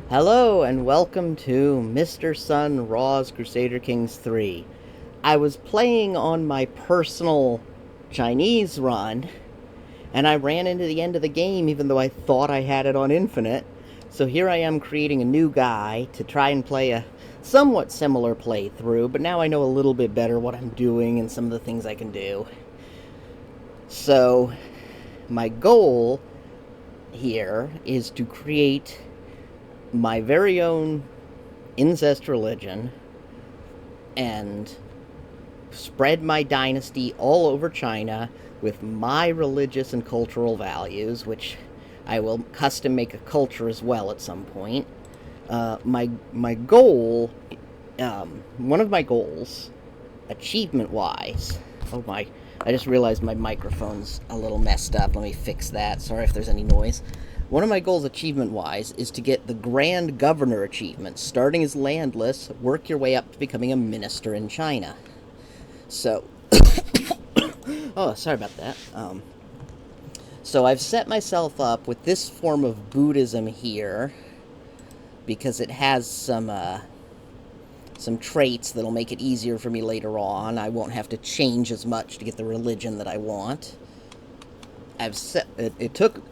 Hello and welcome to Mr. Sun RAWS Crusader Kings 3. I was playing on my personal Chinese run, and I ran into the end of the game even though I thought I had it on infinite. So here I am creating a new guy to try and play a somewhat similar playthrough, but now I know a little bit better what I'm doing and some of the things I can do. So my goal here is to create my very own incest religion and spread my dynasty all over China with my religious and cultural values, which I will custom make a culture as well at some point. My goal, one of my goals, achievement wise. Oh my! I just realized my microphone's a little messed up. Let me fix that. Sorry if there's any noise. One of my goals, achievement wise, is to get the Grand Governor achievement. Starting as landless, work your way up to becoming a minister in China. So, oh, sorry about that. So I've set myself up with this form of Buddhism here because it has some traits that'll make it easier for me later on. I won't have to change as much to get the religion that I want. I've set it took.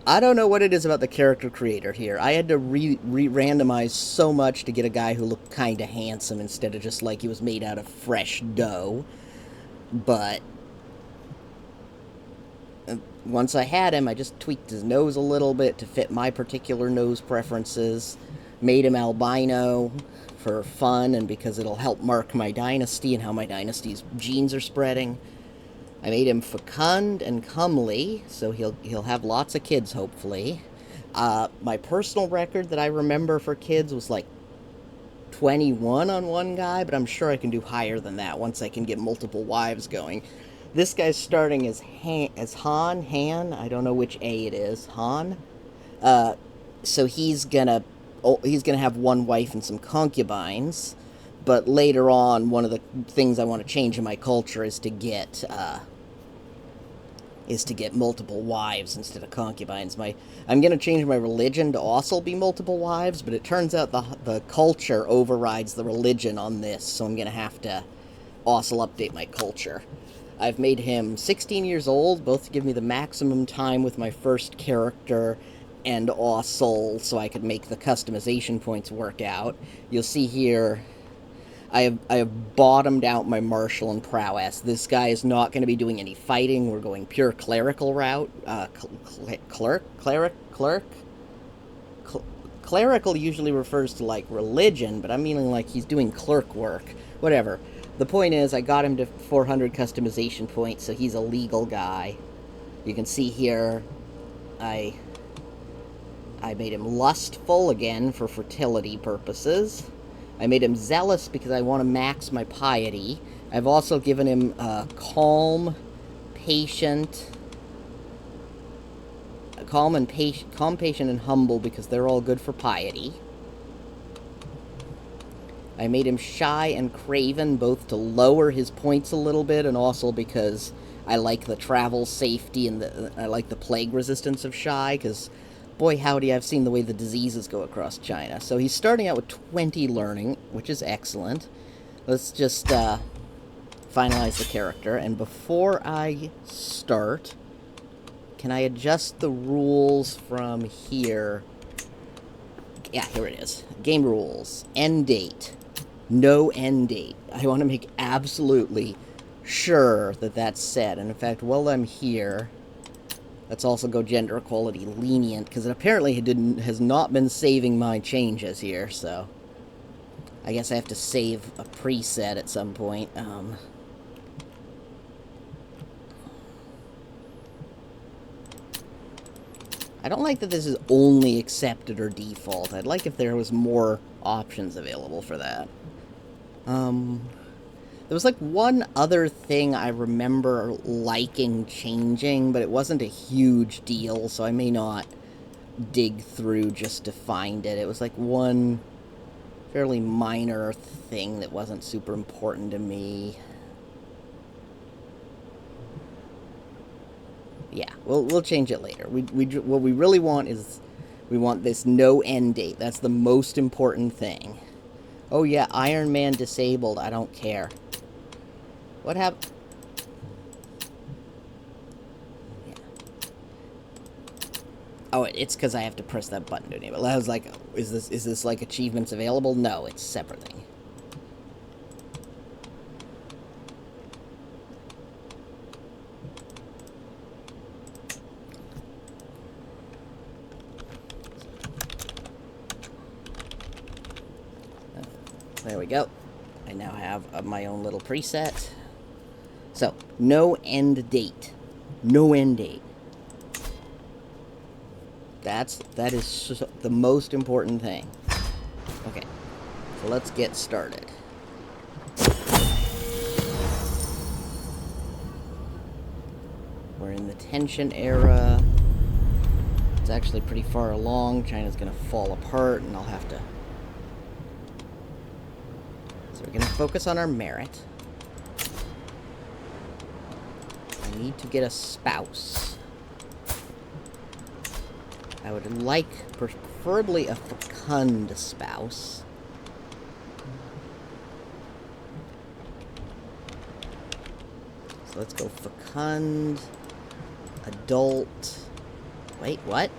I don't know what it is about the character creator here. I had to randomize so much to get a guy who looked kind of handsome instead of just like he was made out of fresh dough. But once I had him, I just tweaked his nose a little bit to fit my particular nose preferences. Made him albino for fun and because it'll help mark my dynasty and how my dynasty's genes are spreading. I made him fecund and comely, so he'll have lots of kids, hopefully. My personal record that I remember for kids was like 21 on one guy, but I'm sure I can do higher than that once I can get multiple wives going. This guy's starting as Han, I don't know which A it is, Han. So he's gonna have one wife and some concubines. But later on, one of the things I want to change in my culture is to get multiple wives instead of concubines. I'm going to change my religion to also be multiple wives, but it turns out the culture overrides the religion on this, so I'm going to have to also update my culture. I've made him 16 years old, both to give me the maximum time with my first character, and also so I could make the customization points work out. You'll see here I have bottomed out my martial and prowess. This guy is not going to be doing any fighting. We're going pure clerical route. Clerical usually refers to like religion, but I'm meaning like he's doing clerk work. Whatever. The point is, I got him to 400 customization points, so he's a legal guy. You can see here, I made him lustful again for fertility purposes. I made him zealous because I want to max my piety. I've also given him calm, patient, and humble because they're all good for piety. I made him shy and craven, both to lower his points a little bit and also because I like the travel safety and I like the plague resistance of shy because boy howdy, I've seen the way the diseases go across China. So he's starting out with 20 learning, which is excellent. Let's just finalize the character. And before I start, can I adjust the rules from here? Yeah, here it is. Game rules. End date. No end date. I want to make absolutely sure that that's set. And in fact, while I'm here, let's also go gender equality lenient, because it apparently has not been saving my changes here, so I guess I have to save a preset at some point. I don't like that this is only accepted or default. I'd like if there was more options available for that. There was like one other thing I remember liking changing, but it wasn't a huge deal, so I may not dig through just to find it. It was like one fairly minor thing that wasn't super important to me. Yeah, we'll change it later. What we really want is We want this no end date. That's the most important thing. Oh yeah, Iron Man disabled. I don't care. What happened? Yeah. Oh, it's because I have to press that button to enable. I was like, is this like achievements available? No, it's a separate thing. There we go. I now have my own little preset. So, no end date. No end date. That is the most important thing. Okay, so let's get started. We're in the tension era. It's actually pretty far along. China's gonna fall apart, and I'll have to... So we're going to focus on our merit. I need to get a spouse. I would like, preferably, a fecund spouse. So let's go fecund, adult. Wait, what?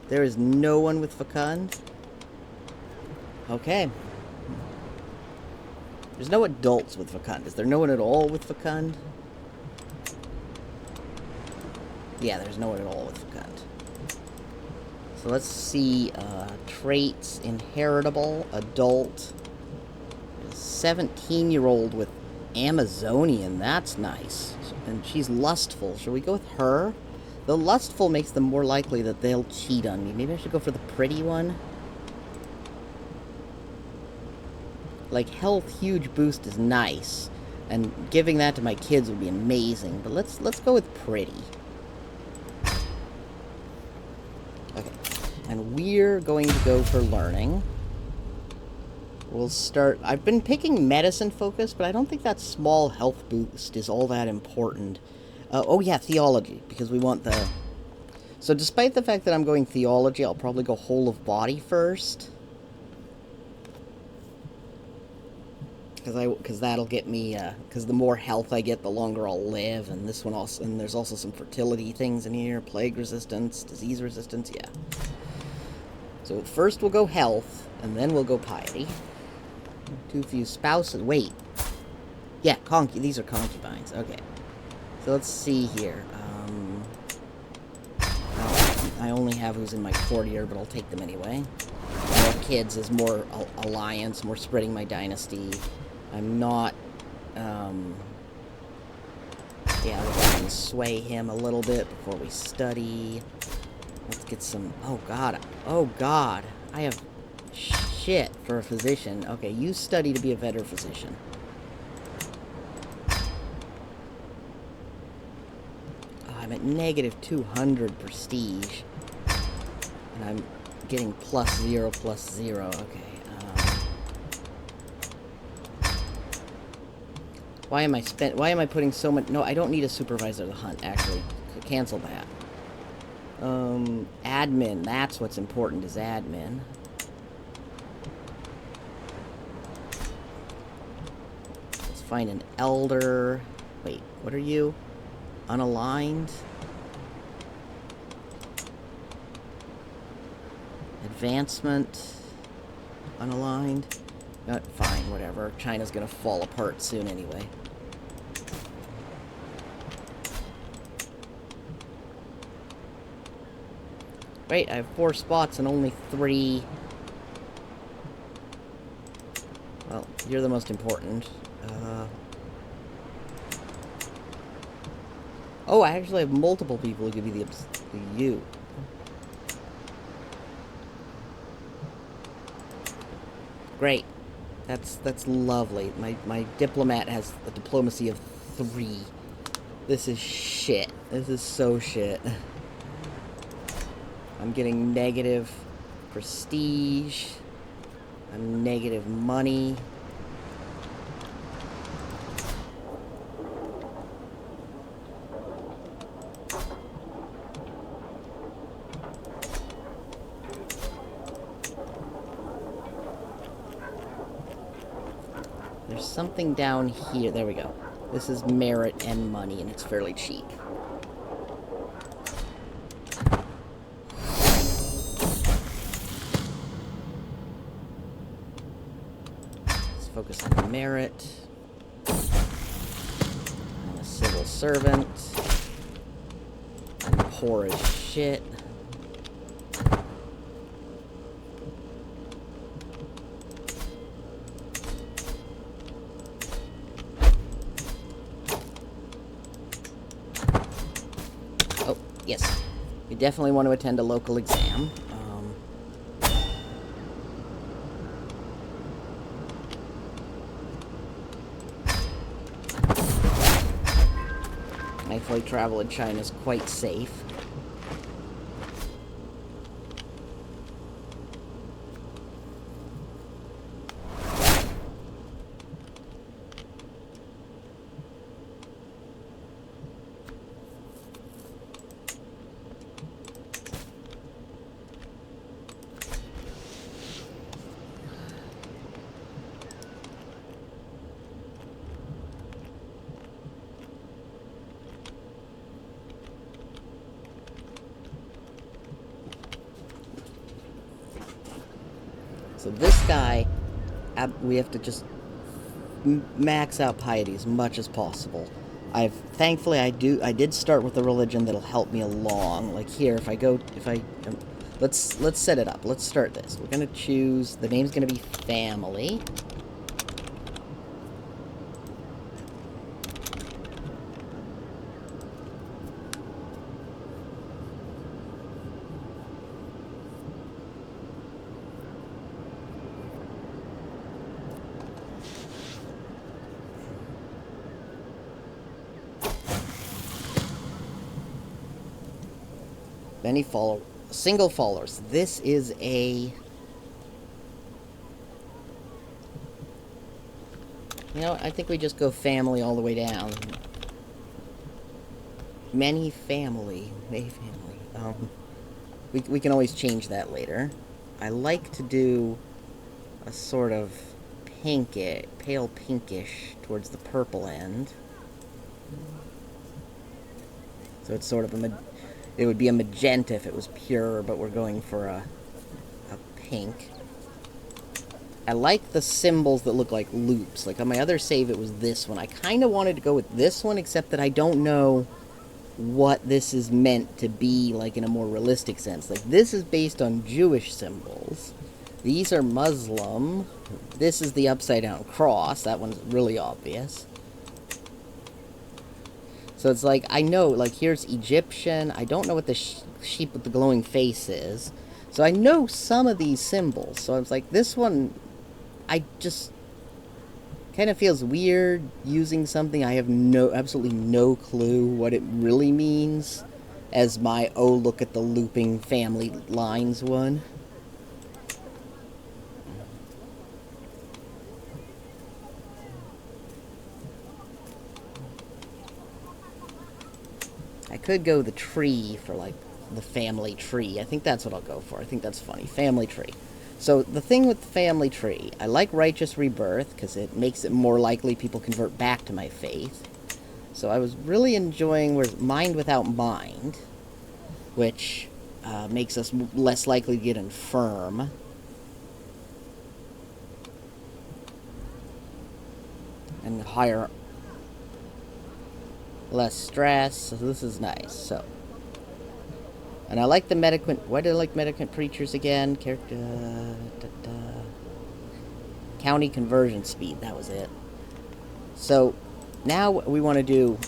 There is no one with fecund? Okay. There's no adults with fecund. Is there no one at all with fecund? Yeah, there's no one at all with fecund. So let's see, traits, inheritable, adult, 17-year-old with Amazonian, that's nice. And she's lustful. Should we go with her? The lustful makes them more likely that they'll cheat on me. Maybe I should go for the pretty one. Like, health huge boost is nice, and giving that to my kids would be amazing, but let's go with pretty. Okay, and we're going to go for learning. We'll start... I've been picking medicine focus, but I don't think that small health boost is all that important. Oh yeah, theology, because we want the... So despite the fact that I'm going theology, I'll probably go whole of body first. Because that'll get me, because the more health I get, the longer I'll live, and this one also, and there's also some fertility things in here, plague resistance, disease resistance, yeah. So first we'll go health, and then we'll go piety. Too few spouses, wait. Yeah, these are concubines, okay. So let's see here, I only have who's in my courtier, but I'll take them anyway. More kids is more alliance, more spreading my dynasty. I'm not, yeah, we can sway him a little bit before we study. Let's get some, oh god, I have shit for a physician. Okay, you study to be a better physician. Oh, I'm at negative 200 prestige. And I'm getting +0, +0, okay. Why am I putting so much... No, I don't need a supervisor to hunt, actually. Cancel that. Admin. That's what's important, is admin. Let's find an elder. Wait, what are you? Unaligned? Advancement. Unaligned. Fine, whatever. China's gonna fall apart soon anyway. Wait, I have 4 spots and only 3. Well, you're the most important. Oh, I actually have multiple people who give me the you. Great. That's lovely. My diplomat has a diplomacy of 3. This is shit. This is so shit. I'm getting negative prestige. I'm negative money. There's something down here. There we go. This is merit and money, and it's fairly cheap. Let's focus on merit. I'm a civil servant. I'm poor as shit. Yes, you definitely want to attend a local exam. Thankfully, travel in China is quite safe. So this guy, we have to just max out piety as much as possible. Thankfully I did start with a religion that'll help me along. Like here, let's set it up. Let's start this. We're gonna choose, the name's gonna be family. Many single followers. This is a... You know, I think we just go family all the way down. Many family. We can always change that later. I like to do a sort of pale pinkish towards the purple end. So it's sort of it would be a magenta if it was pure, but we're going for a pink. I like the symbols that look like loops. Like on my other save, it was this one. I kind of wanted to go with this one, except that I don't know what this is meant to be, like in a more realistic sense. Like this is based on Jewish symbols. These are Muslim. This is the upside down cross. That one's really obvious. So it's like, I know, like, here's Egyptian. I don't know what the sheep with the glowing face is. So I know some of these symbols. So I was like, this one, I just kind of feels weird using something I have absolutely no clue what it really means as my, oh, look at the looping family lines one. I could go the tree for, like, the family tree. I think that's what I'll go for. I think that's funny. Family tree. So, the thing with the family tree, I like righteous rebirth, because it makes it more likely people convert back to my faith. So, I was really enjoying mind without mind, which makes us less likely to get infirm. And higher... less stress, so this is nice. So, and I like the medicant. Why do I like medicant preachers again? Character, county conversion speed. That was it. So now we want to do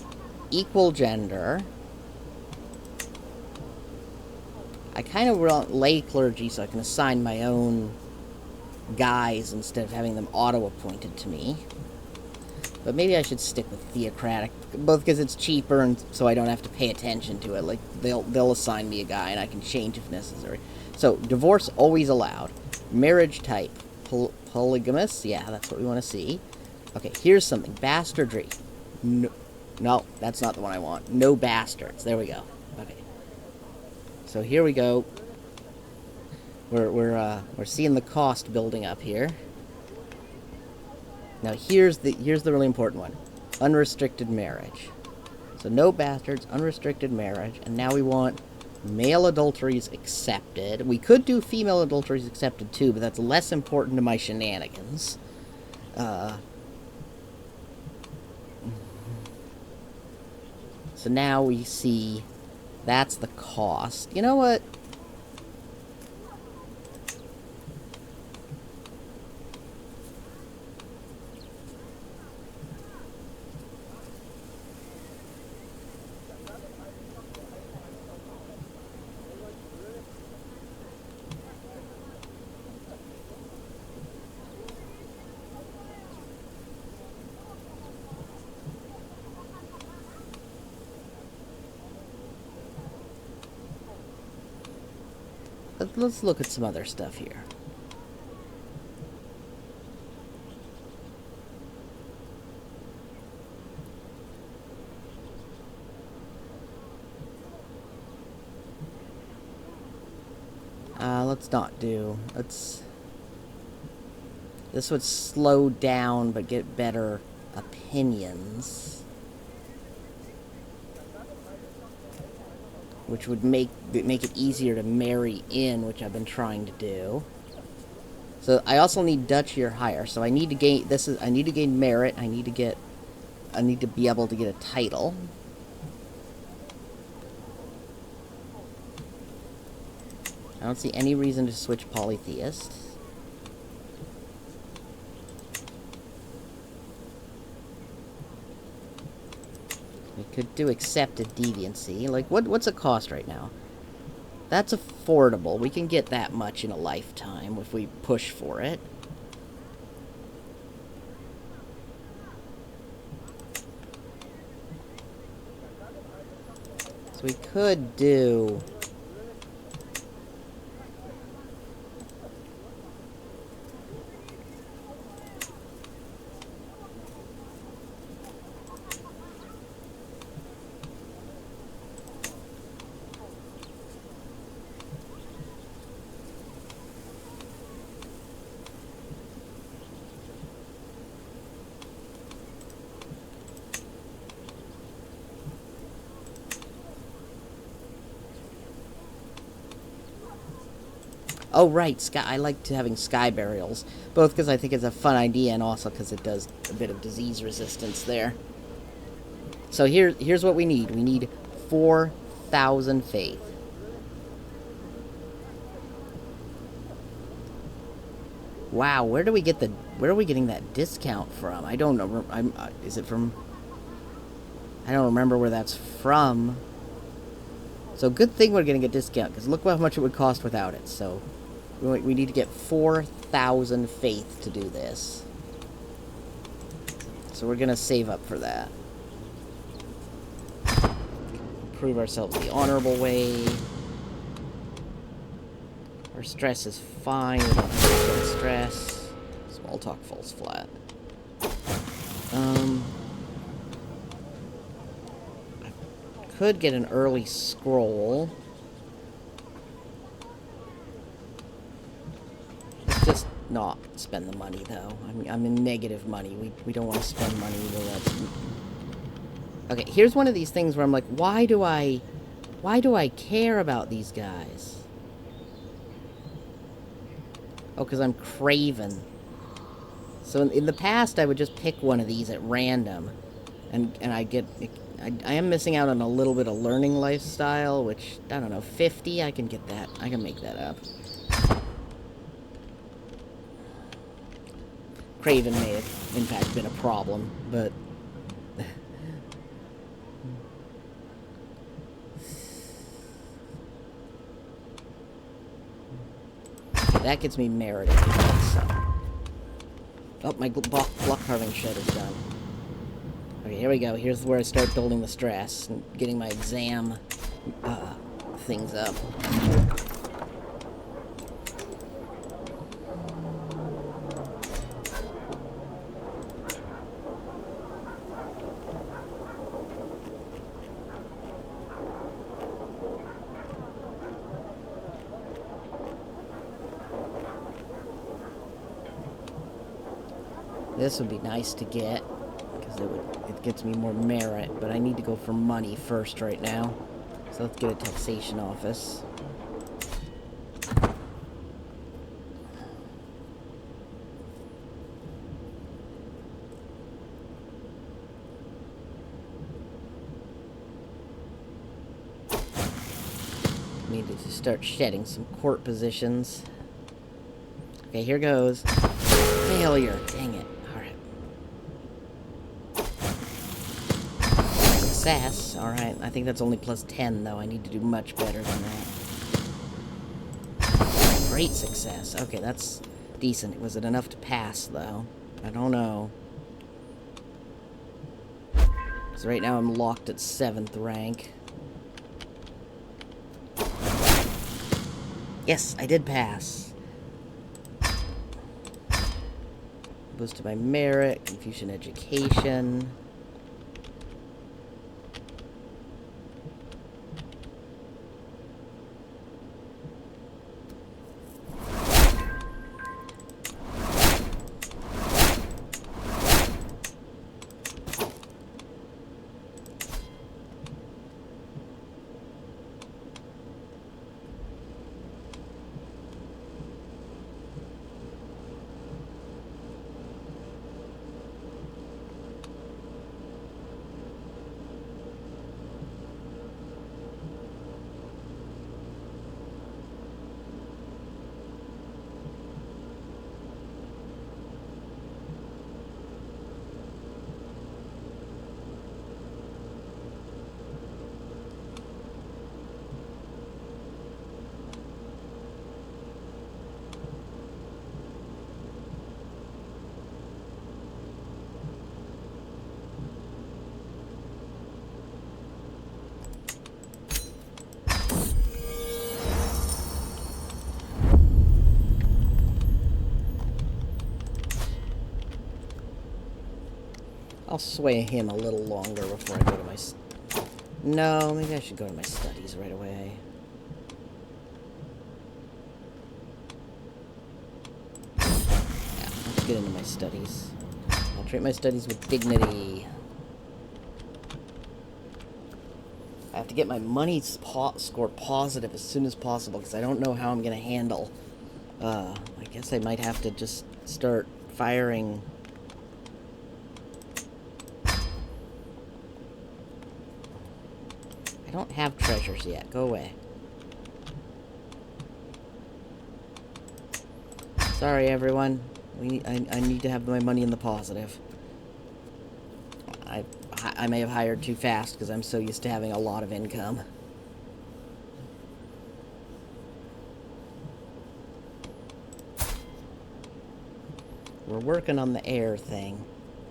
equal gender. I kind of want lay clergy so I can assign my own guys instead of having them auto-appointed to me. But maybe I should stick with theocratic, both because it's cheaper and so I don't have to pay attention to it. Like, they'll assign me a guy and I can change if necessary. So, divorce always allowed. Marriage type, polygamous. Yeah, that's what we want to see. Okay, here's something. Bastardry. No, that's not the one I want. No bastards. There we go. Okay. So here we go. We're seeing the cost building up here. Now here's the really important one. Unrestricted marriage. So no bastards, unrestricted marriage, and now we want male adulteries accepted. We could do female adulteries accepted too, but that's less important to my shenanigans. So now we see that's the cost. You know what? Let's look at some other stuff here. Let's not do. This would slow down but get better opinions. Which would make it easier to marry in, which I've been trying to do. So I also need duchy or higher. So I need to gain I need to gain merit. I need to be able to get a title. I don't see any reason to switch polytheist. We could do accepted deviancy. Like, what's the cost right now? That's affordable. We can get that much in a lifetime if we push for it. So we could do... Oh, right, I like having sky burials, both because I think it's a fun idea and also because it does a bit of disease resistance there. So here's what we need. We need 4,000 faith. Wow, where are we getting that discount from? I don't know. Is it from? I don't remember where that's from. So good thing we're getting a discount, because look how much it would cost without it. So we need to get 4,000 faith to do this. So we're going to save up for that. Prove ourselves the honorable way. Our stress is fine. We don't have stress. Small talk falls flat. I could get an early scroll. Let's just not spend the money, though. I'm in negative money. We don't want to spend money. Okay, here's one of these things where I'm like, why do I care about these guys? Oh, because I'm craven. So in the past, I would just pick one of these at random, and I am missing out on a little bit of learning lifestyle, which, I don't know, 50, I can get that. I can make that up. Craven may have, in fact, been a problem, but... that gets me merit. So. Oh, my block carving shed is done. Okay, here we go. Here's where I start building the stress and getting my exam things up. This would be nice to get, because it gets me more merit, but I need to go for money first right now. So let's get a taxation office. Need to start shedding some court positions. Okay, here goes. Failure. Dang it. Alright. Success. Alright, I think that's only plus 10, though. I need to do much better than that. Great success. Okay, that's decent. Was it enough to pass, though? I don't know. So right now I'm locked at 7th rank. Yes, I did pass. Boost to my merit, Confucian education. I'll sway him a little longer before I go to my... No, maybe I should go to my studies right away. Yeah, let's get into my studies. I'll treat my studies with dignity. I have to get my money score positive as soon as possible, because I don't know how I'm going to handle... I guess I might have to just start firing... I don't have treasures yet. Go away. Sorry, everyone. I need to have my money in the positive. I may have hired too fast because I'm so used to having a lot of income. We're working on the heir thing.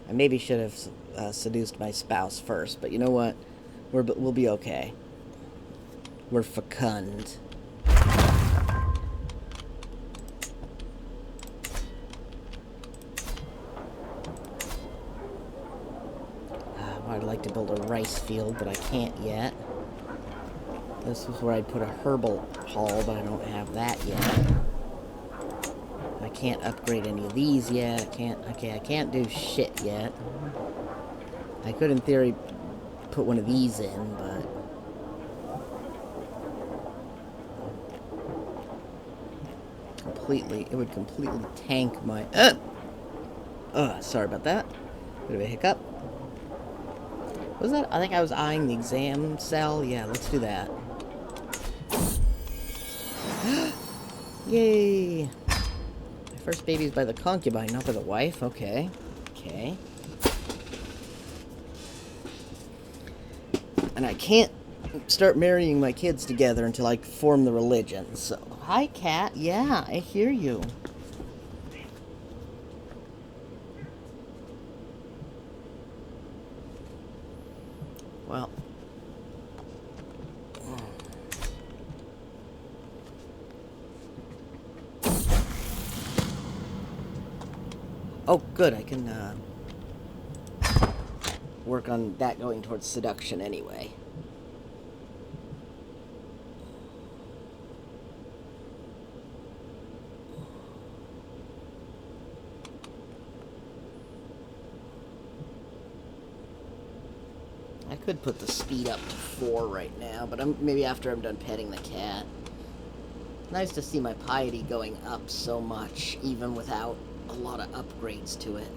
I maybe should have seduced my spouse first, but you know what? We'll be okay. We're fecund. I'd like to build a rice field, but I can't yet. This was where I'd put a herbal hall, but I don't have that yet. I can't upgrade any of these yet. I can't do shit yet. I could, in theory, put one of these in, but... it would completely tank my... sorry about that. Bit of a hiccup. What was that? I think I was eyeing the exam cell. Yeah, let's do that. Yay! My first baby's by the concubine, not by the wife. Okay. Okay. And I can't start marrying my kids together until I form the religion, so... Hi, cat. Yeah, I hear you. Well... Oh, good, I can, work on that going towards seduction anyway. I could put the speed up to 4 right now, but maybe after I'm done petting the cat. Nice to see my piety going up so much, even without a lot of upgrades to it.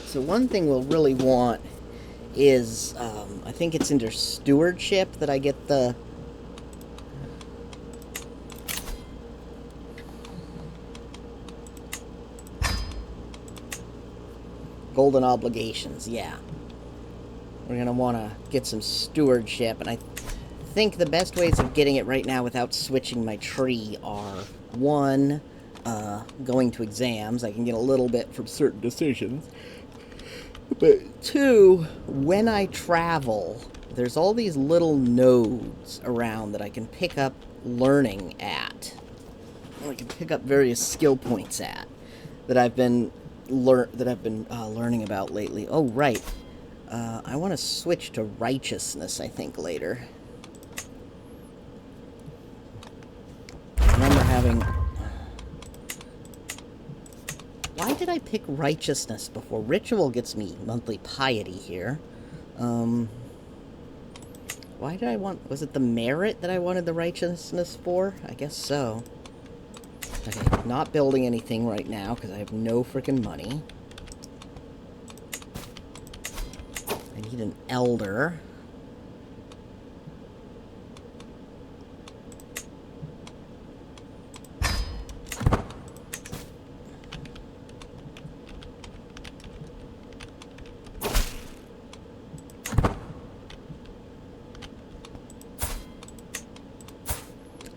So one thing we'll really want is, I think it's under stewardship that I get the golden obligations, yeah. We're going to want to get some stewardship, and I think the best ways of getting it right now without switching my tree are, 1, going to exams. I can get a little bit from certain decisions. But 2, when I travel, there's all these little nodes around that I can pick up learning at. I can pick up various skill points at that I've been learning about lately. Oh, right. I want to switch to righteousness, I think, later. I remember having... Why did I pick righteousness before? Ritual gets me monthly piety here. Why did I want... Was it the merit that I wanted the righteousness for? I guess so. Okay, not building anything right now because I have no freaking money. I need an elder.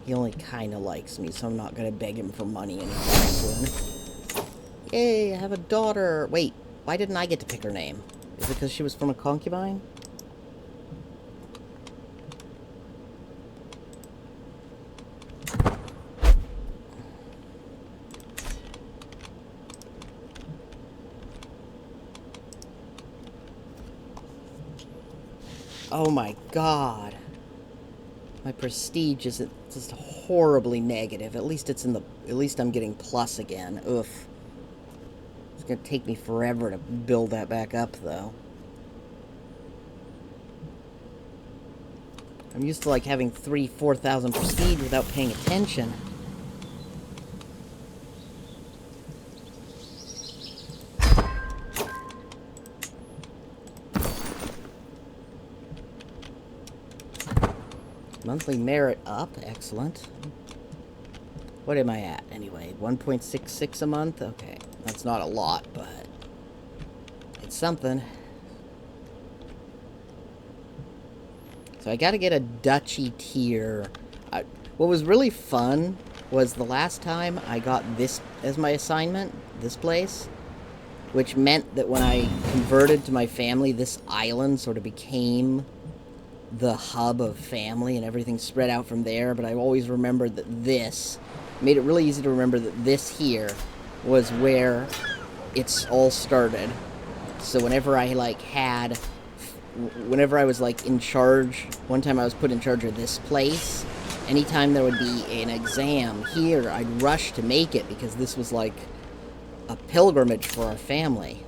He only kind of likes me, so I'm not going to beg him for money anytime soon. Yay, I have a daughter. Wait, why didn't I get to pick her name? Is it because she was from a concubine? Oh my god. My prestige is just horribly negative. At least I'm getting plus again. Oof. It's gonna take me forever to build that back up, though. I'm used to, like, having 4,000 prestige without paying attention. Monthly merit up. Excellent. What am I at, anyway? 1.66 a month? Okay. That's not a lot, but it's something. So I gotta get a duchy tier. What was really fun was the last time I got this as my assignment, this place, which meant that when I converted to my family, this island sort of became the hub of family and everything spread out from there. But I always remembered that this made it really easy to remember that this here was where it's all started. So whenever I was like in charge, one time I was put in charge of this place, anytime there would be an exam here, I'd rush to make it because this was like a pilgrimage for our family.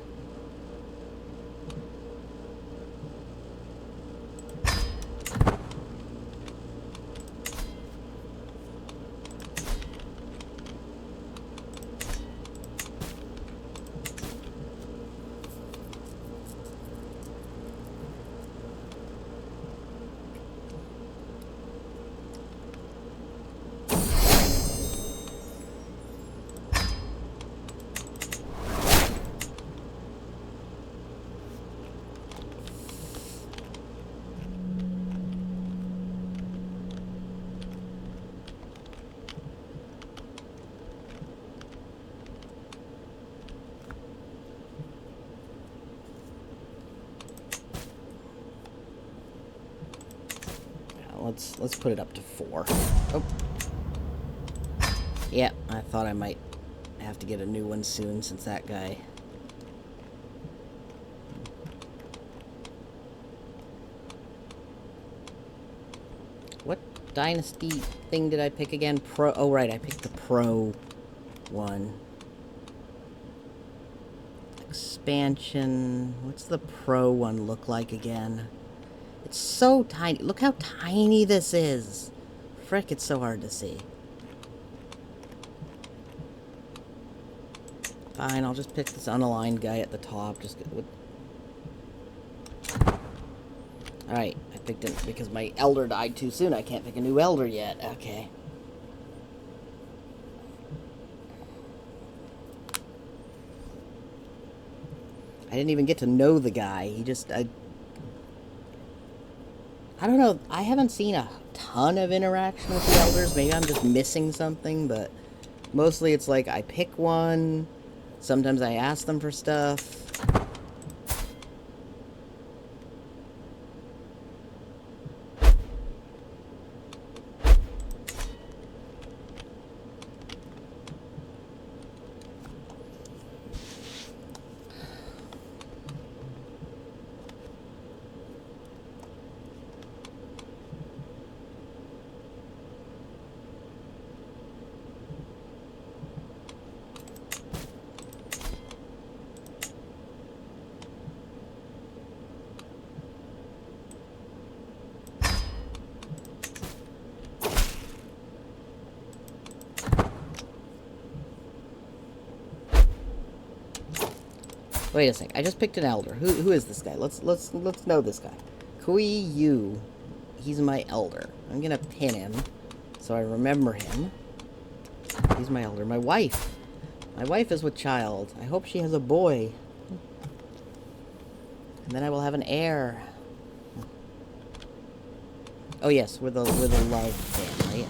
Let's put it up to 4. Oh. Yeah, I thought I might have to get a new one soon since that guy... What Dynasty thing did I pick again? Pro. Oh, right, I picked the Pro one. Expansion. What's the Pro one look like again? It's so tiny. Look how tiny this is. Frick, it's so hard to see. Fine, I'll just pick this unaligned guy at the top. Just with... Alright, I picked it because my elder died too soon. I can't pick a new elder yet. Okay. I didn't even get to know the guy. He just... I don't know. I haven't seen a ton of interaction with the elders. Maybe I'm just missing something, but mostly it's like I pick one. Sometimes I ask them for stuff. Wait a sec. I just picked an elder. Who is this guy? Let's know this guy. Kui Yu. He's my elder. I'm gonna pin him so I remember him. He's my elder. My wife. My wife is with child. I hope she has a boy. And then I will have an heir. Oh yes, we're the love family.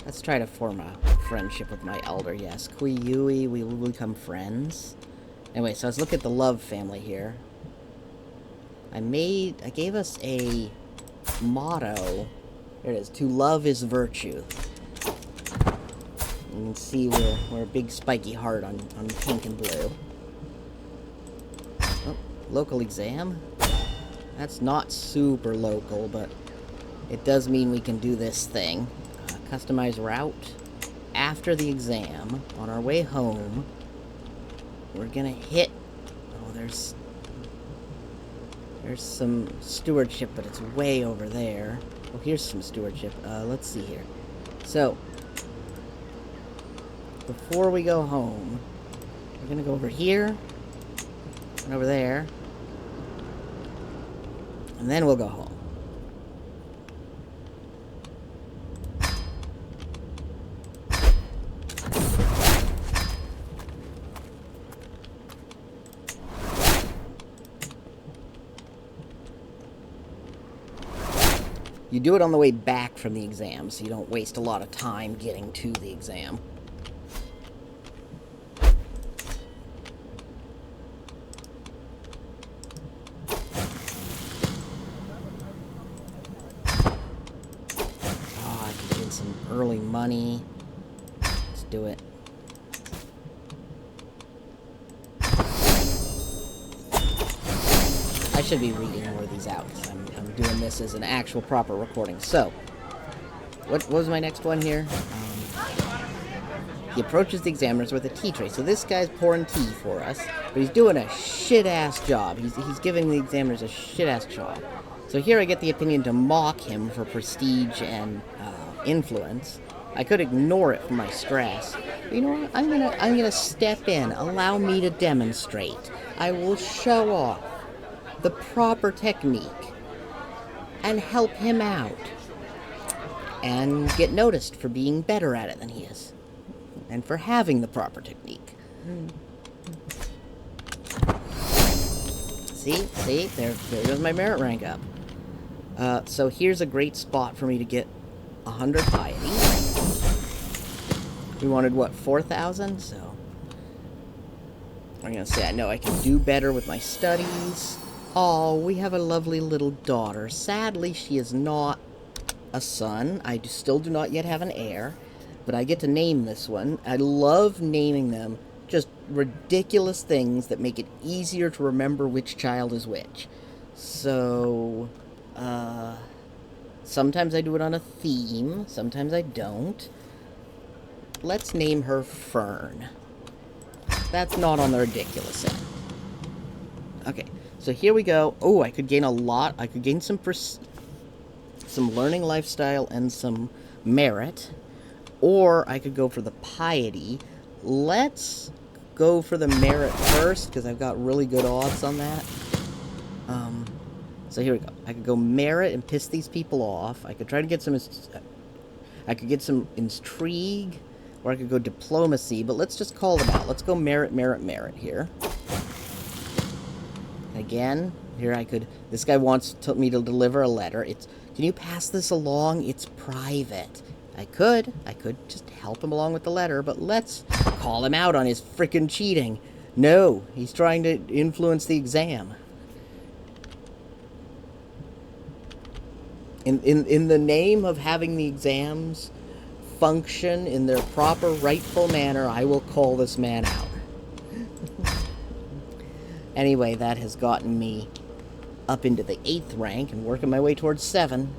Let's try to form a friendship with my elder, yes. Kui Yui, we will become friends. Anyway, so let's look at the love family here. I gave us a motto. There it is. To love is virtue. You can see we're a big spiky heart on pink and blue. Oh, local exam. That's not super local, but it does mean we can do this thing. Customize route. After the exam, on our way home, we're gonna hit... Oh, there's some stewardship, but it's way over there. Oh, here's some stewardship. Let's see here. So, before we go home, we're gonna go over here, and over there, and then we'll go home. You do it on the way back from the exam, so you don't waste a lot of time getting to the exam. Oh, I could get some early money. Let's do it. I should be reading more of these out, because I'm doing this as an actual proper recording. So, what was my next one here? He approaches the examiners with a tea tray. So this guy's pouring tea for us, but he's doing a shit-ass job. He's giving the examiners a shit-ass job. So here I get the opinion to mock him for prestige and influence. I could ignore it for my stress. But you know what? I'm gonna step in. Allow me to demonstrate. I will show off the proper technique and help him out and get noticed for being better at it than he is and for having the proper technique. See, there goes my merit rank up. So here's a great spot for me to get 100 piety. We wanted what, 4,000? So I'm gonna say I know I can do better with my studies. Oh, we have a lovely little daughter. Sadly, she is not a son. I still do not yet have an heir. but I get to name this one. I love naming them. Just ridiculous things that make it easier to remember which child is which. So, sometimes I do it on a theme, sometimes I don't. Let's name her Fern. That's not on the ridiculous end. Okay, so here we go. Oh, I could gain a lot. I could gain some learning lifestyle and some merit. Or I could go for the piety. Let's go for the merit first, because I've got really good odds on that. So here we go. I could go merit and piss these people off. I could try to get some... I could get some intrigue, or I could go diplomacy, but let's just call them out. Let's go merit, merit, merit here. Again, here I could... This guy wants me to deliver a letter. Can you pass this along? It's private. I could just help him along with the letter, but let's call him out on his frickin' cheating. No, he's trying to influence the exam. In the name of having the exams function in their proper, rightful manner, I will call this man out. Anyway, that has gotten me up into the 8th rank and working my way towards 7.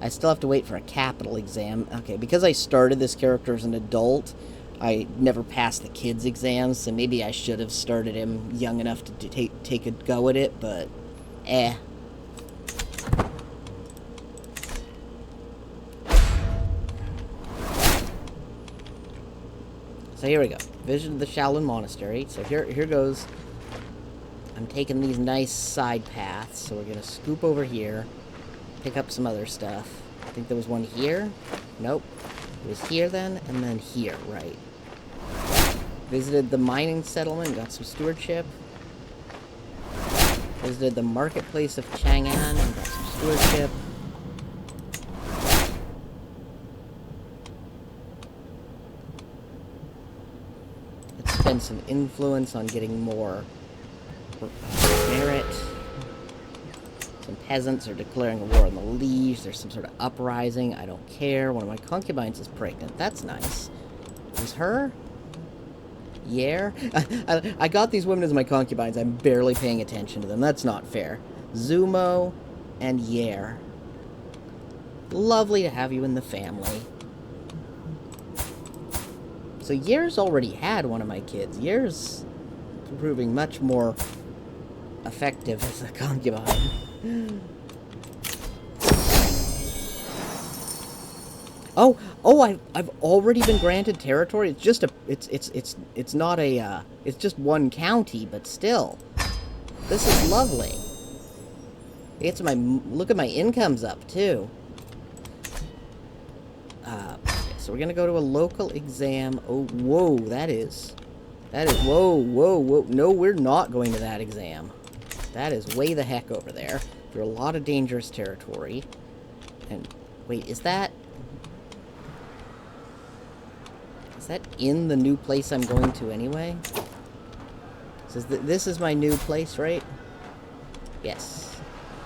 I still have to wait for a capital exam. Okay, because I started this character as an adult, I never passed the kids' exams, so maybe I should have started him young enough to take a go at it, but So here we go. Vision of the Shaolin Monastery. So here goes. I'm taking these nice side paths, so we're going to scoop over here, pick up some other stuff. I think there was one here. Nope. It was here then, and then here, right. Visited the mining settlement, got some stewardship. Visited the marketplace of Chang'an, and got some stewardship. Let's spend some influence on getting more merit. Some peasants are declaring a war on the liege. There's some sort of uprising. I don't care. One of my concubines is pregnant. That's nice. Is her? Yeah. I got these women as my concubines. I'm barely paying attention to them. That's not fair. Zumo and Yer. Lovely to have you in the family. So Yer's already had one of my kids. Yer's proving much more effective as a concubine. I've already been granted territory. It's just it's not a it's just one county, but still, this is lovely. Look at my income's up too. So we're gonna go to a local exam. Oh, whoa, that is whoa. No, we're not going to that exam. That is way the heck over there. Through a lot of dangerous territory. And, wait, is that in the new place I'm going to anyway? This is my new place, right? Yes.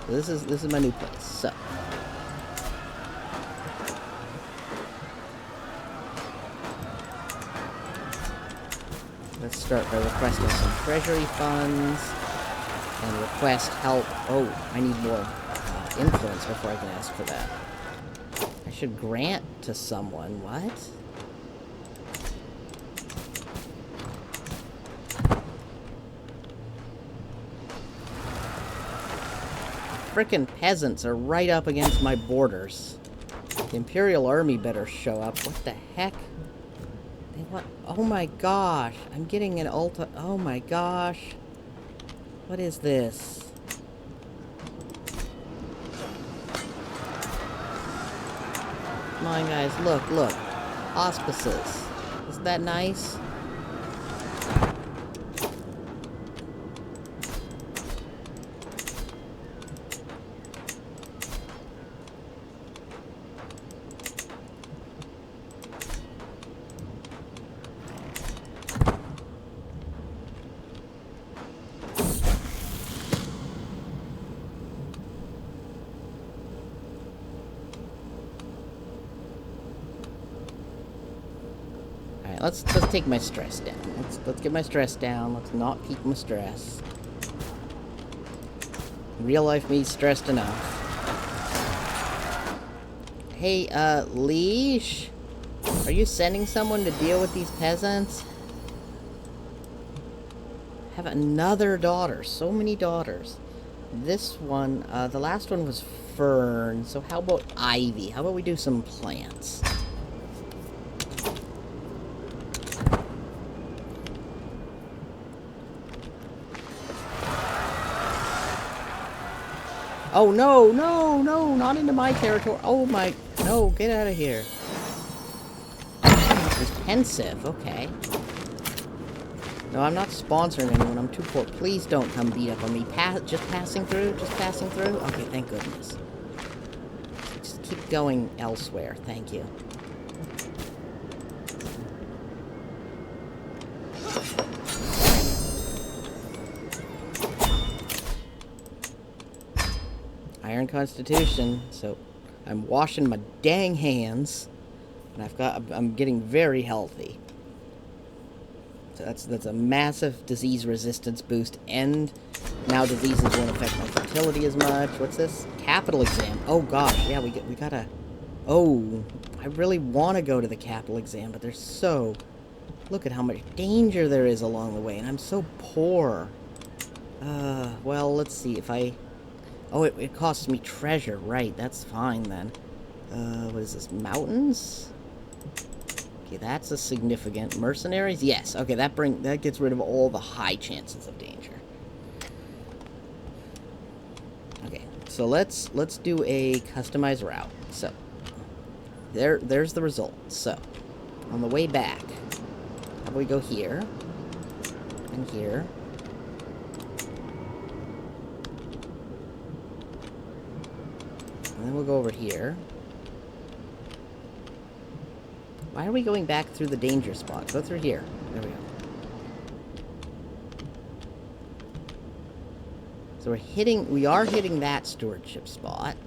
So this is my new place, so. Let's start by requesting some treasury funds. And request help. Oh, I need more influence before I can ask for that. I should grant to someone. What? Frickin' peasants are right up against my borders. The Imperial Army better show up. What the heck? They want... Oh my gosh. I'm getting an ulta... Oh my gosh. What is this? Come on, guys. Look. Auspices. Isn't that nice? let's take my stress down. Let's get my stress down. Let's not keep my stress. Real life me's stressed enough. Hey, Leash? Are you sending someone to deal with these peasants? Have another daughter. So many daughters. This one, the last one was Fern. So how about Ivy? How about we do some plants? Oh, no, no, no, not into my territory. Oh, my, no, get out of here. It's pensive, okay. No, I'm not sponsoring anyone. I'm too poor. Please don't come beat up on me. Just passing through? Just passing through? Okay, thank goodness. Just keep going elsewhere. Thank you. Iron Constitution, so I'm washing my dang hands, and I'm getting very healthy. So that's a massive disease resistance boost, and now diseases won't affect my fertility as much. What's this? Capital exam. Oh gosh, yeah, we gotta. Oh, I really want to go to the capital exam, but there's so. Look at how much danger there is along the way, and I'm so poor. Well, let's see if I. Oh, it costs me treasure, right? That's fine then. What is this? Mountains? Okay, that's a significant. Mercenaries? Yes. Okay, that gets rid of all the high chances of danger. Okay, so let's do a customized route. So there's the result. So on the way back, how about we go here and here? And then we'll go over here. Why are we going back through the danger spot? Go through here. There we go. So we are hitting that stewardship spot.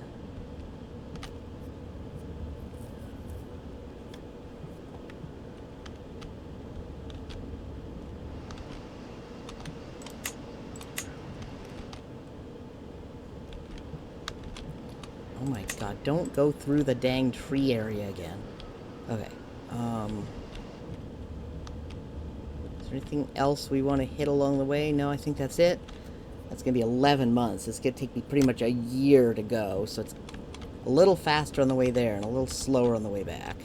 Oh my god, don't go through the dang tree area again. Okay, is there anything else we want to hit along the way? No, I think that's it. That's going to be 11 months. It's going to take me pretty much a year to go, so it's a little faster on the way there and a little slower on the way back.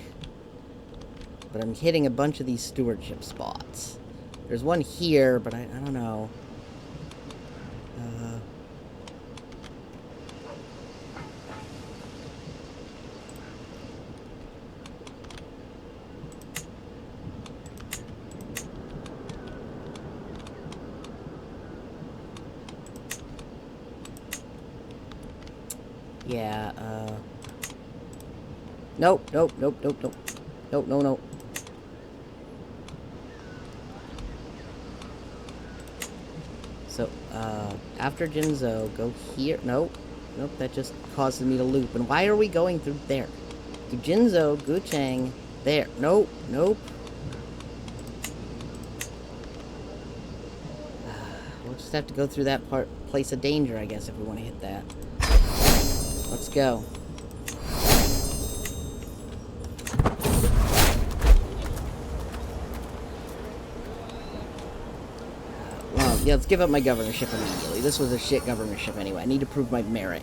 But I'm hitting a bunch of these stewardship spots. There's one here, but I don't know. Yeah, Nope, nope, nope, nope, nope. Nope, no, no. So, after Jinzhou, go here. Nope. Nope, that just causes me to loop. And why are we going through there? Through Jinzhou, Gucheng, there. Nope, nope. We'll just have to go through that place of danger, I guess, if we want to hit that. Let's go. Well, yeah, let's give up my governorship immediately. This was a shit governorship anyway. I need to prove my merit.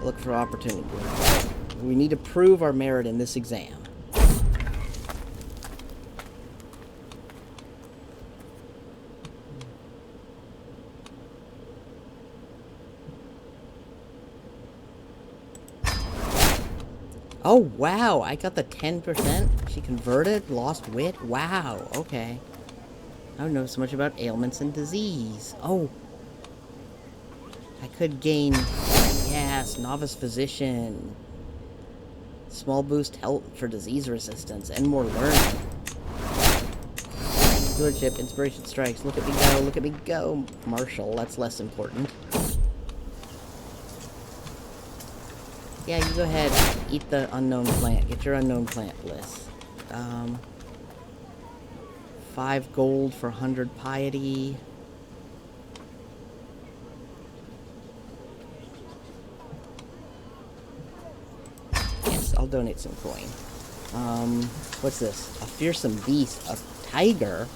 Look for opportunity. We need to prove our merit in this exam. Oh, wow, I got the 10%. She converted, lost wit. Wow, okay. I don't know so much about ailments and disease. Oh. I could gain, yes, novice physician. Small boost health for disease resistance and more learning. Stewardship, inspiration strikes. Look at me go, look at me go. Marshall, that's less important. Yeah, you go ahead. Eat the unknown plant. Get your unknown plant list. Um, 5 gold for 100 piety. Yes, I'll donate some coin. What's this? A fearsome beast. A tiger?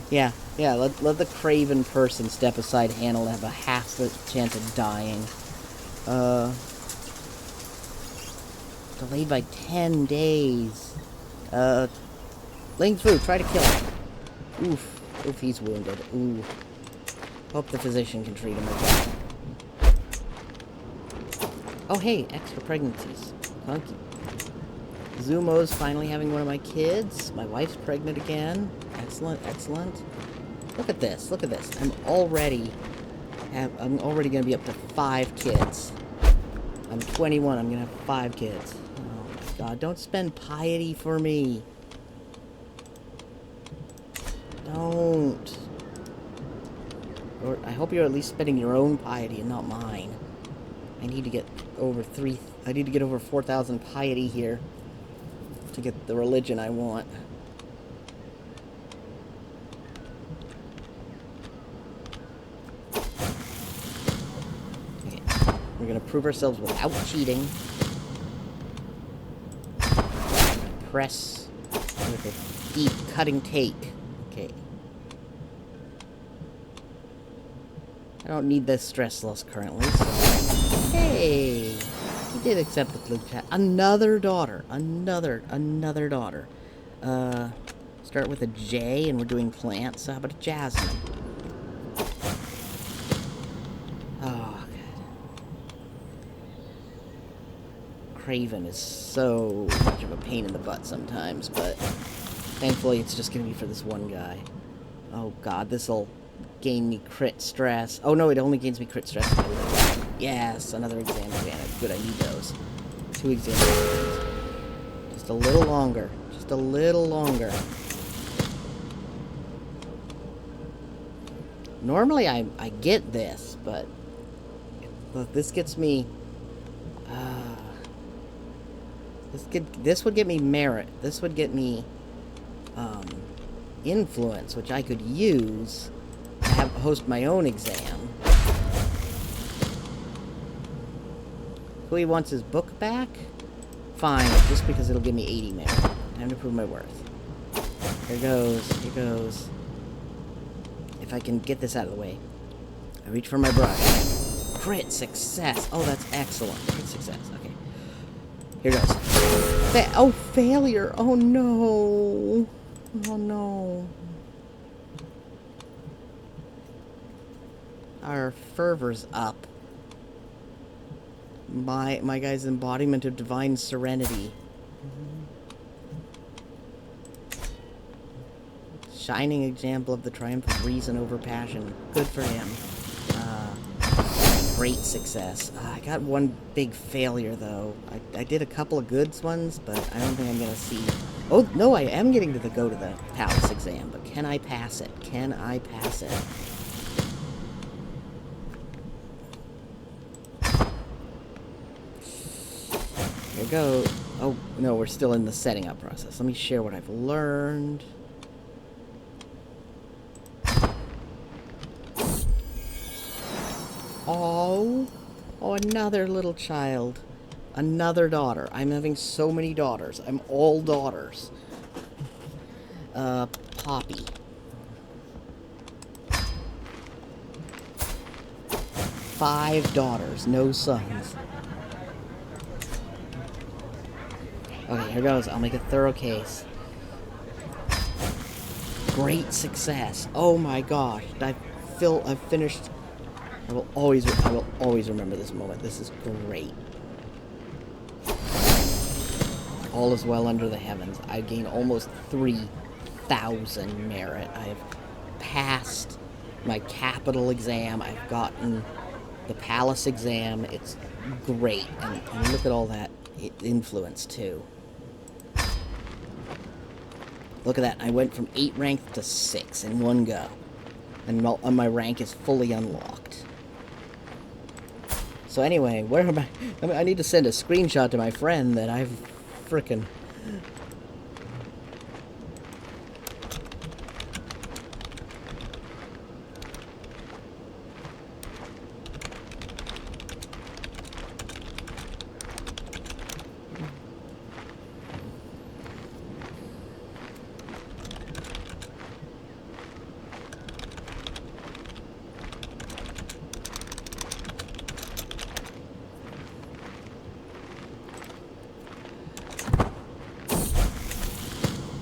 Yeah, let the craven person step aside, Hannah will have a half the chance of dying. Delayed by 10 days. Ling Fu, try to kill him. Oof, he's wounded. Ooh. Hope the physician can treat him again. Oh, hey, extra pregnancies. Clunky. Zumo's finally having one of my kids. My wife's pregnant again. Excellent, excellent. Look at this, look at this. I'm already gonna be up to 5 kids. I'm 21, I'm gonna have 5 kids. Oh my god, don't spend piety for me. Don't. Or I hope you're at least spending your own piety and not mine. I need to get over 4,000 piety here to get the religion I want. Okay. We're gonna prove ourselves without cheating. Press with a deep cutting take. Okay. I don't need this stress loss currently, so... Hey! He did accept the blue chat. Another daughter. Another daughter. Start with a J, and we're doing plants, so how about a jasmine? Oh, God. Craven is so much of a pain in the butt sometimes, but thankfully it's just gonna be for this one guy. Oh, God, this'll gain me crit stress. Oh, no, it only gains me crit stress. Yes, another exam advantage. Good, I need those. 2 exam advantages. Just a little longer. Just a little longer. Normally I get this, but this gets me... this would get me merit. This would get me influence, which I could use to host my own exam. Who wants his book back? Fine, just because it'll give me 80 merit. Time to prove my worth. Here goes, here goes. If I can get this out of the way. I reach for my brush. Crit success. Oh, that's excellent. Crit success. Okay. Here goes. Failure. Oh, no. Oh, no. Our fervor's up. My guy's embodiment of divine serenity. Shining example of the triumph of reason over passion. Good for him. Great success. I got one big failure, though. I did a couple of good ones, but I don't think I'm going to see... Oh, no, I am getting to go to the palace exam, but can I pass it? Can I pass it? Here we go. Oh, no, we're still in the setting up process. Let me share what I've learned. Oh, another little child. Another daughter. I'm having so many daughters. I'm all daughters. Poppy. Five daughters, no sons. Okay, here goes. I'll make a thorough case. Great success. Oh my gosh. I've finished... I will always remember this moment. This is great. All is well under the heavens. I gain almost 3,000 merit. I've passed my capital exam. I've gotten the palace exam. It's great. And look at all that influence, too. Look at that. I went from 8 rank to 6 in one go. And my rank is fully unlocked. So anyway, where am I? I need to send a screenshot to my friend that I've frickin'.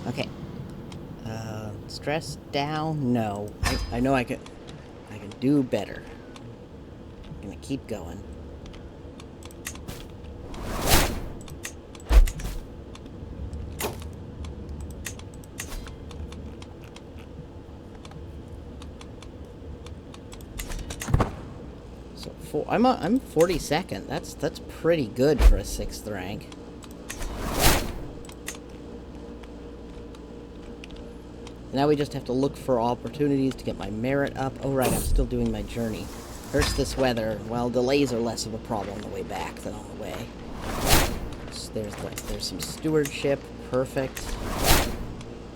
Okay. Stress down? No. I know I can do better. I'm gonna keep going. So I'm 42nd. That's pretty good for a 6th rank. Now we just have to look for opportunities to get my merit up. Oh, right, I'm still doing my journey. Curse this weather. Well, delays are less of a problem on the way back than on the way. So there's some stewardship. Perfect.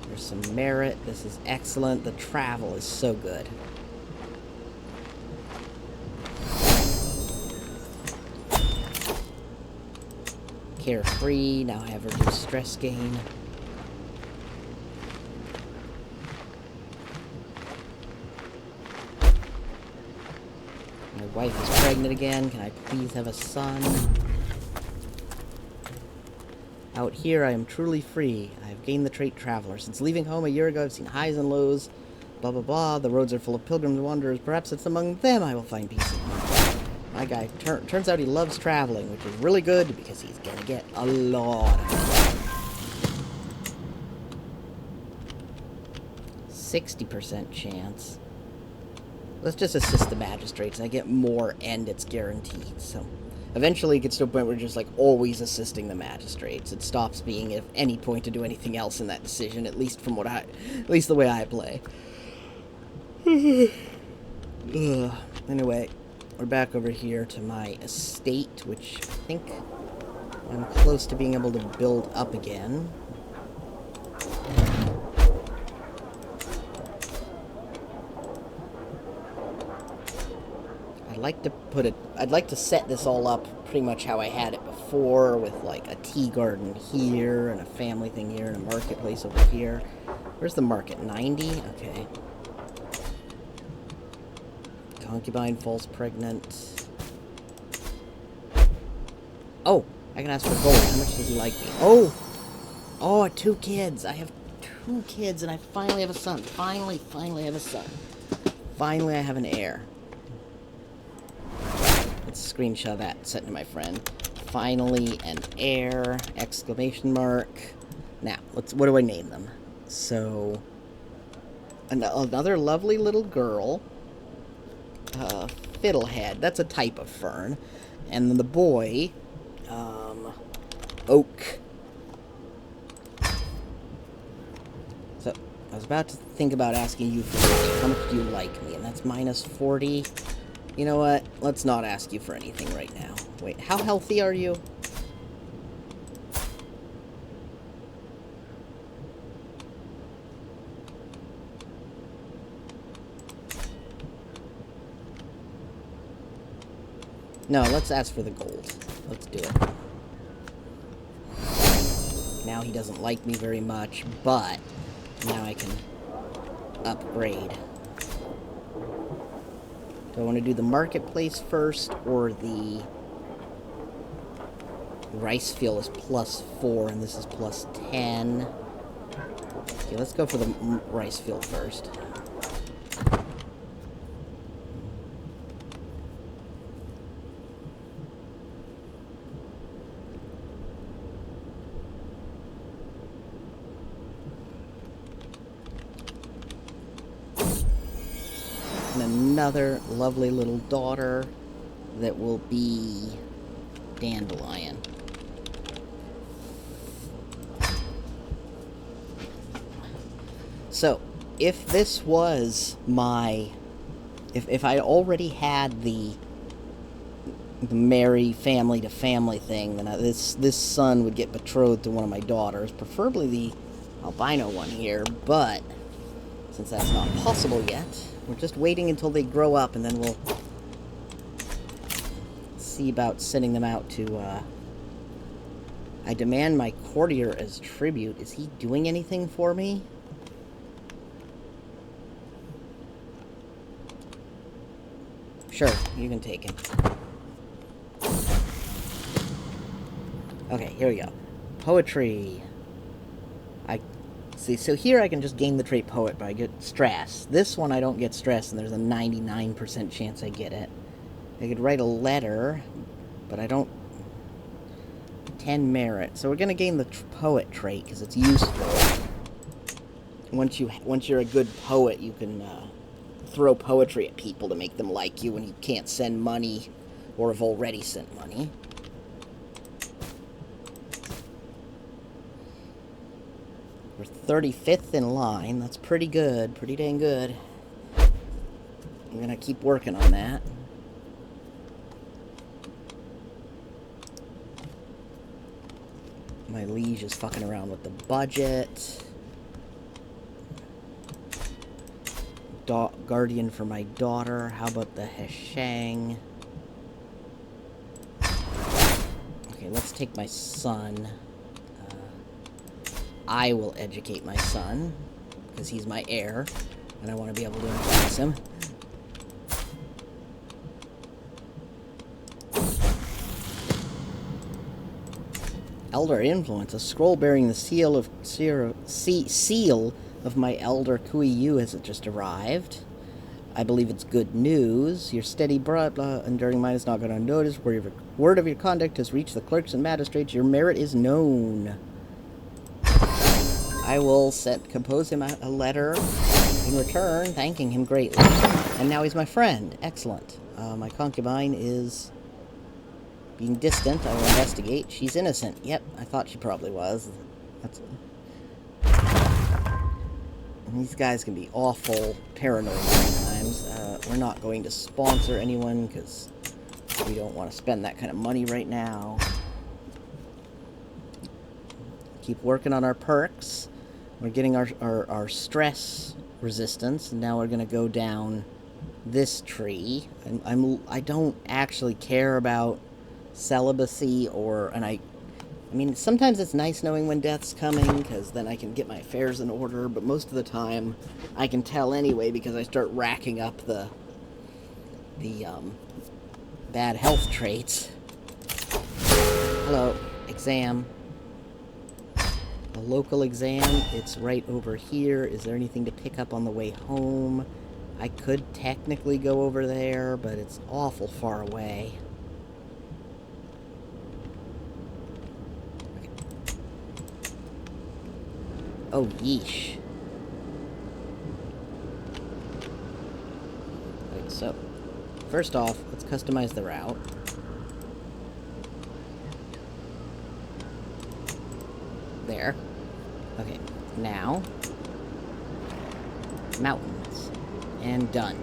There's some merit. This is excellent. The travel is so good. Carefree. Now I have reduced stress gain. My wife is pregnant again. Can I please have a son? Out here, I am truly free. I have gained the trait Traveler. Since leaving home a year ago, I've seen highs and lows. Blah, blah, blah. The roads are full of pilgrims and wanderers. Perhaps it's among them I will find peace of mind. My guy, turns out he loves traveling, which is really good because he's gonna get a lot of it. 60% chance. Let's just assist the magistrates. I get more, and it's guaranteed. So, eventually, it gets to a point where you're just like always assisting the magistrates. It stops being at any point to do anything else in that decision. At least the way I play. Anyway, we're back over here to my estate, which I think I'm close to being able to build up again. I'd like to set this all up pretty much how I had it before, with like a tea garden here and a family thing here and a marketplace over here. Where's the market? 90? Okay. Concubine falls pregnant. Oh, I can ask for gold. How much does he like me? Oh, 2 kids. I have 2 kids and I finally have a son. Finally have a son. Finally I have an heir. Let's screenshot that and send it to my friend. Finally an heir! Exclamation mark. Now, what do I name them? So, another lovely little girl. Fiddlehead. That's a type of fern. And then the boy, Oak. So, I was about to think about asking you for how much do you like me, and that's minus 40. You know what? Let's not ask you for anything right now. Wait, how healthy are you? No, let's ask for the gold. Let's do it. Now he doesn't like me very much, but now I can upgrade. Do I want to do the marketplace first, or the rice field is +4 and this is +10? Okay, let's go for the rice field first. Another lovely little daughter that will be Dandelion. So, if this was my... If I already had the the marry family to family thing, then this son would get betrothed to one of my daughters, preferably the albino one here, but since that's not possible yet, we're just waiting until they grow up, and then we'll see about sending them out to, I demand my courtier as tribute. Is he doing anything for me? Sure, you can take him. Okay, here we go. Poetry. I see, so here I can just gain the trait poet, but I get stress. This one I don't get stress, and there's a 99% chance I get it. I could write a letter, but I don't... 10 merit. So we're going to gain the poet trait, because it's useful. Once you're a good poet, you can throw poetry at people to make them like you when you can't send money, or have already sent money. We're 35th in line. That's pretty good. Pretty dang good. I'm going to keep working on that. My liege is fucking around with the budget. Guardian for my daughter. How about the Heshang? Okay, let's take my son. I will educate my son, because he's my heir, and I want to be able to influence him. Elder Influence, a scroll bearing the seal of my elder Kuiyu has just arrived. I believe it's good news. Your steady enduring mind is not going unnoticed. Word of your conduct has reached the clerks and magistrates. Your merit is known. I will compose him a letter in return, thanking him greatly. And now he's my friend. Excellent. My concubine is being distant. I will investigate. She's innocent. Yep, I thought she probably was. These guys can be awful paranoid sometimes. We're not going to sponsor anyone because we don't want to spend that kind of money right now. Keep working on our perks. We're getting our stress resistance, and now we're going to go down this tree. I don't actually care about celibacy I mean, sometimes it's nice knowing when death's coming, because then I can get my affairs in order, but most of the time I can tell anyway, because I start racking up the bad health traits. Hello, exam. A local exam, it's right over here. Is there anything to pick up on the way home? I could technically go over there, but it's awful far away. Oh, yeesh. Right, so, first off, let's customize the route. There. Okay, now, mountains. And done.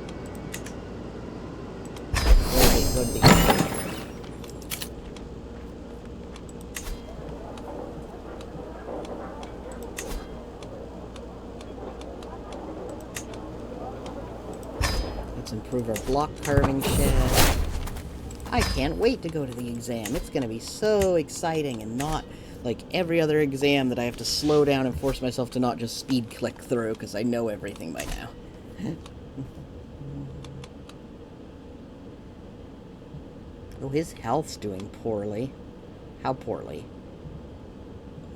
Go to the Let's improve our block carving shed. I can't wait to go to the exam. It's going to be so exciting, and not like every other exam that I have to slow down and force myself to not just speed click through because I know everything by now. Oh, his health's doing poorly. How poorly?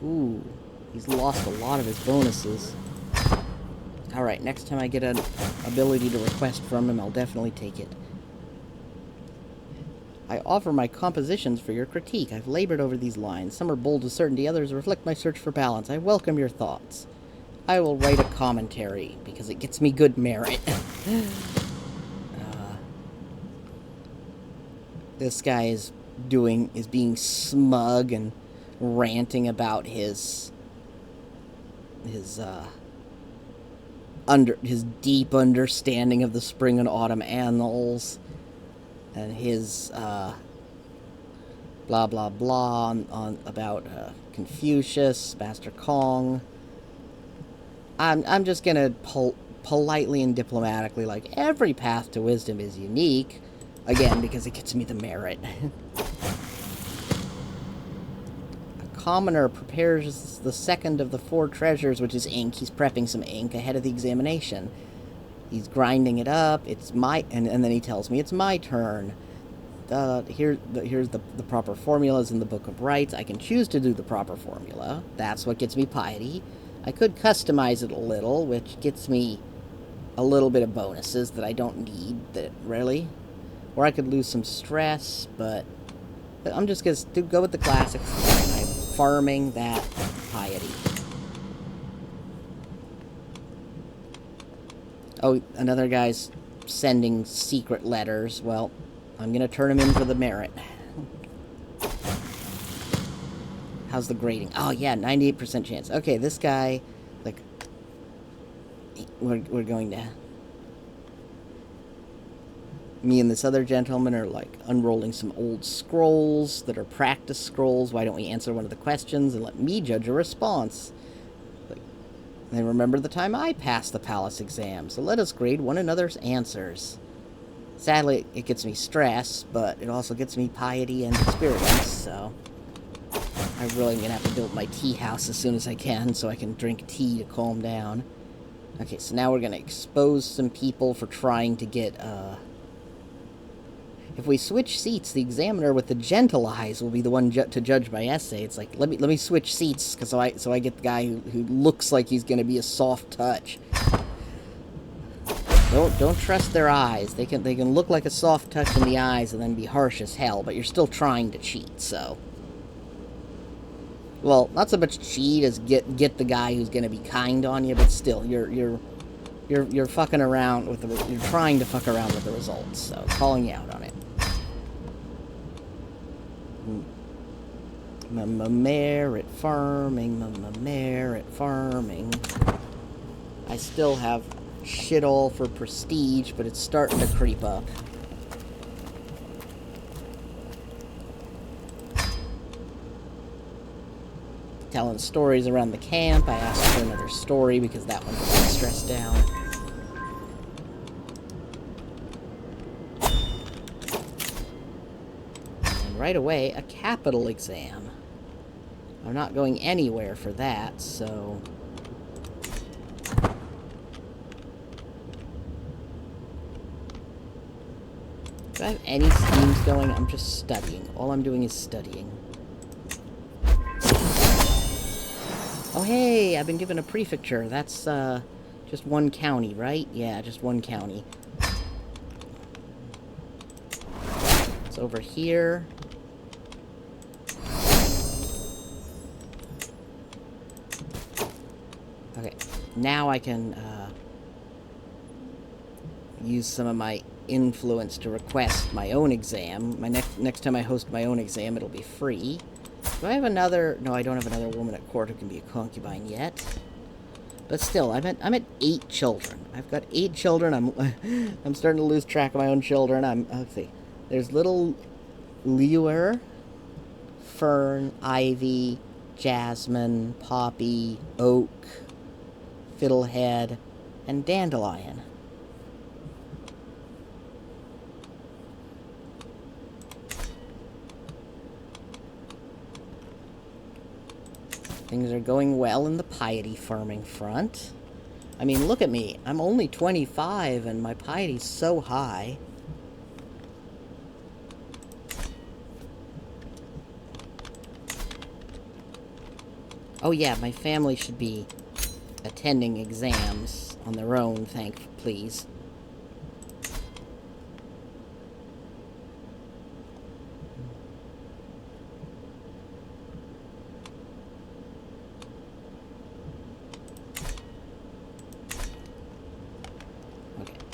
Ooh, he's lost a lot of his bonuses. Alright, next time I get an ability to request from him, I'll definitely take it. I offer my compositions for your critique. I've labored over these lines. Some are bold with certainty, others reflect my search for balance. I welcome your thoughts. I will write a commentary, because it gets me good merit. This guy is being smug and ranting about his deep understanding of the spring and autumn annals, and his blah blah blah about Confucius, Master Kong. I'm just gonna politely and diplomatically, like, every path to wisdom is unique, again because it gets me the merit. A commoner prepares the second of the 4 treasures, which is ink. He's prepping some ink ahead of the examination. He's grinding it up. It's my and then he tells me it's my turn. Here's the proper formulas in the Book of Rites. I can choose to do the proper formula. That's what gets me piety. I could customize it a little, which gets me a little bit of bonuses that I don't need, that really. Or I could lose some stress, but I'm just going to go with the classics. I'm farming that piety. Oh, another guy's sending secret letters. Well, I'm going to turn him in for the merit. How's the grading? Oh, yeah, 98% chance. Okay, this guy, like, we're going to... Me and this other gentleman are, like, unrolling some old scrolls that are practice scrolls. Why don't we answer one of the questions and let me judge a response? Like, and remember the time I passed the palace exam, so let us grade one another's answers. Sadly, it gets me stress, but it also gets me piety and experience, so... I really am going to have to build my tea house as soon as I can, so I can drink tea to calm down. Okay, so now we're going to expose some people for trying to get, If we switch seats, the examiner with the gentle eyes will be the one to judge my essay. It's like, let me switch seats, so I get the guy who looks like he's going to be a soft touch. Don't trust their eyes. They can look like a soft touch in the eyes and then be harsh as hell, but you're still trying to cheat, so... Well, not so much cheat as get the guy who's going to be kind on you, but still, you're fucking around with you're trying to fuck around with the results, so calling you out on it. Merit farming, merit farming. I still have shit all for prestige, but it's starting to creep up. Telling stories around the camp. I asked for another story because that one gets me stressed down. And right away, a capital exam. I'm not going anywhere for that, so... Do I have any schemes going? I'm just studying. All I'm doing is studying. Oh, hey, I've been given a prefecture. That's, just one county, right? Yeah, just one county. It's over here. Okay, now I can, use some of my influence to request my own exam. My next time I host my own exam, it'll be free. Do I have another... No, I don't have another woman at court who can be a concubine yet. But still, I'm at 8 children. I've got 8 children. I'm starting to lose track of my own children. Let's see. There's little Lure, Fern, Ivy, Jasmine, Poppy, Oak, Fiddlehead, and Dandelion. Things are going well in the piety farming front. I mean, look at me. I'm only 25 and my piety's so high. Oh yeah, my family should be attending exams on their own, please.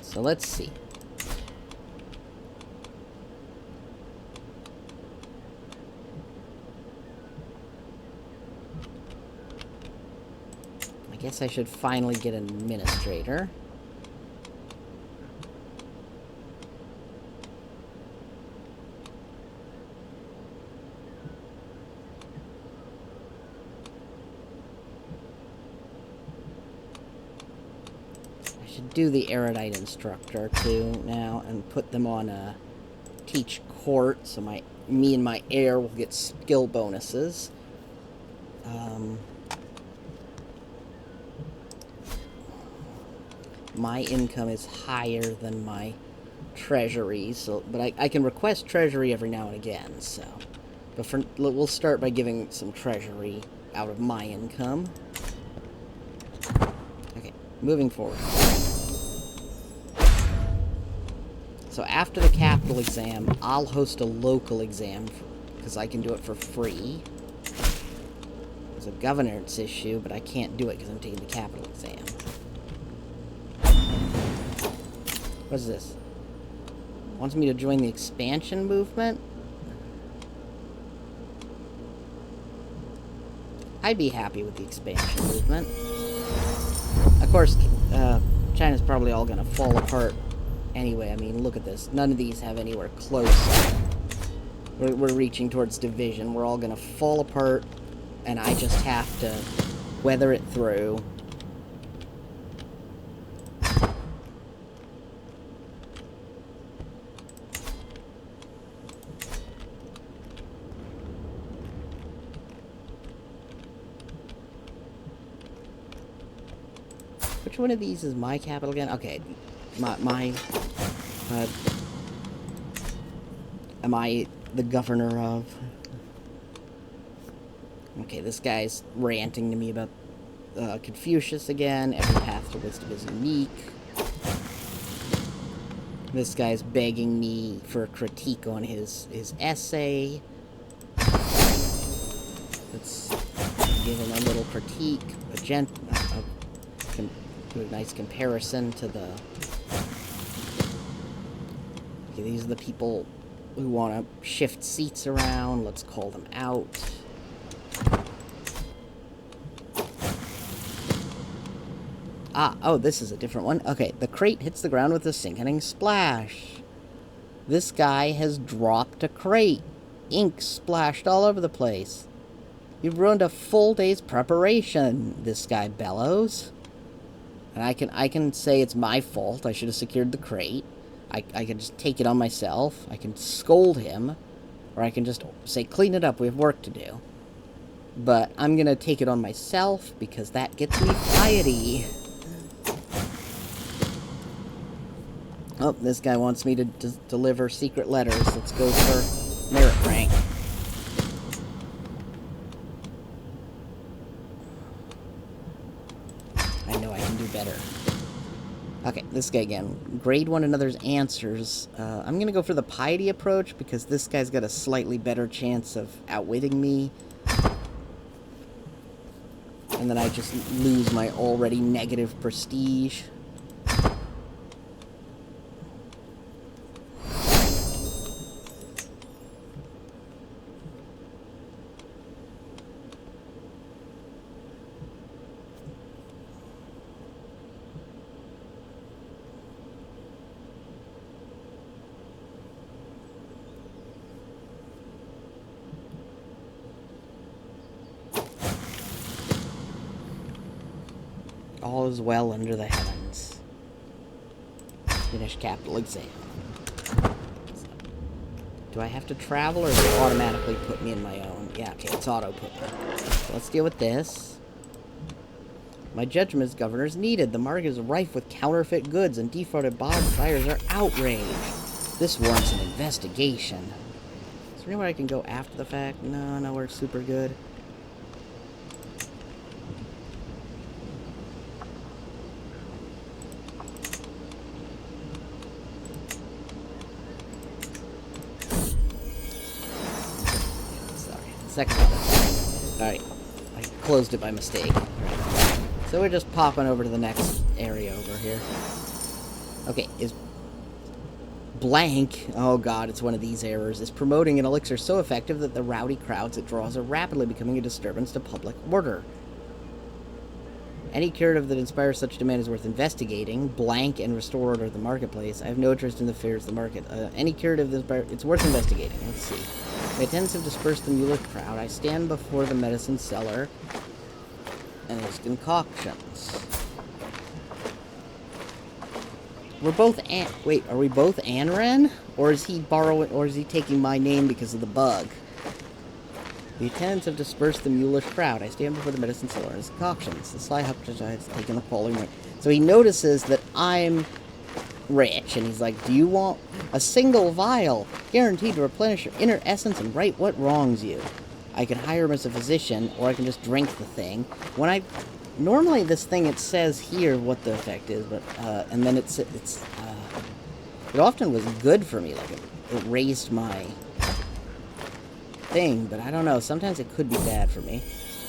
So let's see. I guess I should finally get an administrator. should do the erudite instructor too now and put them on a teach court, so me and my heir will get skill bonuses. My income is higher than my treasury, so but I can request treasury every now and again. So, but we'll start by giving some treasury out of my income. Okay, moving forward. So after the capital exam, I'll host a local exam because I can do it for free. There's a governance issue, but I can't do it because I'm taking the capital exam. What's this? Wants me to join the expansion movement? I'd be happy with the expansion movement. Of course, China's probably all gonna fall apart anyway. I mean, look at this. None of these have anywhere close. We're reaching towards division. We're all gonna fall apart, and I just have to weather it through. Which one of these is my capital again? Okay, am I the governor of? Okay, this guy's ranting to me about Confucius again. Every path to wisdom is unique. This guy's begging me for a critique on his essay. Let's give him a little critique, do a nice comparison to the... Okay, these are the people who want to shift seats around. Let's call them out. Oh, this is a different one. Okay, the crate hits the ground with a sickening splash. This guy has dropped a crate. Ink splashed all over the place. You've ruined a full day's preparation, this guy bellows. And I can say it's my fault. I should have secured the crate. I can just take it on myself. I can scold him. Or I can just say, clean it up, we have work to do. But I'm going to take it on myself because that gets me piety. Oh, this guy wants me to deliver secret letters. Let's go for merit rank. I know I can do better. Okay, this guy again. Grade one another's answers. I'm going to go for the piety approach because this guy's got a slightly better chance of outwitting me. And then I just lose my already negative prestige. All is well under the heavens. Finish capital exam. Do I have to travel, or does it automatically put me in my own? Yeah, okay, it's auto-put me. So let's deal with this. My judgment as governor is needed. The market is rife with counterfeit goods, and defrauded buyers are outraged. This warrants an investigation. Is there anywhere I can go after the fact? No, nowhere super good. Second one. Alright. I closed it by mistake. Right. So we're just popping over to the next area over here. Okay, is blank, oh god, it's one of these errors, is promoting an elixir so effective that the rowdy crowds it draws are rapidly becoming a disturbance to public order. Any curative that inspires such demand is worth investigating. Blank and restore order of the marketplace. I have no interest in the affairs of the market. Any curative that inspires... It's worth investigating. Let's see. My attendants have dispersed the Mueller crowd. I stand before the medicine seller. And there's concoctions. We're both wait, are we both Anren? Or is he borrowing, or is he taking my name because of the bug? The attendants have dispersed the mulish crowd. I stand before the medicine seller and his concoctions. The sly Hupkins has taken the polling way. So he notices that I'm rich, and he's like, do you want a single vial guaranteed to replenish your inner essence and right what wrongs you? I can hire him as a physician, or I can just drink the thing. Normally this thing, it says here what the effect is, but, and then it often was good for me, like it raised my thing, but I don't know, sometimes it could be bad for me.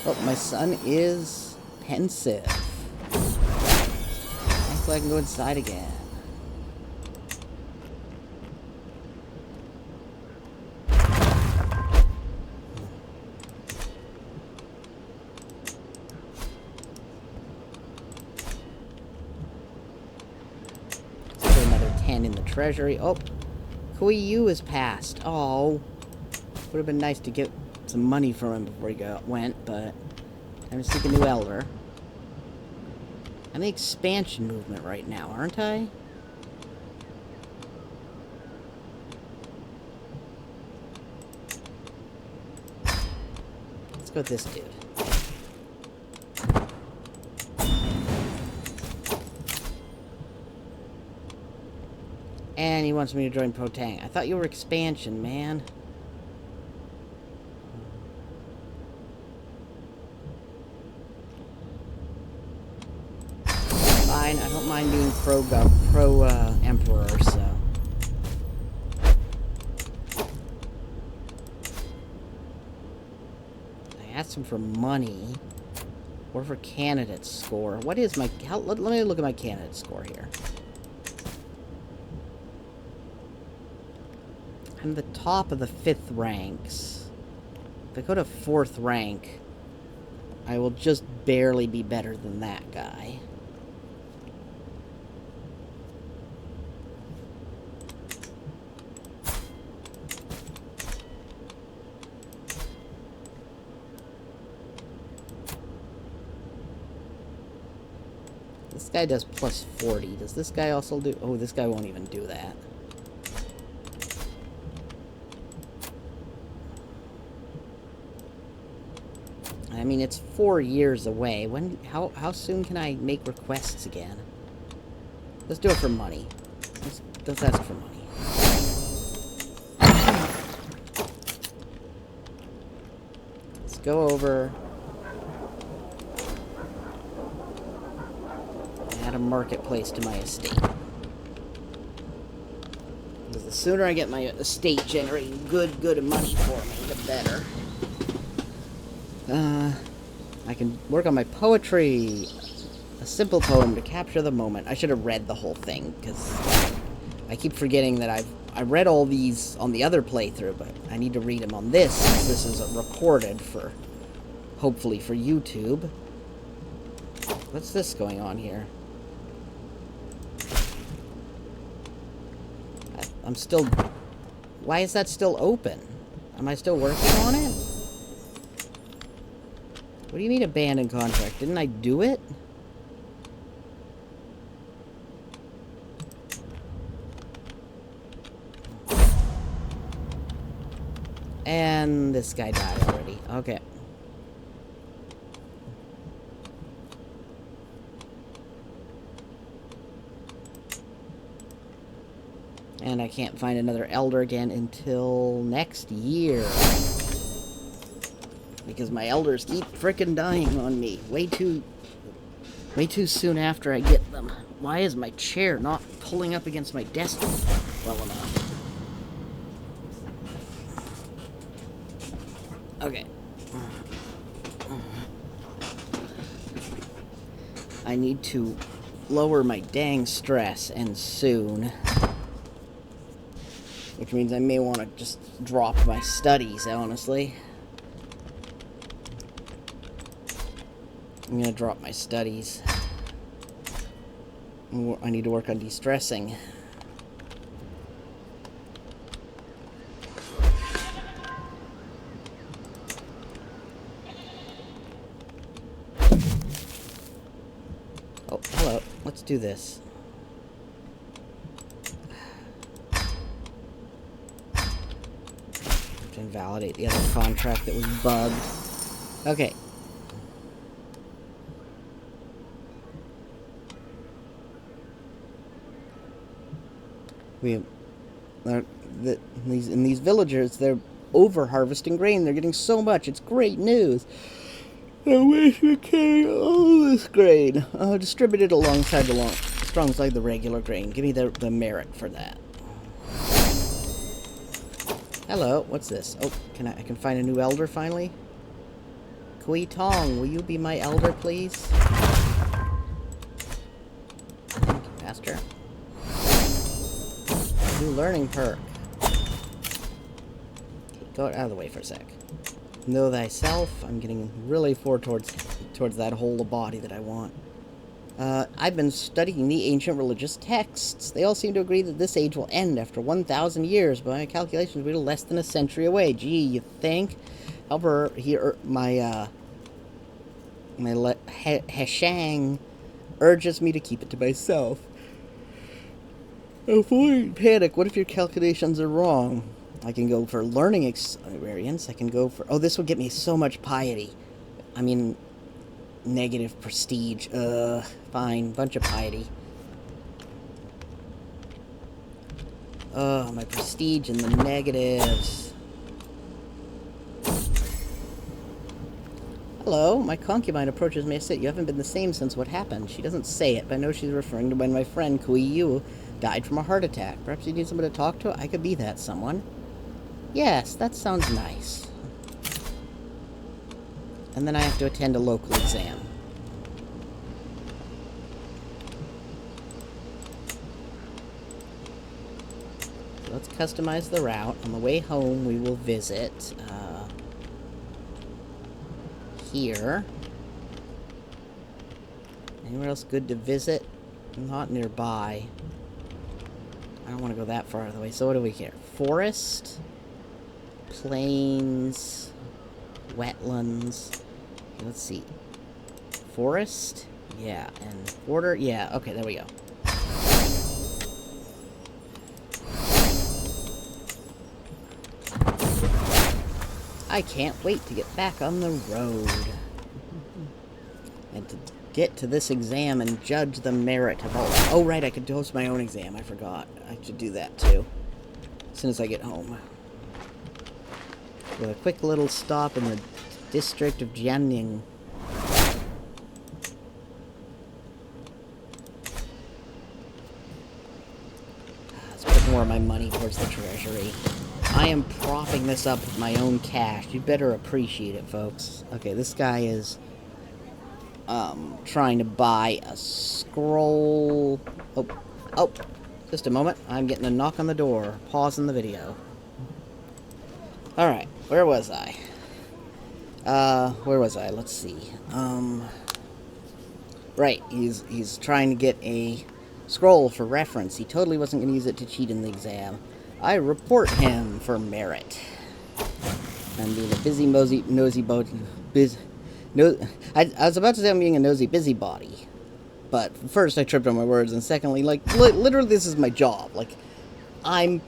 Oh, my son is pensive. Thankfully I can go inside again. In the treasury. Oh, Kui Yu has passed. Oh, would have been nice to get some money from him before he went, but I'm gonna seek a new elder. I'm the expansion movement right now, aren't I? Let's go with this dude. And he wants me to join Protang. I thought you were expansion, man. Fine, I don't mind being pro-emperor, so... I asked him for money. Or for candidate score. What is my... let me look at my candidate score here. I'm the top of the 5th ranks. If I go to 4th rank, I will just barely be better than that guy. This guy does plus 40. Does this guy also do... oh, this guy won't even do that. I mean, it's 4 years away. How soon can I make requests again? Let's do it for money. Let's ask for money. Let's go over. Add a marketplace to my estate. Because the sooner I get my estate generating good money for me, the better. I can work on my poetry. A simple poem to capture the moment. I should have read the whole thing, because I keep forgetting that I read all these on the other playthrough, but I need to read them on this, since this is recorded for, hopefully for YouTube. What's this going on here? I'm still... why is that still open? Am I still working on it? What do you mean abandoned contract? Didn't I do it? And this guy died already. Okay. And I can't find another elder again until next year. Because my elders keep frickin' dying on me. Way too soon after I get them. Why is my chair not pulling up against my desk well enough? Okay. I need to lower my dang stress, and soon. Which means I may want to just drop my studies, honestly. I'm gonna drop my studies. I need to work on de-stressing. Oh, hello. Let's do this. to invalidate the other contract that was bugged. Okay. In these villagers, they're over-harvesting grain. They're getting so much. It's great news. I wish we carry all this grain. Distribute it alongside the regular grain. Give me the merit for that. Hello, what's this? Oh, I can find a new elder finally? Kui Tong, will you be my elder, please? Thank you, Master. New learning perk. Okay, go out of the way for a sec. Know thyself. I'm getting really forward towards that whole body that I want. I've been studying the ancient religious texts. They all seem to agree that this age will end after 1,000 years. By my calculations, we're less than a century away. Gee, you think? However, my Heshang urges me to keep it to myself. Avoid panic. What if your calculations are wrong? I can go for learning experience. I can go for... Oh, this will get me so much piety. I mean, negative prestige. Fine. Bunch of piety. Oh, my prestige in the negatives. Hello, my concubine approaches me. I said, you haven't been the same since what happened. She doesn't say it, but I know she's referring to when my friend Kui Yu died from a heart attack. Perhaps you need someone to talk to? I could be that someone. Yes, that sounds nice. And then I have to attend a local exam. So let's customize the route. On the way home, we will visit here. Anywhere else good to visit? Not nearby. I don't want to go that far out of the way. So what do we care? Forest, plains, wetlands. Okay, let's see. Forest? Yeah. And border? Yeah. Okay, there we go. I can't wait to get back on the road. And to get to this exam and judge the merit of all... Oh, right, I could host my own exam. I forgot. I should do that, too. As soon as I get home. With a quick little stop in the district of Jiangning. Let's put more of my money towards the treasury. I am propping this up with my own cash. You better appreciate it, folks. Okay, this guy is trying to buy a scroll. Oh, just a moment. I'm getting a knock on the door. Pausing the video. Alright, where was I? Where was I? Let's see. Right, he's trying to get a scroll for reference. He totally wasn't going to use it to cheat in the exam. I report him for merit. I'm being a nosy I was about to say I'm being a nosy busybody. But first I tripped on my words, and secondly, like, literally this is my job. Like, I'm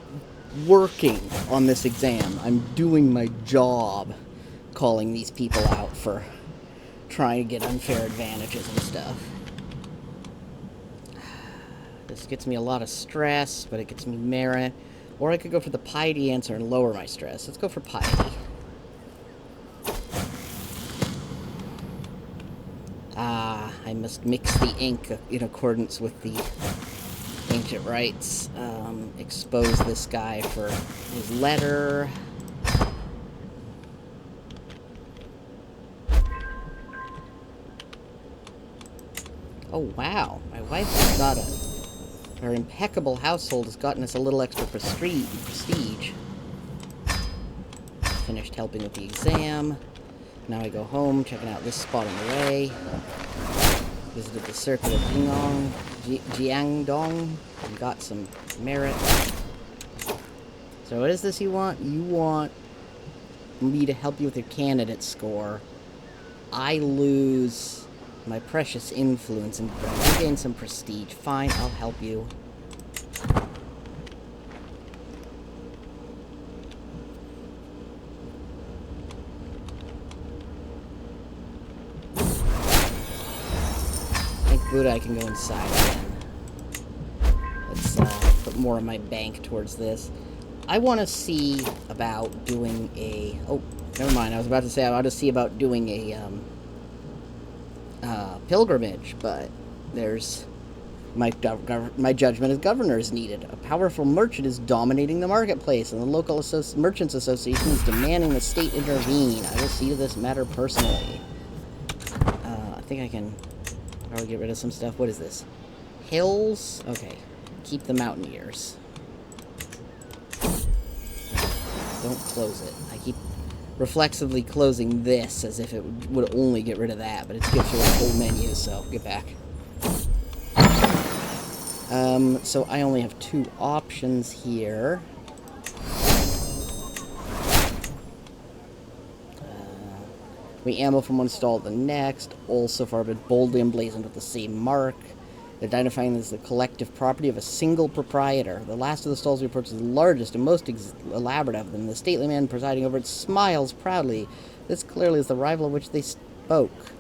working on this exam. I'm doing my job calling these people out for trying to get unfair advantages and stuff. This gets me a lot of stress, but it gets me merit. Or I could go for the piety answer and lower my stress. Let's go for piety. I must mix the ink in accordance with the ancient rites. Expose this guy for his letter. Oh, wow. My wife has got her impeccable household has gotten us a little extra prestige. Finished helping with the exam. Now I go home, checking out this spot on the way. Visited the circuit of Jiangdong and got some merit. So what is this you want? You want me to help you with your candidate score. I lose my precious influence and gain some prestige. Fine, I'll help you. Buddha, I can go inside again. Let's put more of my bank towards this. I want to see about doing a... Oh, never mind. I was about to say I want to see about doing a pilgrimage, but there's... My judgment as governor is needed. A powerful merchant is dominating the marketplace, and the local merchants association is demanding the state intervene. I will see to this matter personally. I think I can probably get rid of some stuff. What is this? Hills? Okay. Keep the mountaineers. Don't close it. I keep reflexively closing this as if it would only get rid of that, but it gives you a whole menu, so get back. So I only have 2 options here. We amble from one stall to the next, all so far been boldly emblazoned with the same mark, identifying as the collective property of a single proprietor. The last of the stalls we approach is the largest and most elaborate of them. The stately man presiding over it smiles proudly. This clearly is the rival of which they spoke.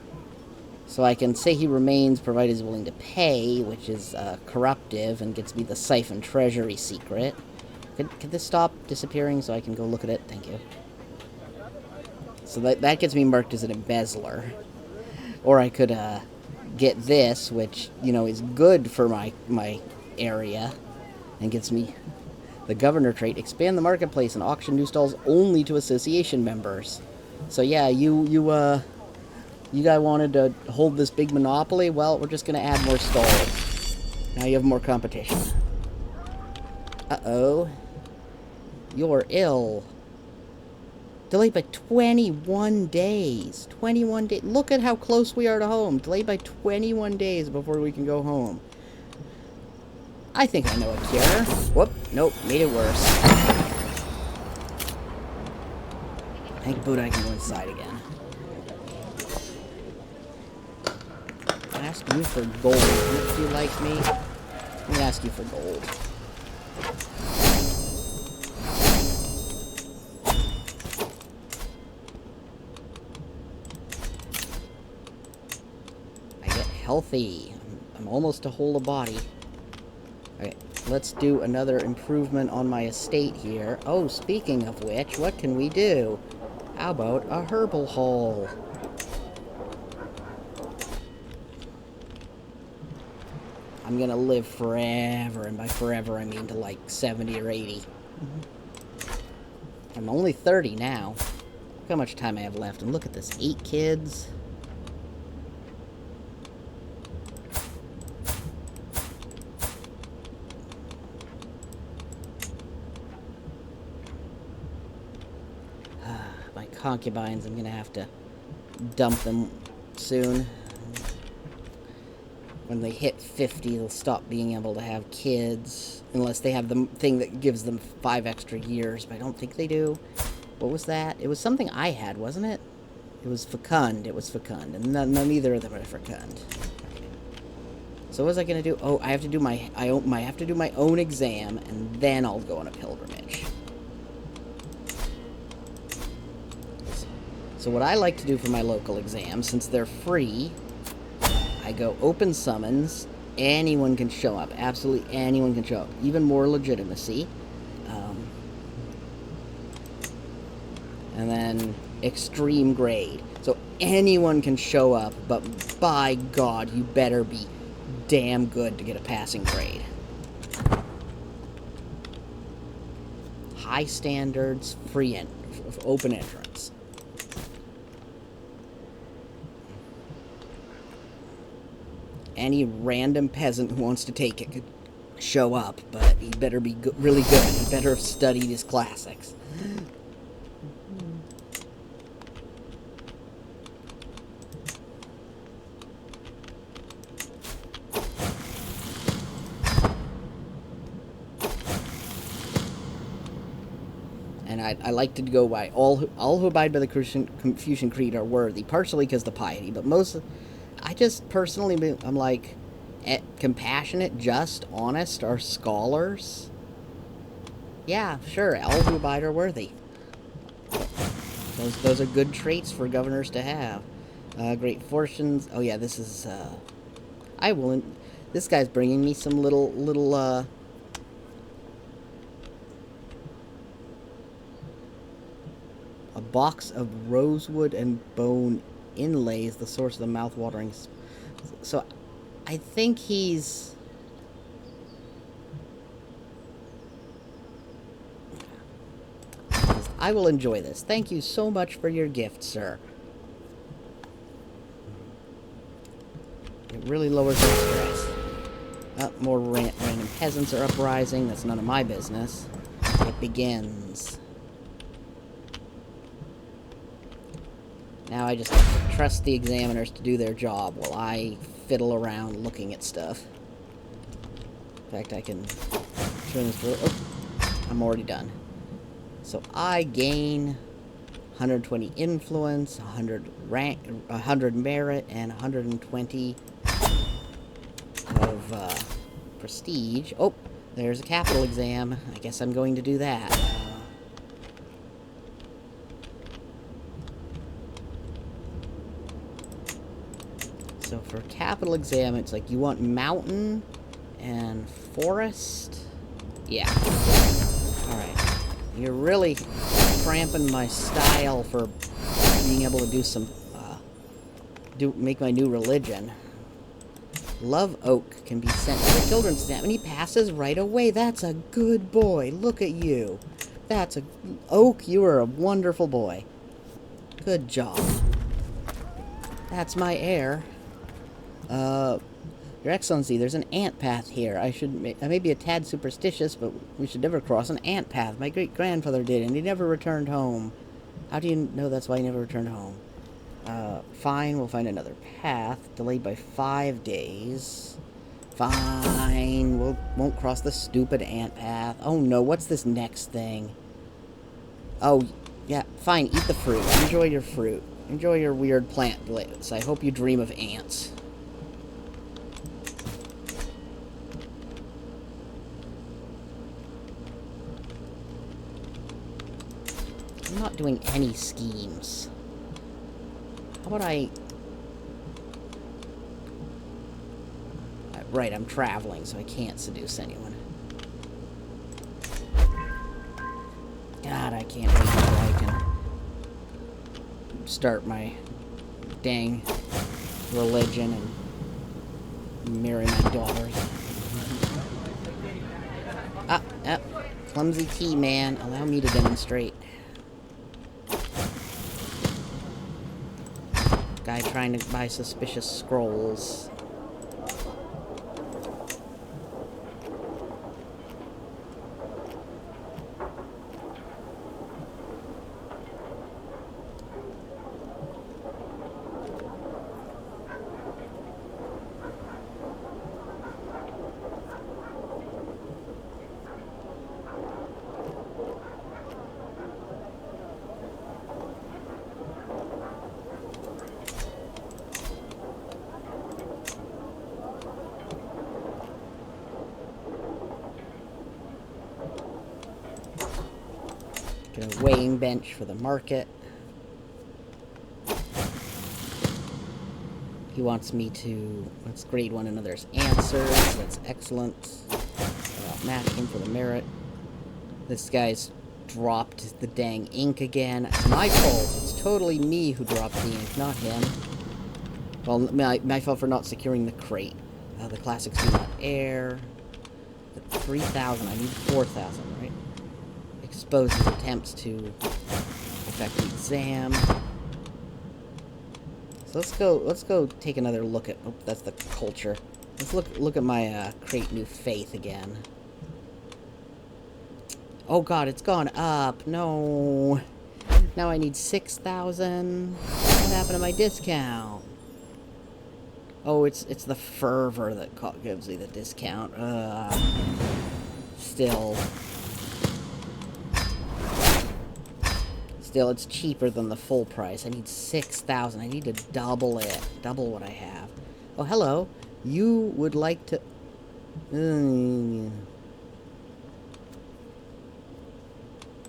So I can say he remains, provided he's willing to pay, which is corruptive and gets me the siphon treasury secret. Could this stop disappearing so I can go look at it? Thank you. So that gets me marked as an embezzler. Or I could get this, which, you know, is good for my area, and gets me the governor trait. Expand the marketplace and auction new stalls only to association members. So yeah, you guys wanted to hold this big monopoly? Well, we're just going to add more stalls. Now you have more competition. Uh-oh. You're ill. Delayed by 21 days. 21 days. Look at how close we are to home. Delayed by 21 days before we can go home. I think I know a cure. Whoop. Nope. Made it worse. Thank Buddha I can go inside again. Ask you for gold. If you like me, let me ask you for gold. I get healthy. I'm almost a whole body. Okay, let's do another improvement on my estate here. Oh, speaking of which, what can we do? How about a herbal hall? I'm gonna live forever, and by forever I mean to like 70 or 80. I'm only 30 now. Look how much time I have left, and look at this, 8 kids. My concubines, I'm gonna have to dump them soon. When they hit 50, they'll stop being able to have kids. Unless they have the thing that gives them 5 extra years. But I don't think they do. What was that? It was something I had, wasn't it? It was fecund. It was fecund. And neither of them are fecund. So what was I going to do? Oh, I have to do my own exam. And then I'll go on a pilgrimage. So what I like to do for my local exams, since they're free... I go open summons, anyone can show up, absolutely anyone can show up, even more legitimacy, and then extreme grade, so anyone can show up, but by God, you better be damn good to get a passing grade. High standards, free open entrance. Any random peasant who wants to take it could show up, but he better be really good. He better have studied his classics. And I like to go by all who abide by the Confucian Creed are worthy, partially because the piety, but I just personally, I'm like, compassionate, just, honest are scholars. Yeah, sure, all who abide are worthy. Those are good traits for governors to have. Great fortunes. Oh yeah, this is, I will. This guy's bringing me some little a box of rosewood and bone inlays, the source of the mouth-watering. So, I think he's. I will enjoy this. Thank you so much for your gift, sir. It really lowers my stress. More random peasants are uprising. That's none of my business. It begins. Now I just have to trust the examiners to do their job while I fiddle around looking at stuff. In fact, I can turn this... Oh, I'm already done. So I gain 120 influence, 100 merit, and 120 of prestige. Oh, there's a capital exam. I guess I'm going to do that. So for capital exam, it's like you want mountain and forest. Yeah. Alright. You're really cramping my style for being able to do some, make my new religion. Love Oak can be sent to the children's camp, and he passes right away. That's a good boy. Look at you. That's a... Oak, you are a wonderful boy. Good job. That's my heir. Your Excellency, there's an ant path here. I may be a tad superstitious, but we should never cross an ant path. My great-grandfather did, and he never returned home. How do you know that's why he never returned home? Fine, we'll find another path. Delayed by 5 days. Fine, won't cross the stupid ant path. Oh no, what's this next thing? Oh, yeah, fine, eat the fruit. Enjoy your fruit. Enjoy your weird plant blades. I hope you dream of ants. I'm not doing any schemes. How about I... Right, I'm traveling, so I can't seduce anyone. God, I can't wait until I can start my dang religion and marry my daughters. Clumsy tea man, allow me to demonstrate. Guy trying to buy suspicious scrolls. Get a weighing bench for the market. He wants me to... Let's grade one another's answers. That's excellent. Match him for the merit. This guy's dropped the dang ink again. It's my fault. It's totally me who dropped the ink, not him. Well, my fault for not securing the crate. The classics do not air. 3,000. I need 4,000, right? Exposes attempts to affect the exam. So let's go take another look at... Oh, that's the culture. Let's look at my create new faith again. Oh god, it's gone up. No. Now I need 6,000. What happened to my discount? Oh, it's the fervor that gives me the discount. Still, it's cheaper than the full price. I need 6,000. I need to double it. Double what I have. Oh, hello. You would like to...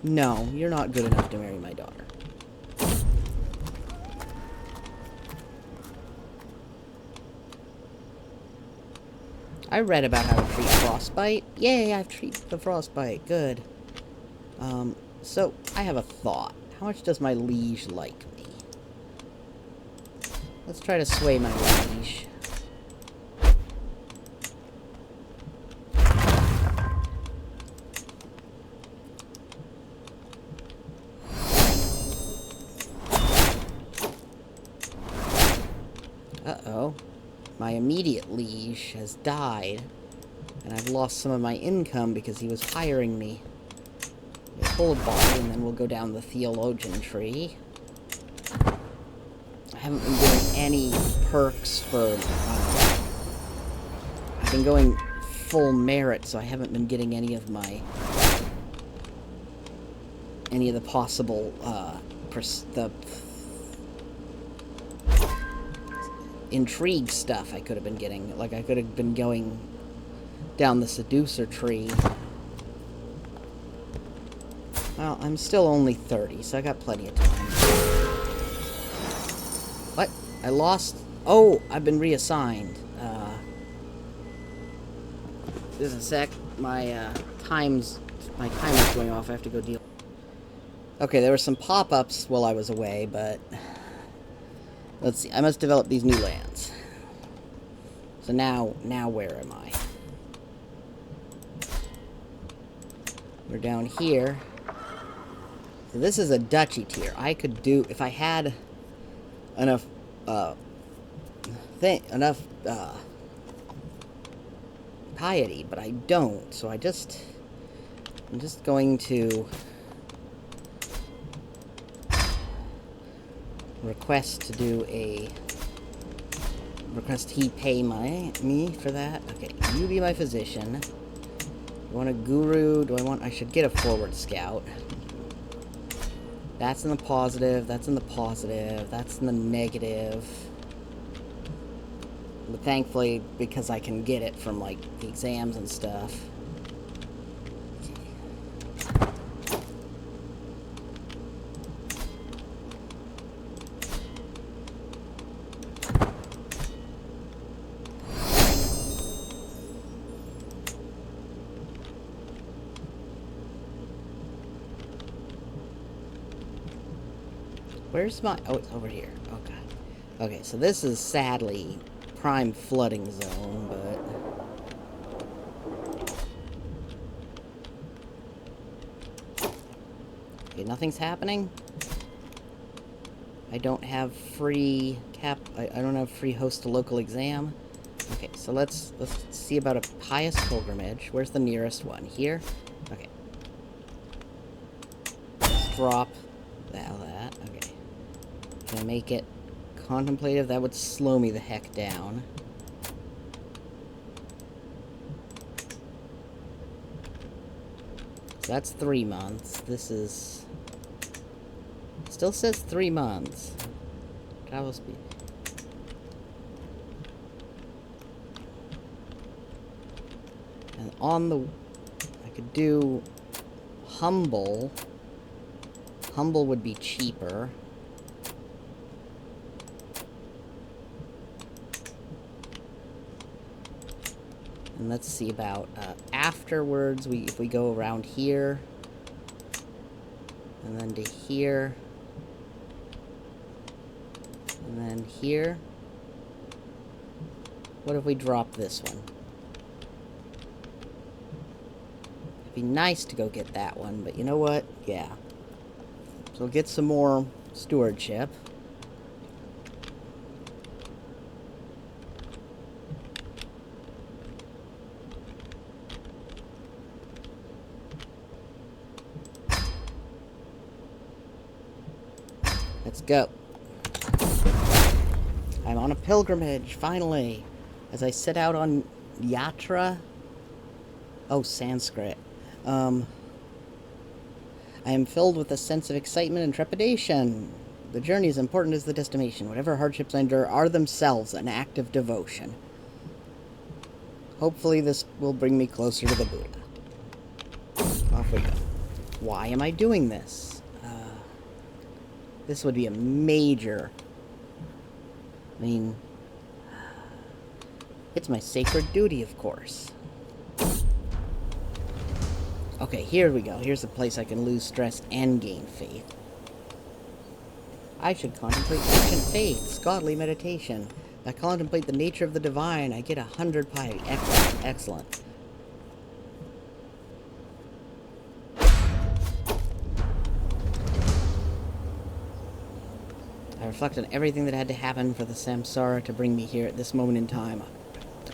No, you're not good enough to marry my daughter. I read about how to treat frostbite. Yay, I've treated the frostbite. Good. So, I have a thought. How much does my liege like me? Let's try to sway my liege. Uh-oh. My immediate liege has died, and I've lost some of my income because he was hiring me. We'll pull a body, and then we'll go down the theologian tree. I haven't been getting any perks for... I've been going full merit, so I haven't been getting any of my... any of the possible, intrigue stuff I could have been getting. Like, I could have been going down the seducer tree. Well, I'm still only 30, so I got plenty of time. What? I lost... Oh, I've been reassigned. Just a sec. My, timer's going off. I have to go deal... Okay, there were some pop-ups while I was away, but... Let's see, I must develop these new lands. So now where am I? We're down here. So this is a duchy tier. I could do, if I had enough, piety, but I don't, so I'm just going to request he pay me for that. Okay, you be my physician. You want a guru? I should get a forward scout. That's in the positive, that's in the positive, that's in the negative. But thankfully, because I can get it from, like, the exams and stuff. Where's my... Oh, it's over here. Okay. Okay, so this is sadly prime flooding zone, but... Okay, nothing's happening. I don't have free I don't have free host a local exam. Okay, so let's see about a pious pilgrimage. Where's the nearest one? Here? Okay. Let's drop that. Okay. Can I make it contemplative? That would slow me the heck down. So that's 3 months. This is... Still says 3 months. Travel speed. And on the... I could do... Humble. Humble would be cheaper. And let's see about afterwards. If we go around here, and then to here, and then here. What if we drop this one? It'd be nice to go get that one, but you know what? Yeah. So we'll get some more stewardship. Let's go. I'm on a pilgrimage, finally. As I set out on Yatra. Oh, Sanskrit. I am filled with a sense of excitement and trepidation. The journey is important as the destination. Whatever hardships I endure are themselves an act of devotion. Hopefully this will bring me closer to the Buddha. Off we go. Why am I doing this? This would be a major... I mean... It's my sacred duty, of course. Okay, here we go. Here's a place I can lose stress and gain faith. I should contemplate ancient faiths, godly meditation. I contemplate the nature of the divine. I get 100 piety. Excellent, excellent. I reflect on everything that had to happen for the samsara to bring me here at this moment in time.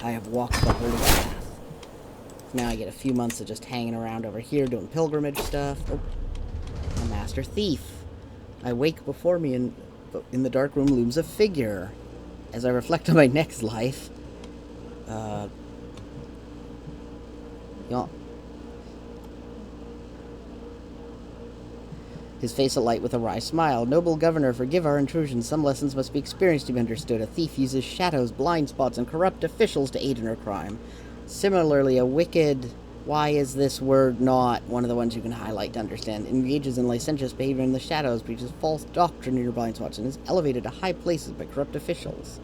I have walked the holy path. Now I get a few months of just hanging around over here doing pilgrimage stuff. Oh, a master thief. I wake before me and in the dark room looms a figure. As I reflect on my next life, his face alight with a wry smile. Noble governor, forgive our intrusion. Some lessons must be experienced to be understood. A thief uses shadows, blind spots, and corrupt officials to aid in her crime. Similarly, a wicked, why is this word not one of the ones you can highlight to understand, engages in licentious behavior in the shadows, preaches false doctrine in your blind spots, and is elevated to high places by corrupt officials.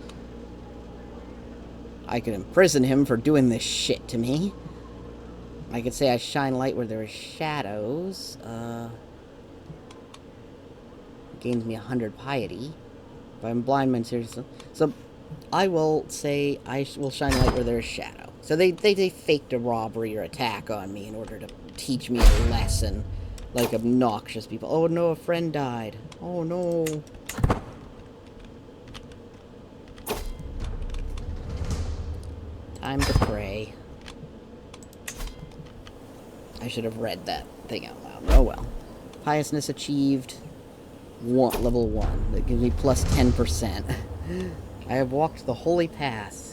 I could imprison him for doing this shit to me. I could say I shine light where there is shadows. Gains me 100 piety. If I'm blind, man, seriously. So, I will say I will shine light where there is shadow. So they faked a robbery or attack on me in order to teach me a lesson. Like obnoxious people. Oh no, a friend died. Oh no. Time to pray. I should have read that thing out loud. Oh well. Piousness achieved. Level 1. That gives me plus 10%. I have walked the holy path.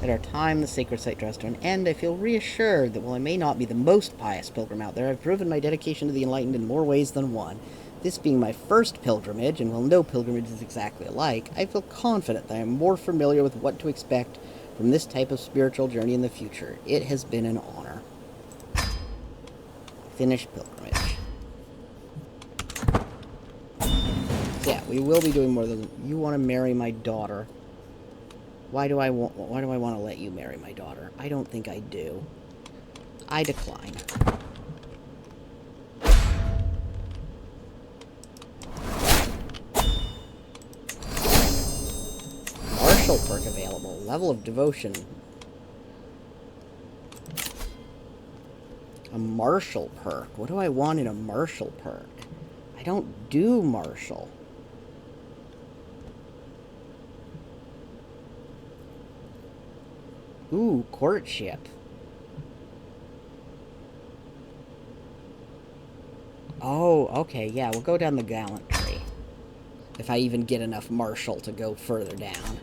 At our time, the sacred site draws to an end. I feel reassured that while I may not be the most pious pilgrim out there, I've proven my dedication to the enlightened in more ways than one. This being my first pilgrimage, and while no pilgrimage is exactly alike, I feel confident that I am more familiar with what to expect from this type of spiritual journey in the future. It has been an honor. Finished pilgrimage. So yeah, we will be doing more than you want to marry my daughter. Why do I want to let you marry my daughter? I don't think I do. I decline. Martial perk available. Level of devotion. A martial perk. What do I want in a martial perk? I don't do martial. Ooh, courtship. Oh, okay, yeah, we'll go down the gallantry. If I even get enough martial to go further down.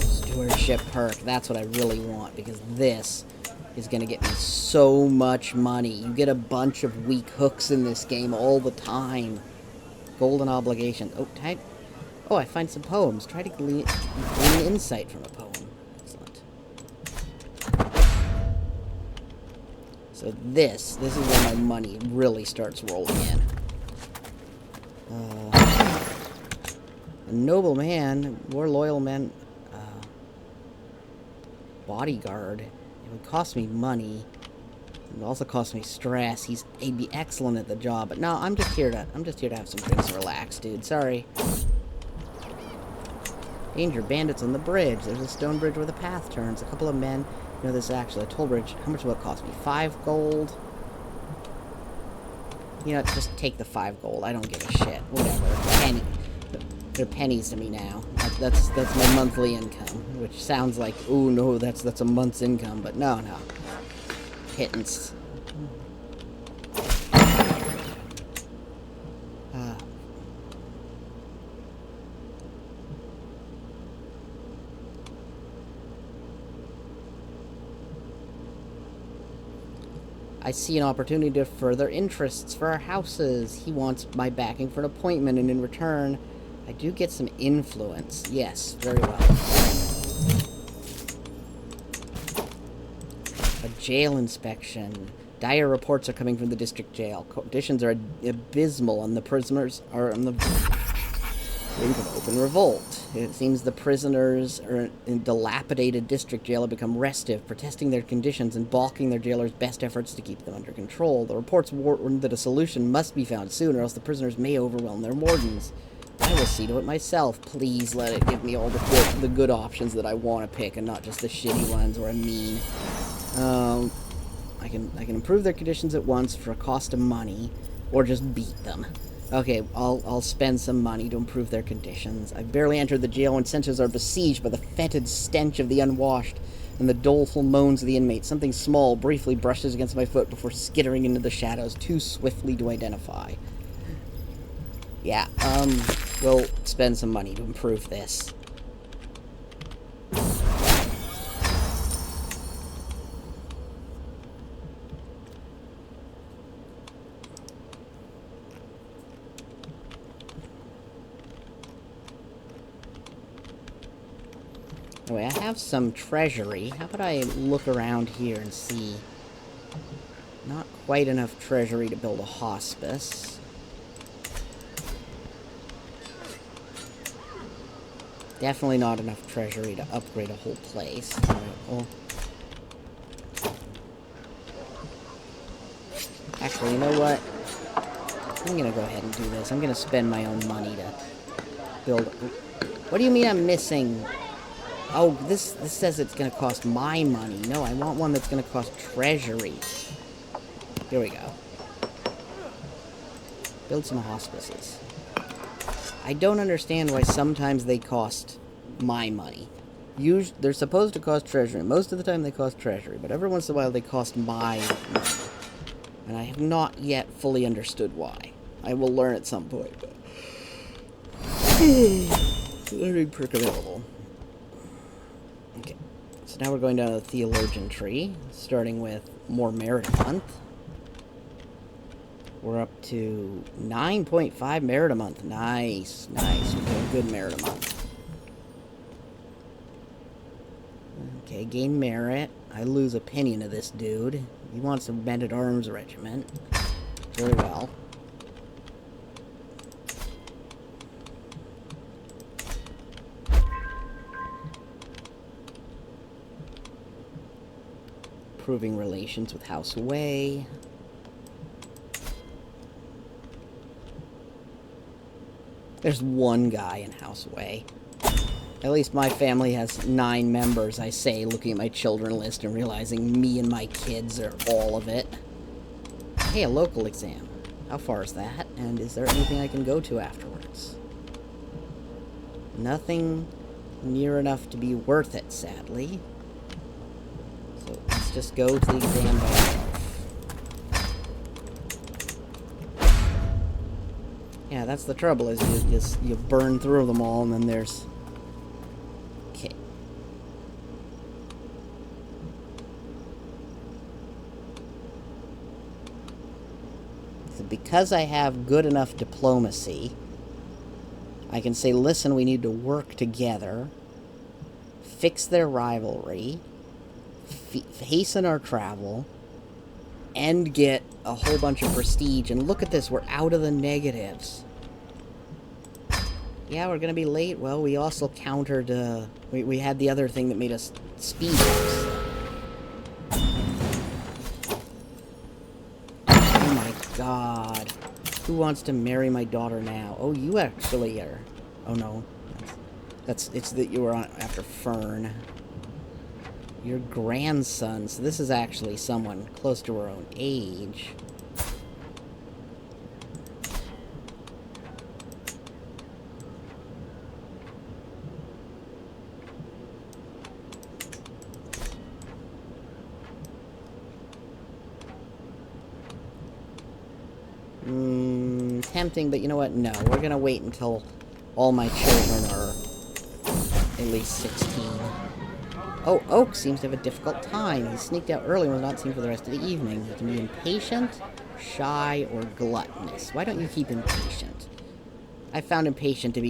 Stewardship perk, that's what I really want, because this is going to get me so much money. You get a bunch of weak hooks in this game all the time. Golden obligation. Oh, type. Oh, I find some poems. Try to glean insight from a poem. Excellent. So this is where my money really starts rolling in. A noble man, more loyal man, bodyguard. It would cost me money. It would also cost me stress. He'd be excellent at the job, but no, I'm just here to have some drinks and relax, dude. Sorry. Danger, bandits on the bridge. There's a stone bridge where the path turns. A couple of men. No, this is actually a toll bridge. How much will it cost me? 5 gold? You know, just take the 5 gold. I don't give a shit. Whatever. They're pennies to me now. That's my monthly income. Which sounds like, ooh, no, that's a month's income. But no. Pittance. I see an opportunity to further interests for our houses. He wants my backing for an appointment, and in return, I do get some influence. Yes, very well. A jail inspection. Dire reports are coming from the district jail. Conditions are abysmal, and the prisoners are on the brink of open revolt. It seems the prisoners are in dilapidated district jail have become restive, protesting their conditions and balking their jailers' best efforts to keep them under control. The reports warn that a solution must be found soon, or else the prisoners may overwhelm their wardens. I will see to it myself. Please let it give me all the good options that I want to pick, and not just the shitty ones where I'm mean. I can improve their conditions at once for a cost of money, or just beat them. Okay, I'll spend some money to improve their conditions. I've barely entered the jail when senses are besieged by the fetid stench of the unwashed and the doleful moans of the inmates. Something small briefly brushes against my foot before skittering into the shadows too swiftly to identify. Yeah, we'll spend some money to improve this. Anyway, I have some treasury. How about I look around here and see? Not quite enough treasury to build a hospice. Definitely not enough treasury to upgrade a whole place. Alright, well. Actually, you know what? I'm gonna go ahead and do this. I'm gonna spend my own money to build... What do you mean I'm missing? Oh, this says it's gonna cost my money. No, I want one that's gonna cost treasury. Here we go. Build some hospices. I don't understand why sometimes they cost my money. They're supposed to cost treasury. Most of the time they cost treasury, but every once in a while they cost my money. And I have not yet fully understood why. I will learn at some point. But... learning perk available. Okay, so now we're going down the theologian tree, starting with more merit a month. We're up to 9.5 merit a month. Nice, nice. We're doing good merit a month. Okay, gain merit. I lose opinion of this dude. He wants a men-at-arms regiment. Very well. Improving relations with House Wei. There's one guy in House Wei. At least my family has 9 members, I say, looking at my children list and realizing me and my kids are all of it. Hey, a local exam. How far is that? And is there anything I can go to afterwards? Nothing near enough to be worth it, sadly. So let's just go to the exam by itself. Yeah, that's the trouble, is you burn through them all, and then there's... Okay. So because I have good enough diplomacy, I can say, listen, we need to work together, fix their rivalry, hasten our travel, and get a whole bunch of prestige. And look at this, we're out of the negatives. Yeah, we're gonna be late. Well, we also countered, we had the other thing that made us speed ups. Oh my god. Who wants to marry my daughter now? Oh, you actually are. Oh no. It's that you were on after Fern. Your grandson. So this is actually someone close to her own age. Tempting, but you know what? No, we're gonna wait until all my children are at least 16. Oh, Oak seems to have a difficult time. He sneaked out early and was not seen for the rest of the evening. He can be impatient, shy, or gluttonous. Why don't you keep impatient? I found impatient to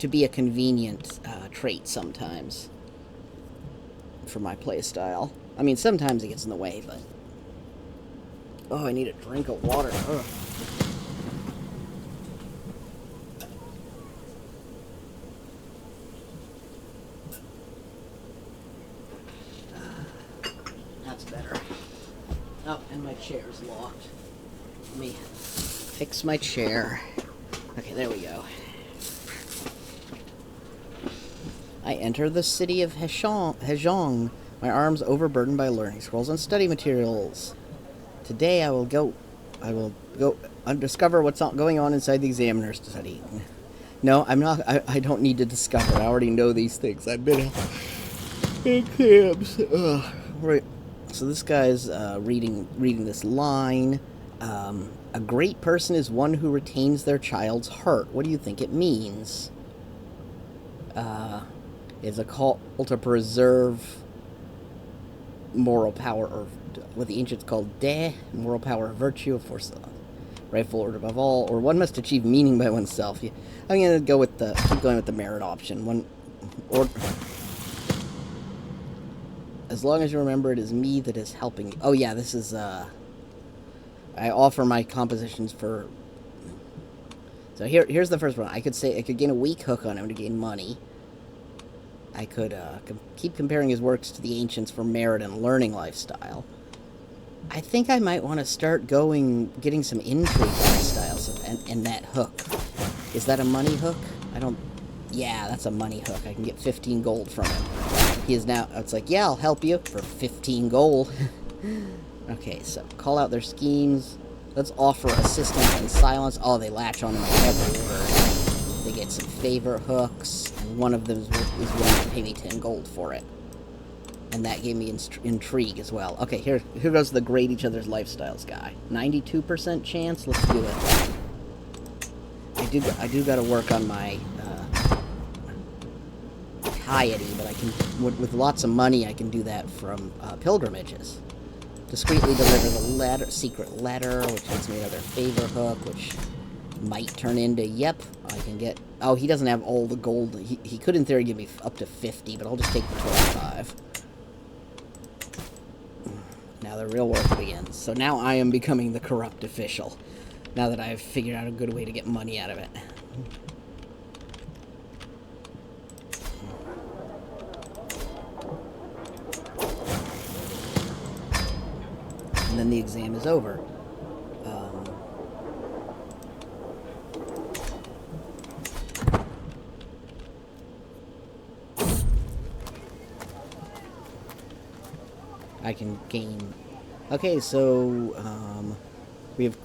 be a convenient trait sometimes for my playstyle. I mean, sometimes it gets in the way, but Oh, I need a drink of water. Ugh. That's better. Oh, and my chair's locked. Let me fix my chair. Okay, there we go. I enter the city of Hezhong, my arms overburdened by learning scrolls and study materials. Today I will go and discover what's going on inside the examiner's study. No, I'm not. I don't need to discover. I already know these things. I've been in camps. Right. So this guy's reading this line. A great person is one who retains their child's heart. What do you think it means? It's a call to preserve moral power, or what the ancients called moral power, virtue, force, rightful order above all, or one must achieve meaning by oneself. I'm gonna keep going with the merit option. As long as you remember it is me that is helping you. Oh yeah, this is I offer my compositions for. So here's the first one. I could gain a weak hook on him to gain money. I could keep comparing his works to the ancients for merit and learning lifestyle. I think I might want to start getting some intrigue lifestyles and that hook. Is that a money hook? Yeah, that's a money hook. I can get 15 gold from him. He is now, it's like, yeah, I'll help you for 15 gold. Okay, so call out their schemes. Let's offer assistance and silence. Oh, they latch on to my every word. They get some favor hooks, and one of them is willing to pay me 10 gold for it. And that gave me intrigue as well. Okay, here goes the grade each other's lifestyles guy. 92% chance. Let's do it. I do got to work on my piety, but I can with lots of money I can do that from pilgrimages. Discreetly deliver the secret letter, which gets me another favor hook, which might turn into, yep, I can get. Oh, he doesn't have all the gold. He could in theory give me up to 50, but I'll just take the 25. Now the real work begins. So now I am becoming the corrupt official, now that I've figured out a good way to get money out of it. And then the exam is over. I can gain. Okay, so we have.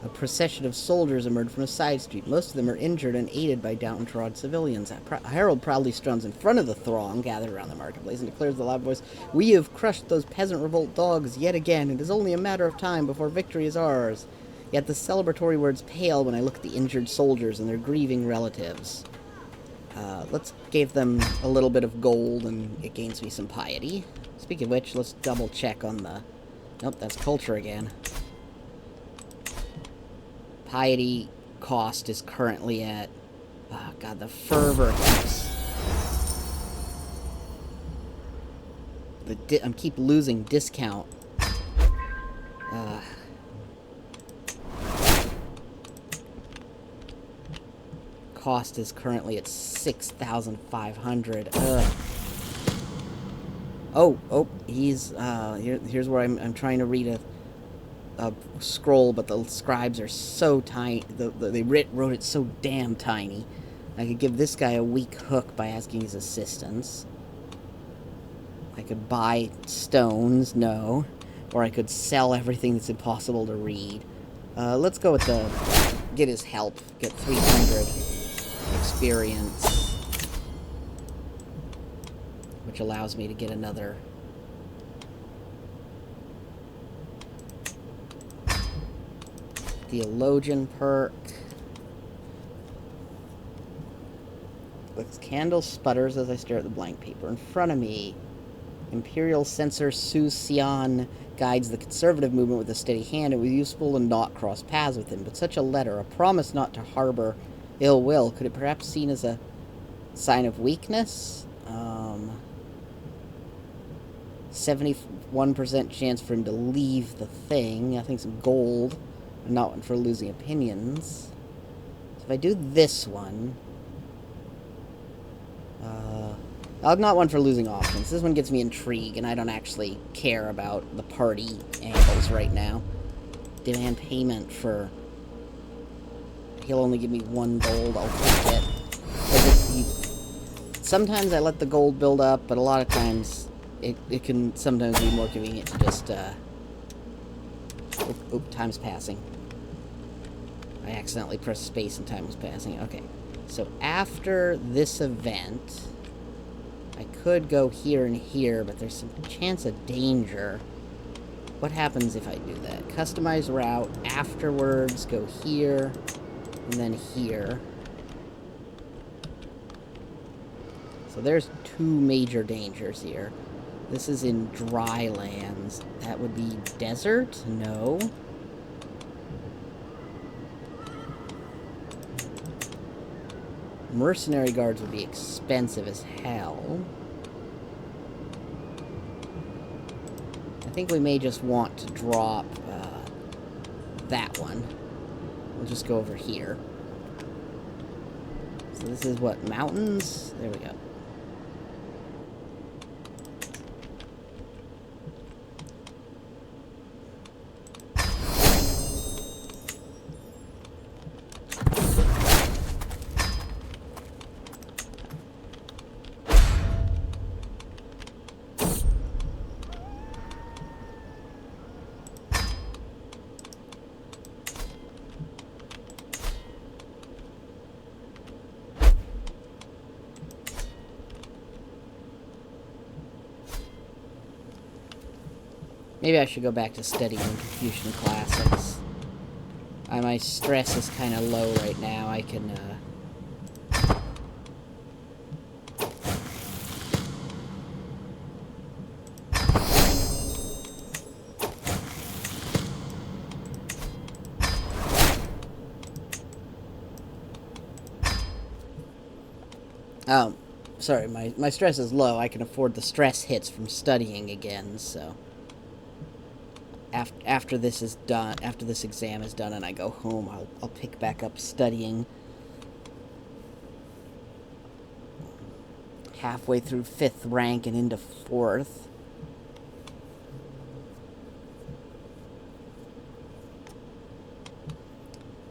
A procession of soldiers emerged from a side street. Most of them are injured and aided by downtrodden civilians. A herald proudly struns in front of the throng gathered around the marketplace and declares with a loud voice, "We have crushed those peasant revolt dogs yet again. It is only a matter of time before victory is ours." Yet the celebratory words pale when I look at the injured soldiers and their grieving relatives. Let's give them a little bit of gold and it gains me some piety. Speaking of which, let's double check on the... Nope, that's culture again. Piety cost is currently at... Oh, God, the fervor keeps... I keep losing discount. Cost is currently at 6,500. Oh, he's... here's where I'm trying to read a scroll, but the scribes are so tiny. They wrote it so damn tiny. I could give this guy a weak hook by asking his assistance. I could buy stones, no. Or I could sell everything that's impossible to read. Let's go with get his help. Get 300 experience. Which allows me to get another... Theologian perk. The candle sputters as I stare at the blank paper in front of me. Imperial censor Su Xian guides the conservative movement with a steady hand. It was useful to not cross paths with him, but such a letter, a promise not to harbor ill will, could it perhaps seen as a sign of weakness? 71% chance for him to leave the thing. I think some gold. Not one for losing opinions. So if I do this one... not one for losing options. This one gets me intrigue, and I don't actually care about the party angles right now. Demand payment for... He'll only give me 1 gold. I'll take it. Sometimes I let the gold build up, but a lot of times it can sometimes be more convenient to just... time's passing. I accidentally pressed space and time was passing. Okay. So after this event... I could go here and here, but there's some chance of danger. What happens if I do that? Customize route. Afterwards, go here, and then here. So there's 2 major dangers here. This is in dry lands. That would be desert? No. Mercenary guards would be expensive as hell. I think we may just want to drop that one. We'll just go over here. So this is what, mountains? There we go. Maybe I should go back to studying Confucian classics. My stress is kind of low right now. I can, Oh, sorry, my stress is low. I can afford the stress hits from studying again, so... After this is done, after this exam is done and I go home, I'll pick back up studying. Halfway through 5th rank and into 4th.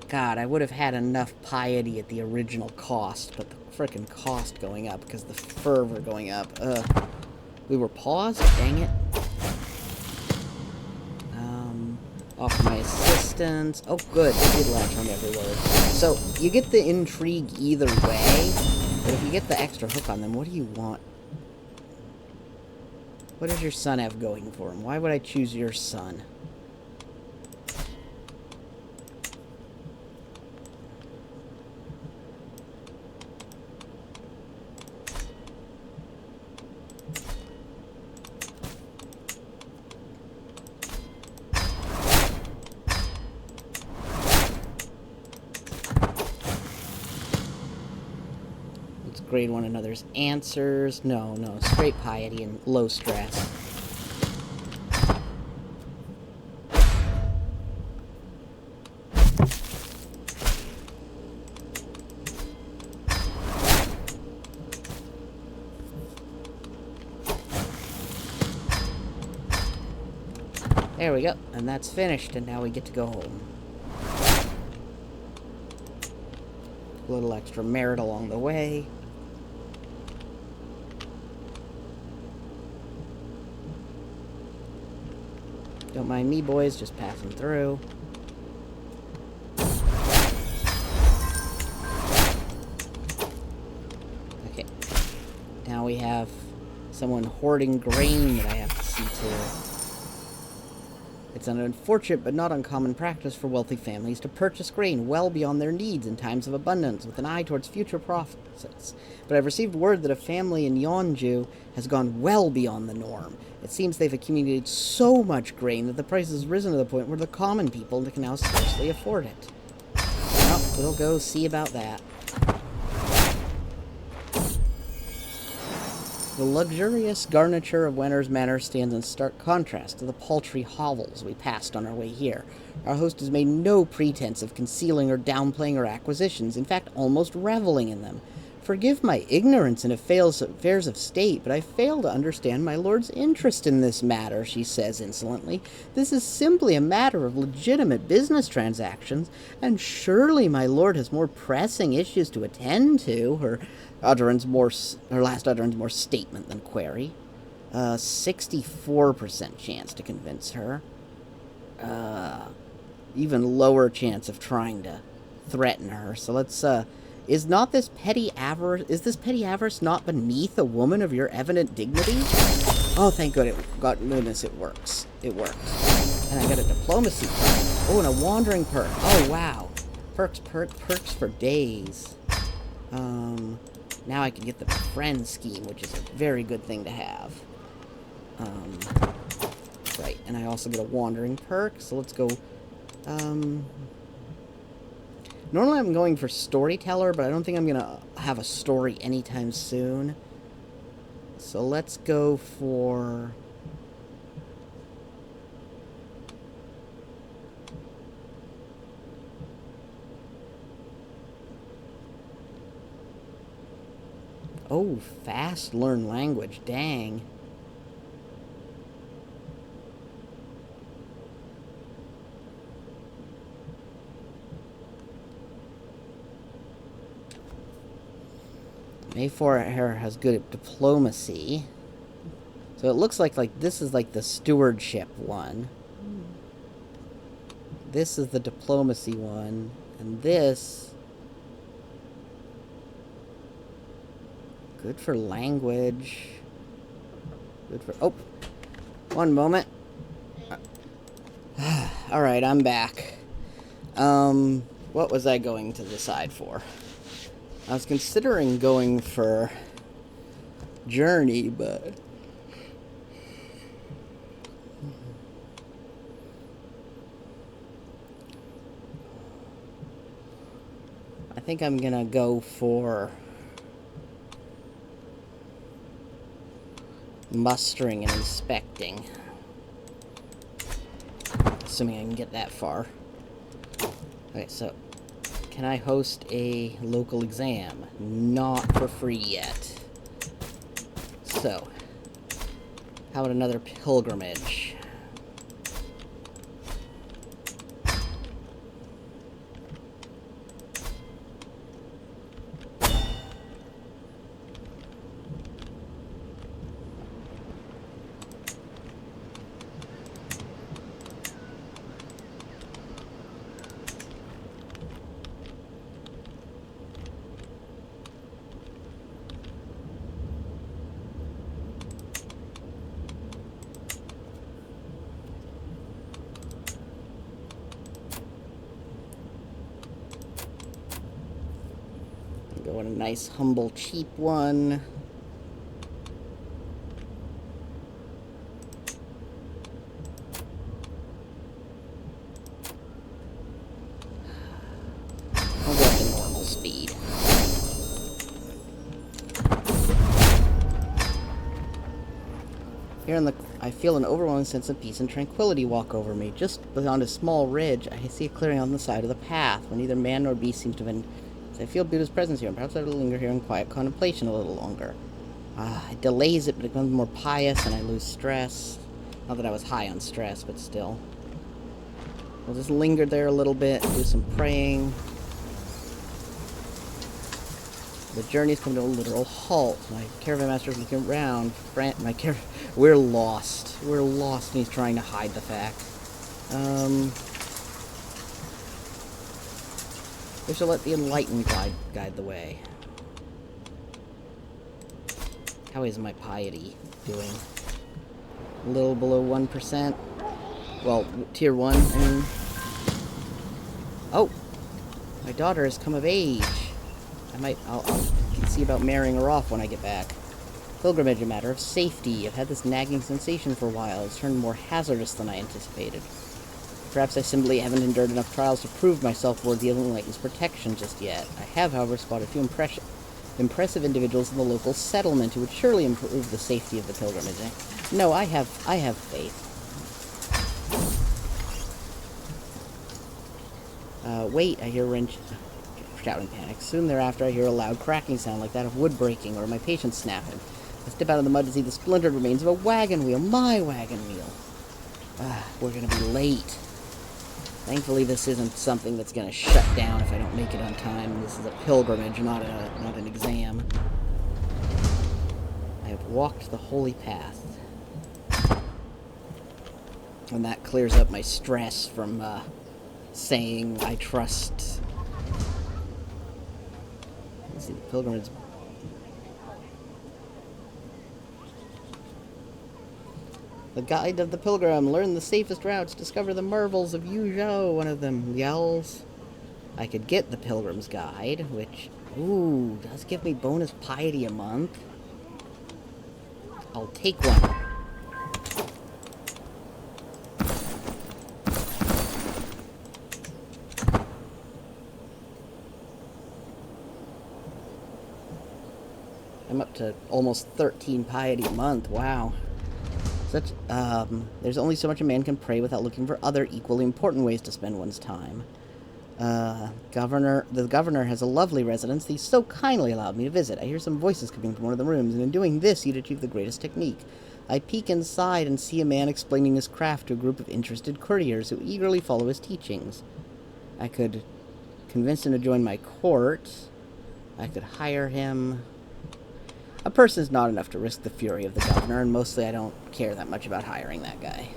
God, I would have had enough piety at the original cost, but the frickin' cost going up because the fervor going up. We were paused? Dang it. Offer my assistance. Oh, good. They did latch on every word. So, you get the intrigue either way, but if you get the extra hook on them, what do you want? What does your son have going for him? Why would I choose your son? Grade one another's answers. No, straight piety and low stress. There we go, and that's finished, and now we get to go home. A little extra merit along the way. Don't mind me, boys, just passing through. Okay. Now we have someone hoarding grain that I have to see to. It's an unfortunate but not uncommon practice for wealthy families to purchase grain well beyond their needs in times of abundance with an eye towards future profits. But I've received word that a family in Yeonju has gone well beyond the norm. It seems they've accumulated so much grain that the price has risen to the point where the common people can now scarcely afford it. Well, we'll go see about that. The luxurious garniture of Wenner's Manor stands in stark contrast to the paltry hovels we passed on our way here. Our host has made no pretense of concealing or downplaying her acquisitions, in fact, almost reveling in them. Forgive my ignorance in affairs of state, but I fail to understand my lord's interest in this matter, she says insolently. This is simply a matter of legitimate business transactions, and surely my lord has more pressing issues to attend to. Her last utterance more statement than query. 64% chance to convince her. Even lower chance of trying to threaten her. So let's, is this petty avarice not beneath a woman of your evident dignity? Oh, thank goodness it works. It works. And I got a diplomacy. Oh, and a wandering perk. Oh, wow. Perks for days. Now I can get the friend scheme, which is a very good thing to have. Right, and I also get a wandering perk, so let's go, normally I'm going for storyteller, but I don't think I'm gonna have a story anytime soon. So let's go for... Oh, fast learn language, dang. Mayfair has good at diplomacy. So it looks like this is like the stewardship one. This is the diplomacy one. And this... good for language. Good for... oh! One moment. Alright, I'm back. What was I going to decide for? I was considering going for Journey, but... I think I'm gonna go for mustering and inspecting. Assuming I can get that far. Okay, so... can I host a local exam? Not for free yet. So, how about another pilgrimage? Go in a nice, humble, cheap one. I'll go at the normal speed. Here I feel an overwhelming sense of peace and tranquility walk over me. Just beyond a small ridge, I see a clearing on the side of the path, where neither man nor beast seems to have been... I feel Buddha's presence here, and perhaps I will linger here in quiet contemplation a little longer. It delays it, but it becomes more pious, and I lose stress. Not that I was high on stress, but still. We'll just linger there a little bit, do some praying. The journey's come to a literal halt. My caravan master's looking around. We're lost. We're lost, and he's trying to hide the fact. We shall let the enlightened guide the way. How is my piety doing? A little below 1%. Well, tier 1, I mean. Oh! My daughter has come of age. I'll see about marrying her off when I get back. Pilgrimage, a matter of safety. I've had this nagging sensation for a while. It's turned more hazardous than I anticipated. Perhaps I simply haven't endured enough trials to prove myself worthy of Enlightened's protection just yet. I have, however, spotted a few impressive individuals in the local settlement who would surely improve the safety of the pilgrimage. No, I have faith. Wait, I hear wrench... shouting panic. Soon thereafter, I hear a loud cracking sound like that of wood breaking or my patience snapping. I step out of the mud to see the splintered remains of a wagon wheel. My wagon wheel. We're gonna be late. Thankfully, this isn't something that's gonna shut down if I don't make it on time. This is a pilgrimage, not an exam. I have walked the holy path. And that clears up my stress from, saying I trust... Let's see, the pilgrimage... The guide of the pilgrim, learn the safest routes, discover the marvels of Yuzhou, one of them yells. I could get the pilgrim's guide, which, ooh, does give me bonus piety a month. I'll take one. I'm up to almost 13 piety a month, wow. There's only so much a man can pray without looking for other equally important ways to spend one's time. The governor has a lovely residence that he so kindly allowed me to visit. I hear some voices coming from one of the rooms, and in doing this, he'd achieve the greatest technique. I peek inside and see a man explaining his craft to a group of interested courtiers who eagerly follow his teachings. I could convince him to join my court. I could hire him. A person is not enough to risk the fury of the governor, and mostly I don't care that much about hiring that guy.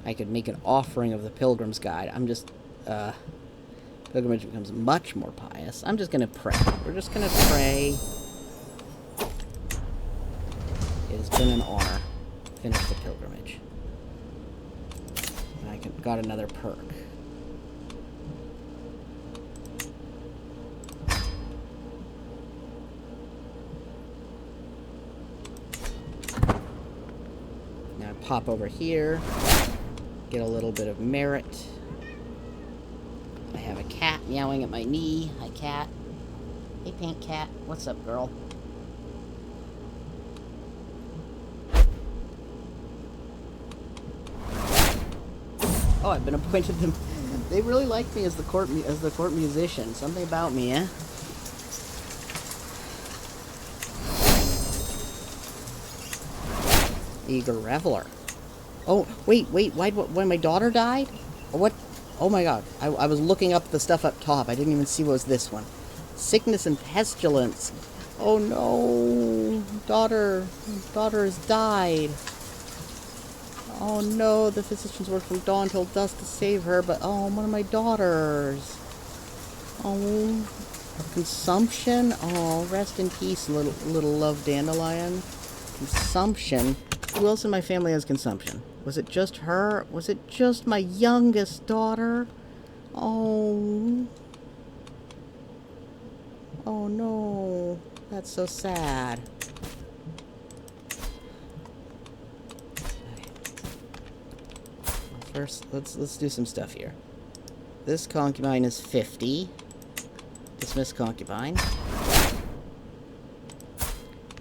I could make an offering of the Pilgrim's Guide. Pilgrimage becomes much more pious. I'm just gonna pray. We're just gonna pray. It has been an honor. Finish the pilgrimage. And I got another perk. Now I pop over here. Get a little bit of merit. I have a cat meowing at my knee. Hi, cat. Hey, pink cat. What's up, girl? Oh, I've been appointed them. They really like me as the court musician. Something about me, eh? Eager reveler. Oh, wait, when my daughter died? What? Oh my god, I was looking up the stuff up top. I didn't even see what was this one. Sickness and pestilence. Oh no, daughter has died. Oh no, the physicians worked from dawn till dusk to save her, but oh, one of my daughters. Oh, consumption? Oh, rest in peace, little love dandelion. Consumption? Who else in my family has consumption? Was it just her? Was it just my youngest daughter? Oh. Oh no. That's so sad. First, let's do some stuff here. This concubine is 50. Dismiss concubine.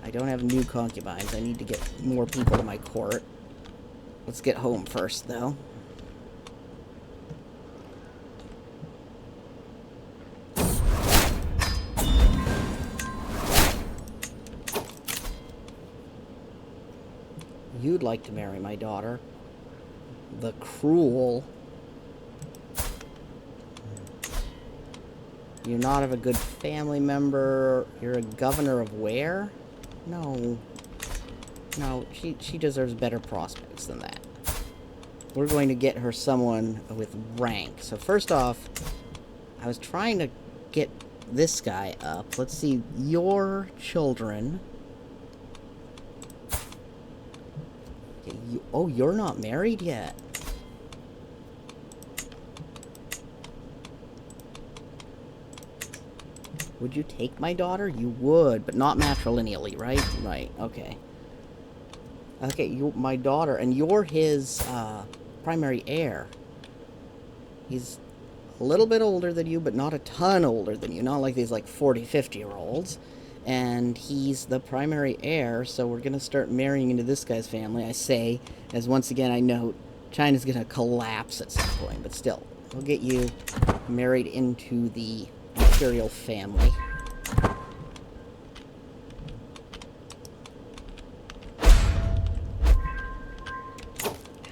I don't have new concubines. I need to get more people to my court. Let's get home first, though. You'd like to marry my daughter. The cruel. You're not of a good family member. You're a governor of where? No. No, she deserves better prospects than that. We're going to get her someone with rank. So first off, I was trying to get this guy up. Let's see, your children. Okay, you're not married yet. Would you take my daughter? You would, but not matrilineally, right? Right, okay. Okay, my daughter, and you're his, primary heir. He's a little bit older than you, but not a ton older than you. Not like these, like, 40, 50-year-olds. And he's the primary heir, so we're going to start marrying into this guy's family, I say, as once again I note, China's going to collapse at some point, but still, we'll get you married into the imperial family.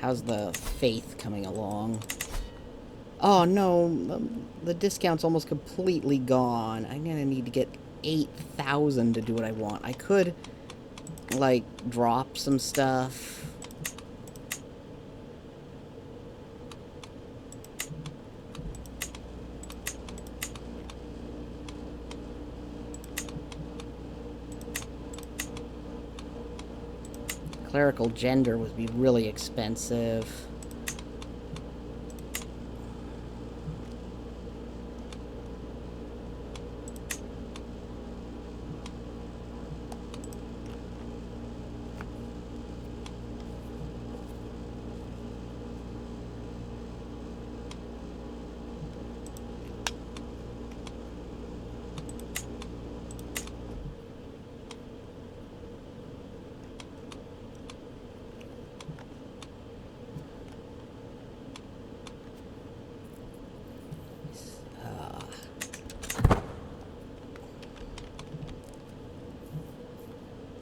How's the faith coming along? Oh no, the discount's almost completely gone. I'm gonna need to get 8,000 to do what I want. I could, like, drop some stuff. Clerical gender would be really expensive.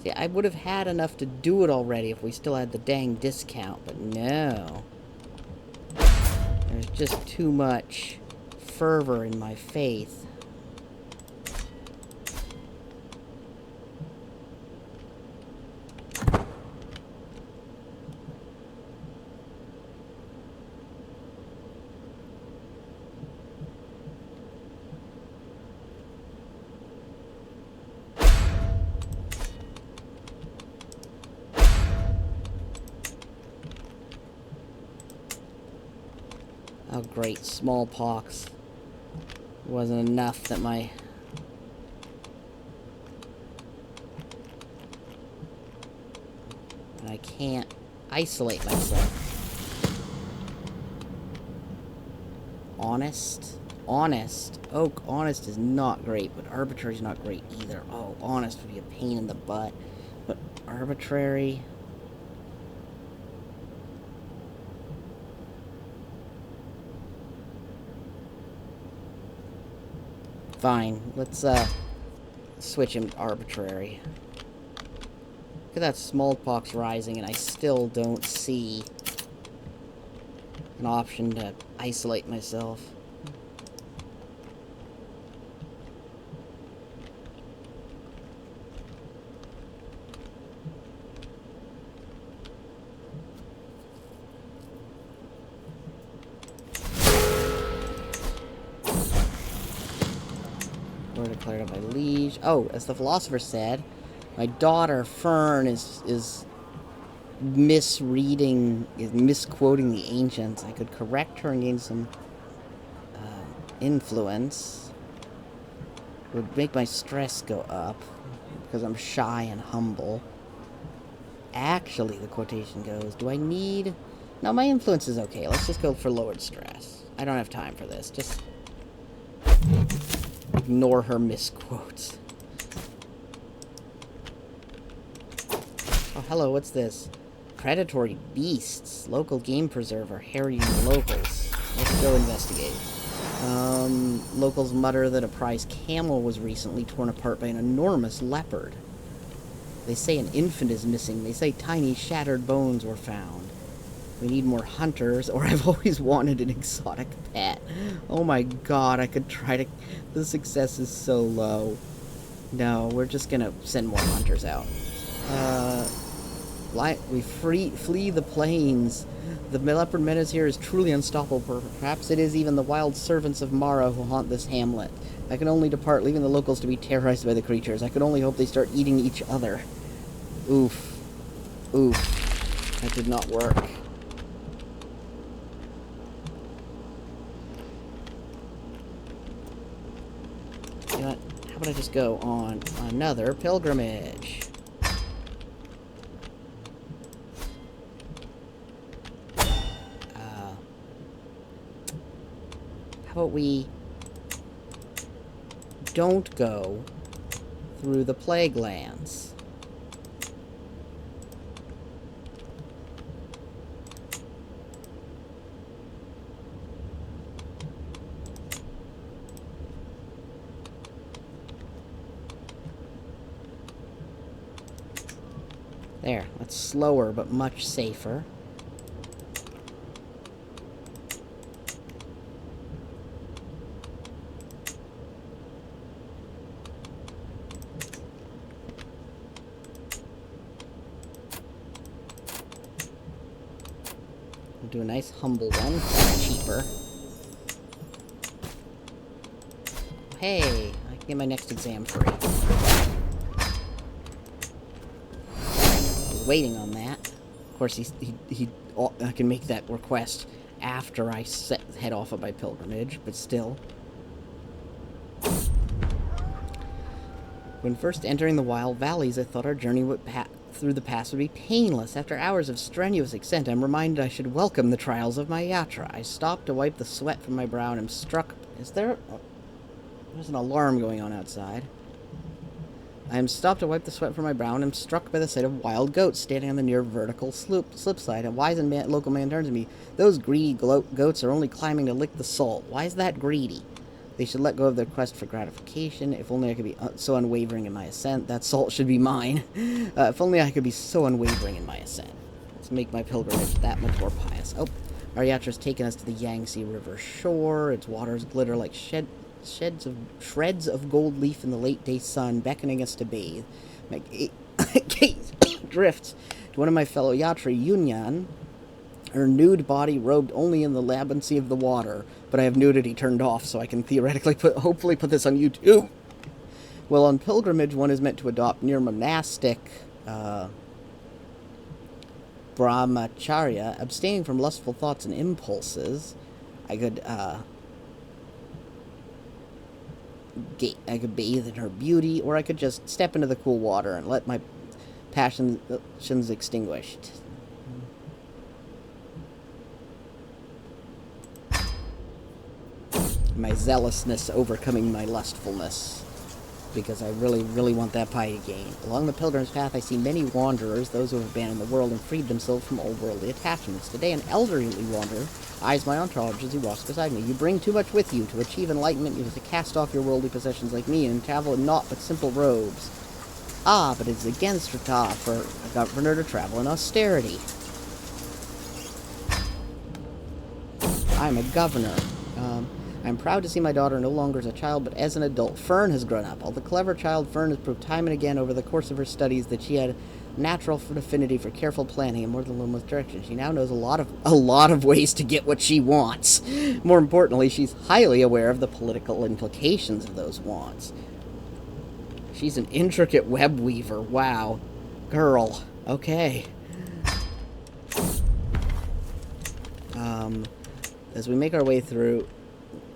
See, I would have had enough to do it already if we still had the dang discount, but no. There's just too much fervor in my faith. Oh great, smallpox wasn't enough that my... I can't isolate myself. Honest? Honest. Oak, honest is not great, but arbitrary is not great either. Oh, honest would be a pain in the butt. But arbitrary... Fine, let's switch him to arbitrary. Look at that smallpox rising, and I still don't see an option to isolate myself. Declared by liege. Oh, as the philosopher said, my daughter Fern is misquoting the ancients. I could correct her and gain some influence. It would make my stress go up because I'm shy and humble. Actually, the quotation goes, do I need... No, my influence is okay. Let's just go for lowered stress. I don't have time for this. Just... ignore her misquotes. Oh, hello, what's this? Predatory beasts. Local game preserver harrying the locals. Let's go investigate. Locals mutter that a prize camel was recently torn apart by an enormous leopard. They say an infant is missing. They say tiny shattered bones were found. We need more hunters, or I've always wanted an exotic pet. Oh my god, I could try to... The success is so low. No, we're just gonna send more hunters out. We flee the plains. The leopard menace here is truly unstoppable. Perhaps it is even the wild servants of Mara who haunt this hamlet. I can only depart, leaving the locals to be terrorized by the creatures. I can only hope they start eating each other. Oof. Oof. That did not work. You know what? How about I just go on another pilgrimage? about we don't go through the Plague Lands? There, that's slower but much safer. We'll do a nice humble one, cheaper. Hey, I can get my next exam free. Waiting on that. Of course, I can make that request after I head off of my pilgrimage, but still. When first entering the wild valleys, I thought our journey through the pass would be painless. After hours of strenuous ascent, I'm reminded I should welcome the trials of my yatra. I stopped to wipe the sweat from my brow and am struck. There's an alarm going on outside. I am stopped to wipe the sweat from my brow and am struck by the sight of wild goats standing on the near vertical slip side. A wise local man turns to me. Those greedy goats are only climbing to lick the salt. Why is that greedy? They should let go of their quest for gratification. If only I could be so unwavering in my ascent. That salt should be mine. If only I could be so unwavering in my ascent. Let's make my pilgrimage that much more pious. Oh, our yatra has taken us to the Yangtze River shore. Its waters glitter like shreds of gold leaf in the late day sun, beckoning us to bathe. My gaze drifts to one of my fellow yatri, Yunyan, her nude body robed only in the lambency of the water, but I have nudity turned off, so I can theoretically hopefully put this on YouTube. Well, on pilgrimage, one is meant to adopt near monastic brahmacharya, abstaining from lustful thoughts and impulses. I could bathe in her beauty, or I could just step into the cool water and let my passions extinguished. My zealousness overcoming my lustfulness, because I really, really want that piety gain. Along the pilgrim's path, I see many wanderers, those who have abandoned the world and freed themselves from old worldly attachments. Today, an elderly wanderer eyes my entourage as he walks beside me. You bring too much with you. To achieve enlightenment, you have to cast off your worldly possessions like me and travel in naught but simple robes. Ah, but it is against Rata for a governor to travel in austerity. I'm a governor. I'm proud to see my daughter no longer as a child, but as an adult. Fern has grown up. All the clever child Fern has proved time and again over the course of her studies that she had natural affinity for careful planning and more than little direction. She now knows a lot of ways to get what she wants. More importantly, she's highly aware of the political implications of those wants. She's an intricate web weaver. Wow. Girl. Okay. As we make our way through,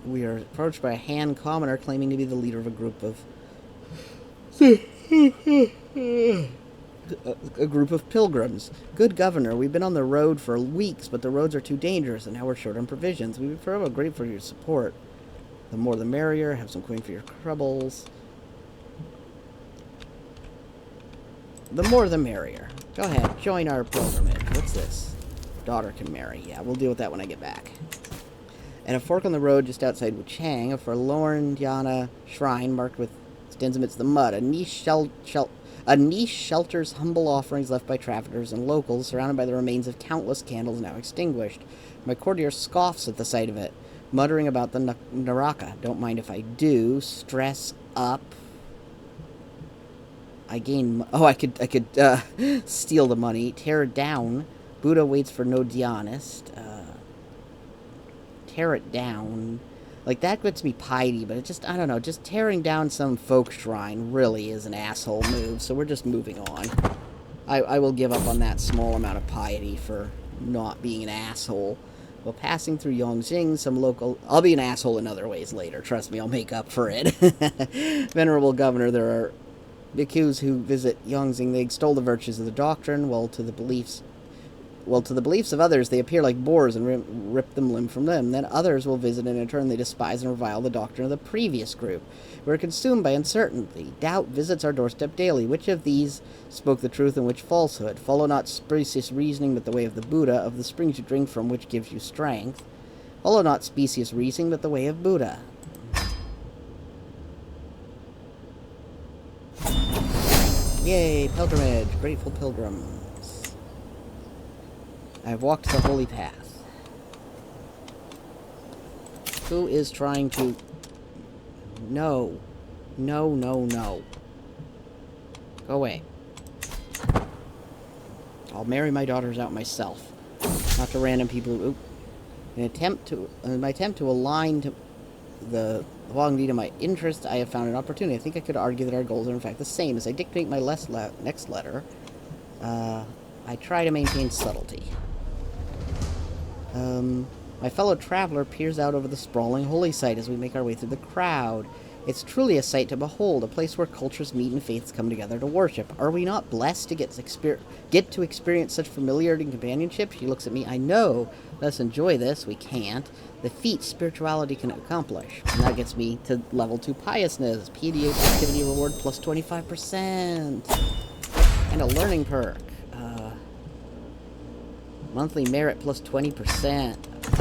we are approached by a hand commoner claiming to be the leader of a group of pilgrims. Good governor, we've been on the road for weeks, but the roads are too dangerous, and now we're short on provisions. We would be forever grateful for your support. The more the merrier. Have some coin for your troubles. The more the merrier. Go ahead, join our pilgrimage. What's this? Daughter can marry. Yeah, we'll deal with that when I get back. At a fork on the road just outside Wuchang, a forlorn Dhyana shrine marked with stands amidst the mud. A niche shelters humble offerings left by travelers and locals, surrounded by the remains of countless candles now extinguished. My courtier scoffs at the sight of it, muttering about the Naraka. Don't mind if I do. Stress up. I gain. Oh, I could steal the money. Tear it down. Buddha waits for no Dhyanist. Tear it down. Like, that gets me piety, but it just, I don't know, just tearing down some folk shrine really is an asshole move, so we're just moving on. I will give up on that small amount of piety for not being an asshole. While passing through Yongxing, some local... I'll be an asshole in other ways later, trust me, I'll make up for it. Venerable Governor, there are bhikkhus who visit Yongxing. They extol the virtues of the doctrine, while to the beliefs Well, to the beliefs of others, they appear like boars and rip them limb from limb. Then others will visit, and in turn they despise and revile the doctrine of the previous group. We are consumed by uncertainty. Doubt visits our doorstep daily. Which of these spoke the truth and which falsehood? Follow not specious reasoning, but the way of the Buddha, of the springs you drink from, which gives you strength. Follow not specious reasoning, but the way of Buddha. Yay, pilgrimage, grateful pilgrims. I have walked the holy path. Who is trying to... No. No, no, no. Go away. I'll marry my daughters out myself. Not to random people who... In my attempt to align to the Huangdi to my interest, I have found an opportunity. I think I could argue that our goals are in fact the same. As I dictate my next letter, I try to maintain subtlety. My fellow traveler peers out over the sprawling holy site as we make our way through the crowd. It's truly a sight to behold, a place where cultures meet and faiths come together to worship. Are we not blessed to get to experience such familiarity and companionship? She looks at me. I know. Let's enjoy this. We can't. The feat spirituality can accomplish. And that gets me to level 2 piousness. PD activity reward plus 25%. And a learning perk. Monthly merit plus 20%.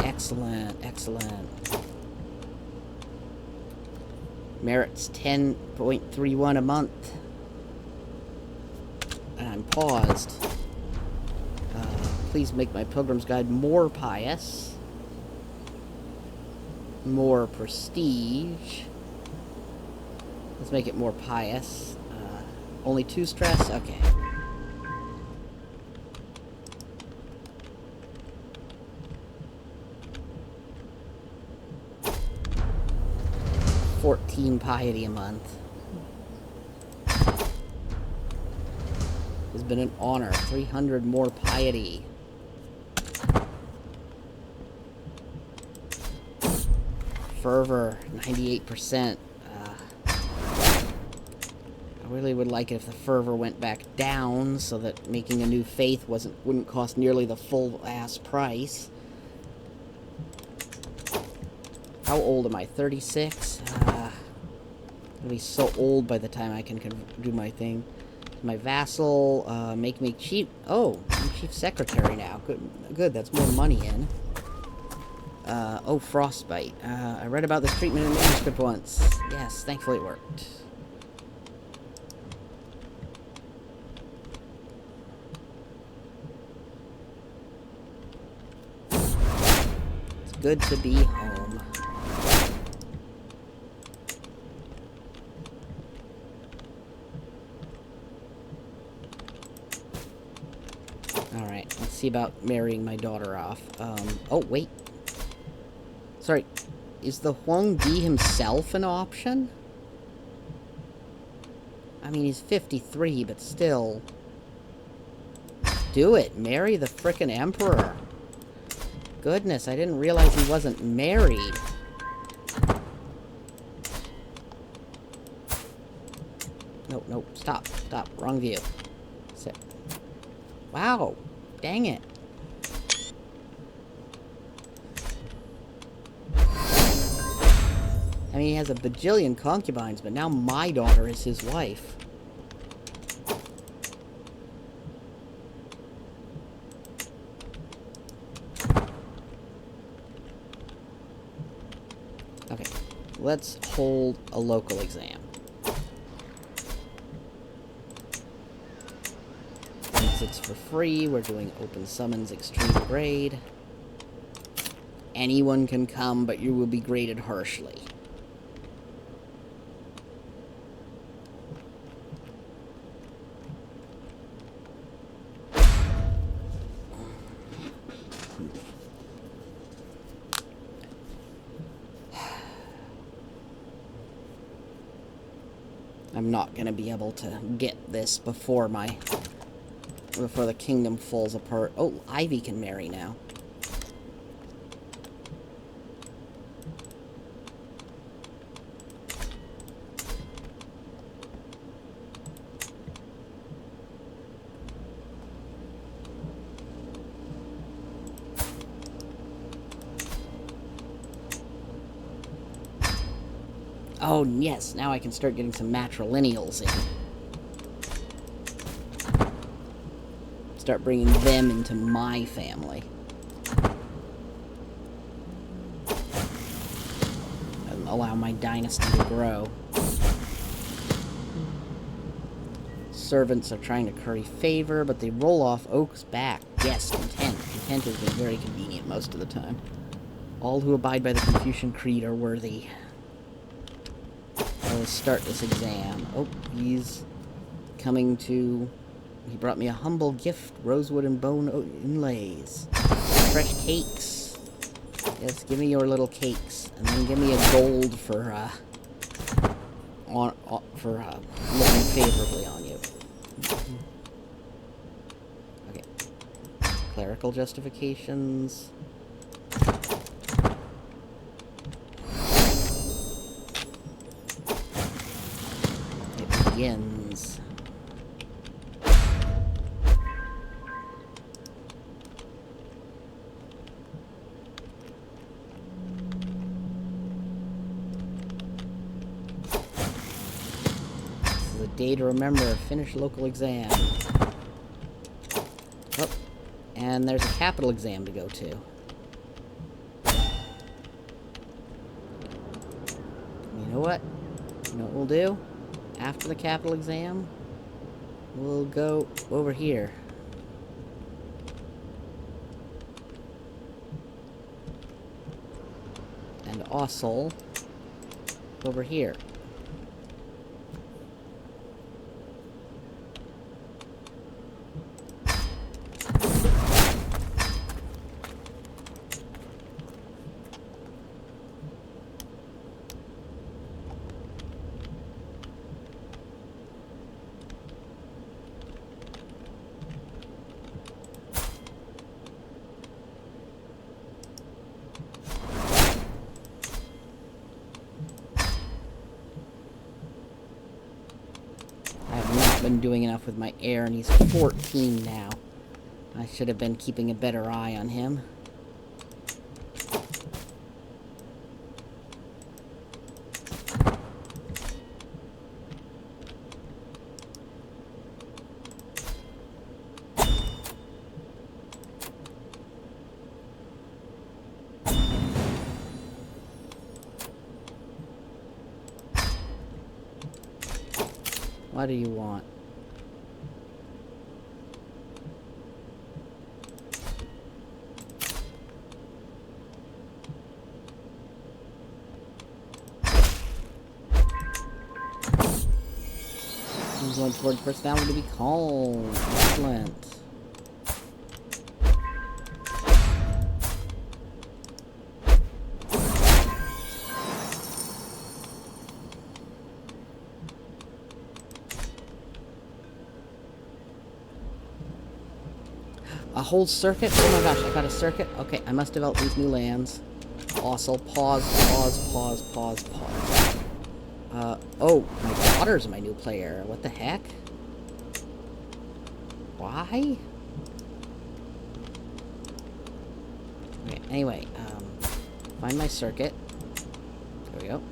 Excellent. Excellent. Merit's 10.31 a month. And I'm paused. Please make my Pilgrim's Guide more pious. More prestige. Let's make it more pious. Only 2 stress? Okay. $14 piety a month. It's been an honor. 300 more piety. Fervor, 98%. I really would like it if the fervor went back down so that making a new faith wouldn't cost nearly the full ass price. How old am I? 36? I'll be so old by the time I can do my thing. My vassal, make me chief... Oh, I'm chief secretary now. Good, that's more money in. Oh, frostbite. I read about this treatment in a manuscript once. Yes, thankfully it worked. It's good to be home. Alright, let's see about marrying my daughter off. Oh, wait. Sorry, is the Huangdi himself an option? I mean, he's 53, but still. Do it. Marry the frickin' emperor. Goodness, I didn't realize he wasn't married. Nope, stop, wrong view. Sit. Wow, dang it. I mean, he has a bajillion concubines, but now my daughter is his wife. Okay, let's hold a local exam. Since it's for free, we're doing open summons extreme grade. Anyone can come, but you will be graded harshly. I'm not gonna be able to get this before the kingdom falls apart. Oh, Ivy can marry now. Oh, yes, now I can start getting some matrilineals in. Start bringing them into my family. And allow my dynasty to grow. Servants are trying to curry favor, but they roll off Oak's back. Yes, content. Content has been very convenient most of the time. All who abide by the Confucian Creed are worthy. Let's start this exam. Oh, he's coming to... He brought me a humble gift, rosewood and bone inlays. Fresh cakes. Yes, give me your little cakes. And then give me a gold for, looking favorably on you. Okay. Clerical justifications. It begins. Day to remember, finish local exam. Oh, and there's a capital exam to go to. You know what? You know what we'll do? After the capital exam, we'll go over here. And also over here. Been doing enough with my heir, and he's 14 now. I should have been keeping a better eye on him. What do you want? I'm going towards personality to be calm. Excellent. A whole circuit? Oh my gosh, I got a circuit? Okay, I must develop these new lands. Also, pause. Oh, my daughter's my new player. What the heck? Why? Okay, anyway, find my circuit. There we go.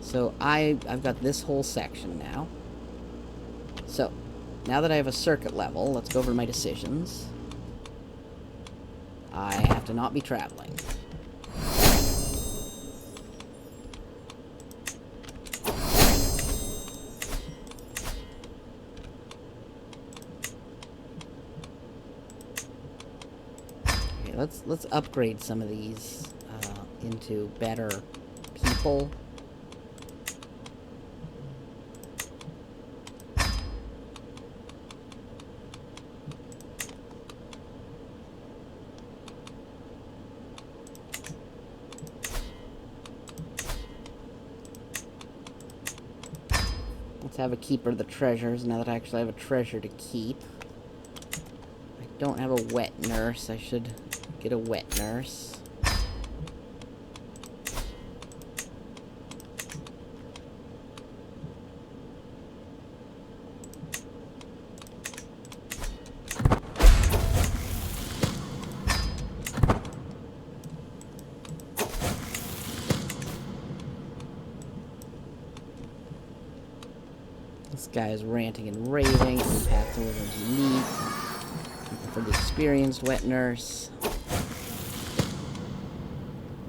So, I've got this whole section now. So, now that I have a circuit level, let's go over my decisions. I have to not be traveling. Okay, let's upgrade some of these into better people. Let's have a keeper of the treasures, now that I actually have a treasure to keep. I don't have a wet nurse. I should get a wet nurse. This guy is ranting and raving. The path to Wyvern's unique. For the experienced wet nurse.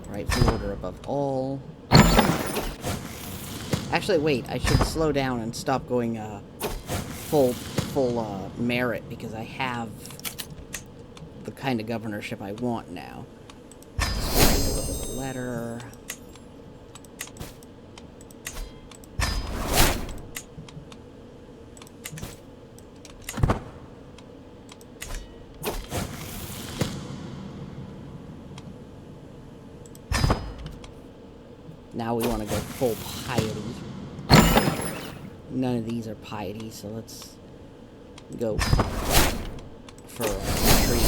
Rightful order above all. Actually, wait. I should slow down and stop going full merit because I have the kind of governorship I want now. Deliver the letter. Now we want to go full piety. None of these are piety, so let's go for retreat.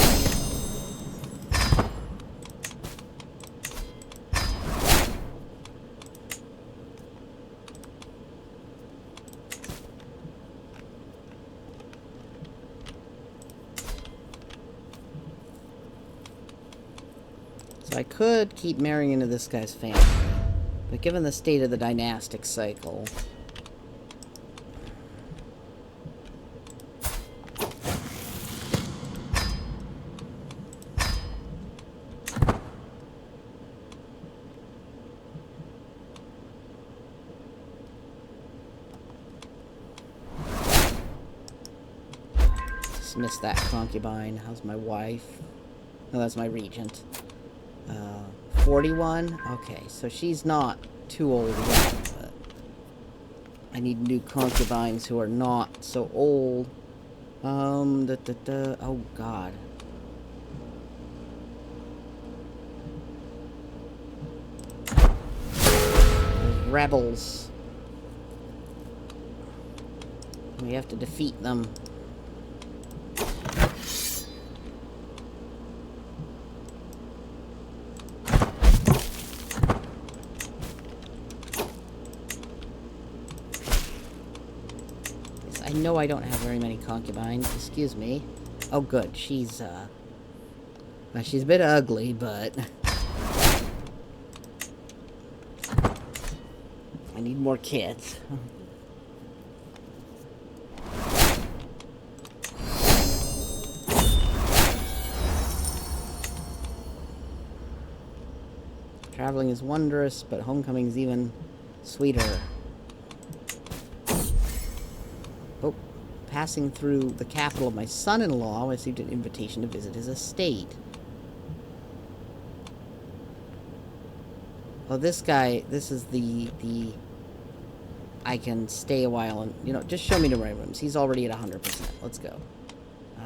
So I could keep marrying into this guy's family. But given the state of the dynastic cycle... Dismiss that concubine. How's my wife? Oh, that's my regent. 41? Okay, so she's not too old yet, but I need new concubines who are not so old. Oh god. Those rebels. We have to defeat them. I know I don't have very many concubines. Excuse me. Oh, good. She's a bit ugly, but... I need more kids. Traveling is wondrous, but homecoming is even sweeter. Oh, passing through the capital of my son-in-law, I received an invitation to visit his estate. Oh, this guy, this is the I can stay a while and, you know, just show me the right rooms. He's already at 100%. Let's go.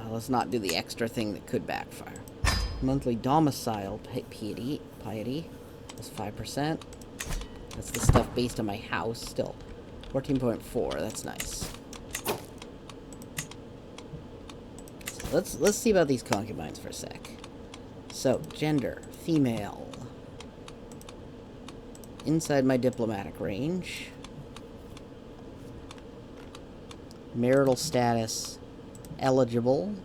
Let's not do the extra thing that could backfire. Monthly domicile piety. That's 5%. That's the stuff based on my house still. 14.4, that's nice. So let's see about these concubines for a sec. So, gender, female. Inside my diplomatic range. Marital status, eligible.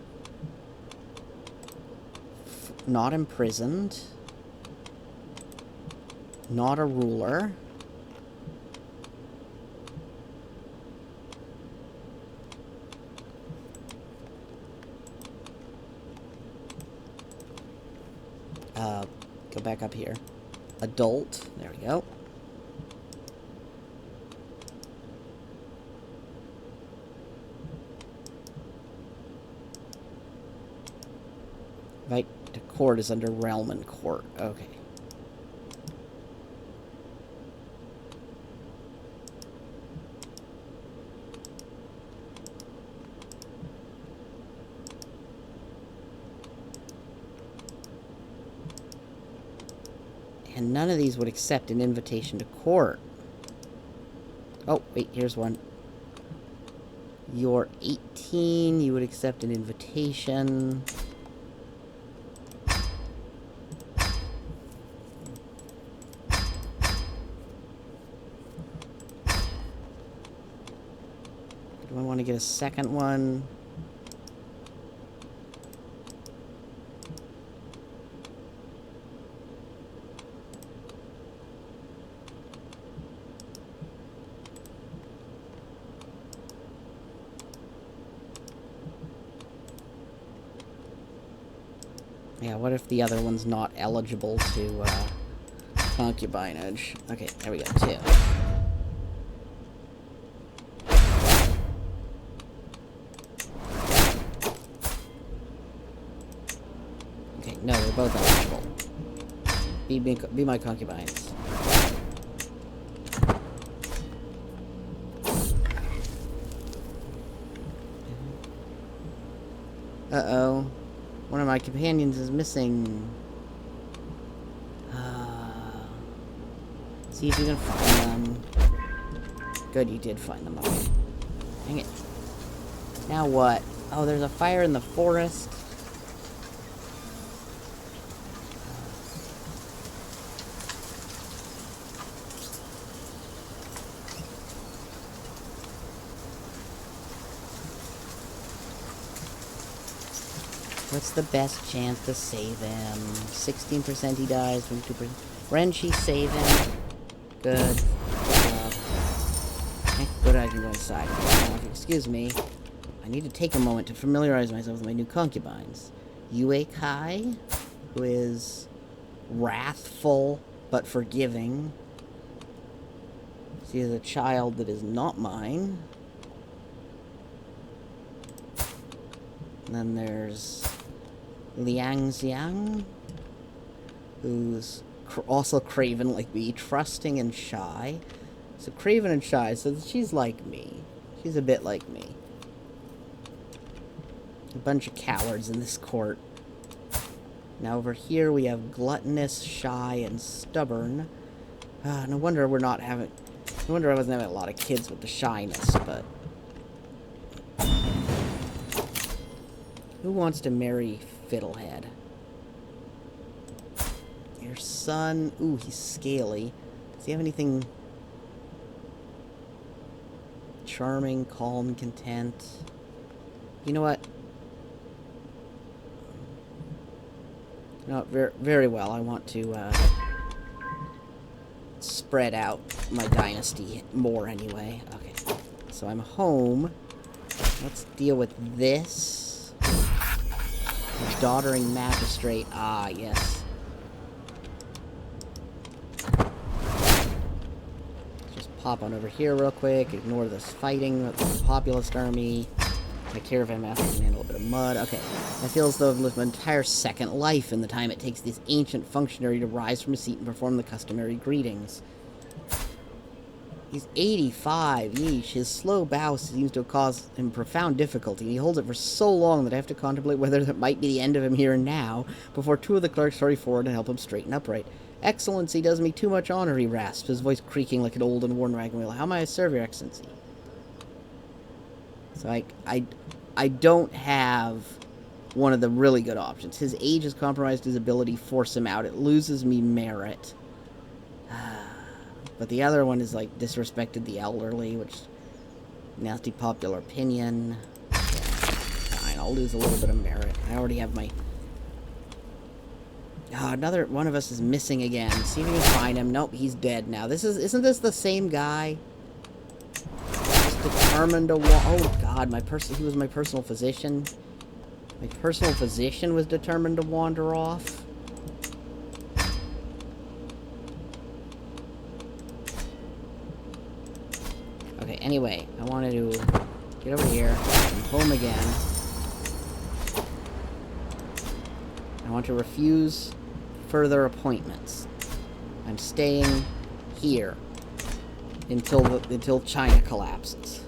Not imprisoned. Not a ruler. Go back up here. Adult. There we go. Right to court is under realm and court. Okay. And none of these would accept an invitation to court. Oh, wait, here's one. You're 18, you would accept an invitation. Do I want to get a second one? Yeah, what if the other one's not eligible to, concubinage? Okay, there we go, 2. Okay, no, they're both eligible. Be my concubines. Uh-oh. One of my companions is missing. See if you can find them. Good, you did find them. Okay. Dang it. Now what? Oh, there's a fire in the forest. What's the best chance to save him? 16% he dies, 22%. Renchi, save him. Good. Good job. Okay, good, I can go inside. Now, if you excuse me, I need to take a moment to familiarize myself with my new concubines. Yue Kai, who is wrathful but forgiving. She is a child that is not mine. And then there's Liang Xiang, who's also craven like me, trusting and shy. So craven and shy, so she's like me. She's a bit like me. A bunch of cowards in this court. Now over here we have gluttonous, shy, and stubborn. No wonder we're not having... No wonder I wasn't having a lot of kids with the shyness, but... Who wants to marry Fiddlehead? Your son... Ooh, he's scaly. Does he have anything... charming, calm, content? You know what? No, very well. I want to, spread out my dynasty more anyway. Okay. So I'm home. Let's deal with this. Doddering magistrate. Ah, yes. Just pop on over here real quick. Ignore this fighting with the populist army. Take care of him after he can handle a bit of mud. Okay. I feel as though I've lived an entire second life in the time it takes this ancient functionary to rise from his seat and perform the customary greetings. He's 85, yeesh. His slow bow seems to have caused him profound difficulty, and he holds it for so long that I have to contemplate whether that might be the end of him here and now, before 2 of the clerks hurry forward and help him straighten upright. Excellency does me too much honor, he rasps, his voice creaking like an old and worn wagon wheel. How may I serve your excellency? So I don't have one of the really good options. His age has compromised his ability to force him out. It loses me merit. But the other one is, like, disrespected the elderly, which... nasty popular opinion. Yeah, fine, I'll lose a little bit of merit. I already have my... Oh, another one of us is missing again. See if we can find him. Nope, he's dead now. Isn't this the same guy? Just determined to oh, God, he was my personal physician. My personal physician was determined to wander off. Okay, anyway, I wanted to get over here. I'm home again. I want to refuse further appointments. I'm staying here until China collapses.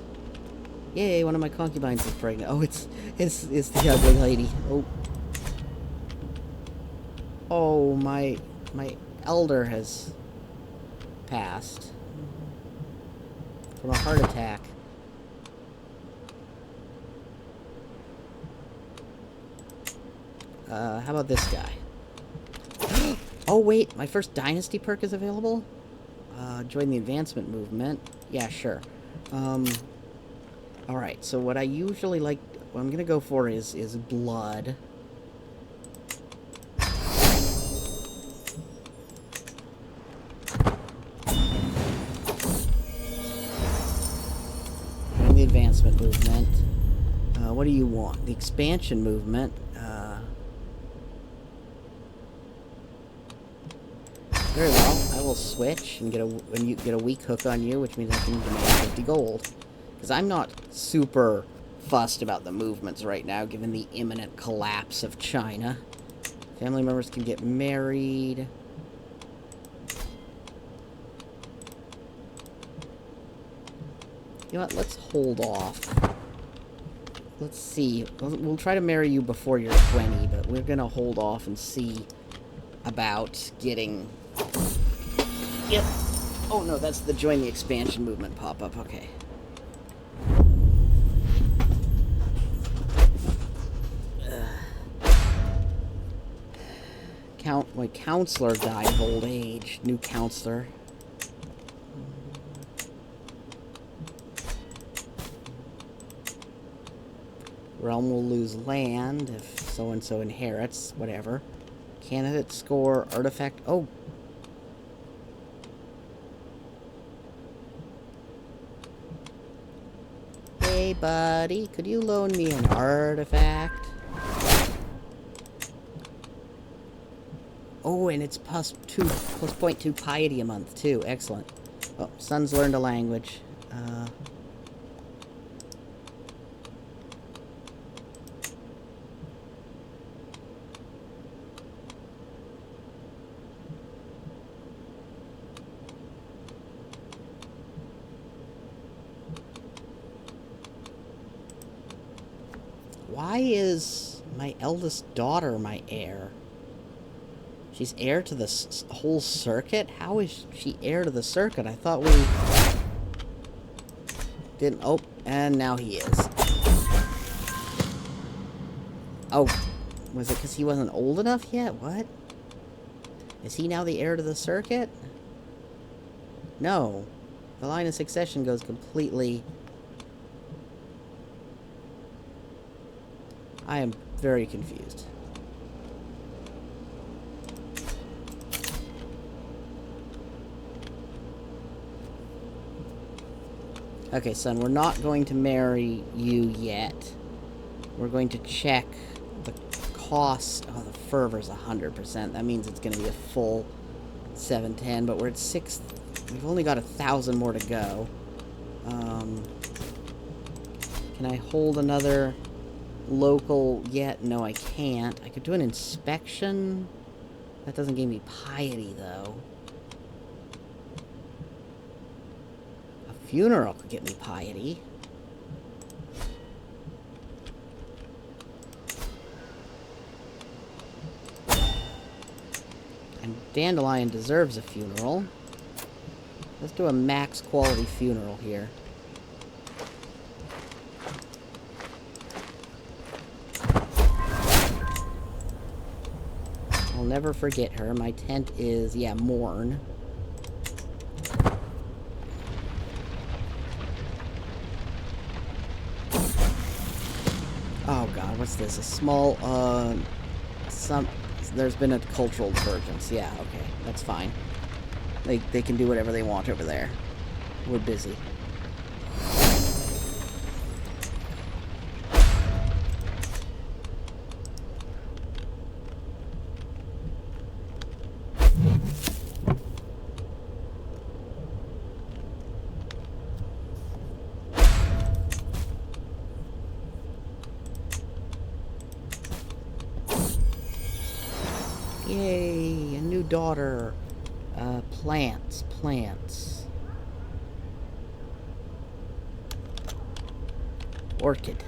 Yay, one of my concubines is pregnant. Oh, it's the ugly lady. Oh, my elder has passed from a heart attack. How about this guy? Oh, wait, my first dynasty perk is available? Join the advancement movement. Yeah, sure. Alright, so what I usually like... what I'm gonna go for is blood. And the advancement movement. What do you want? The expansion movement. Very well. I will switch and get a weak hook on you, which means I can demand 50 gold. Because I'm not super fussed about the movements right now, given the imminent collapse of China. Family members can get married. You know what? Let's hold off. Let's see. We'll try to marry you before you're 20, but we're going to hold off and see about getting... Yep. Oh, no, that's the join the expansion movement pop-up. Okay. My counselor died of old age. New counselor. Realm will lose land if so-and-so inherits. Whatever. Candidate score, artifact... Oh! Hey, buddy. Could you loan me an artifact? Oh, and it's plus 0.2 piety a month, too. Excellent. Oh, son's learned a language. Why is my eldest daughter my heir? She's heir to the whole circuit? How is she heir to the circuit? I thought we didn't... Oh, and now he is. Oh, was it because he wasn't old enough yet? What? Is he now the heir to the circuit? No. The line of succession goes completely... I am very confused. Okay, son, we're not going to marry you yet. We're going to check the cost. Oh, the fervor's 100%. That means it's going to be a full 710, but we're at 6. We've only got 1,000 more to go. Can I hold another local yet? No, I can't. I could do an inspection. That doesn't give me piety, though. Funeral could get me piety. And Dandelion deserves a funeral. Let's do a max quality funeral here. I'll never forget her. My tent is, yeah, mourn. Oh god, what's this? A small, there's been a cultural divergence. Yeah, okay, that's fine. They can do whatever they want over there. We're busy. Yay, a new daughter. Plants. Orchid.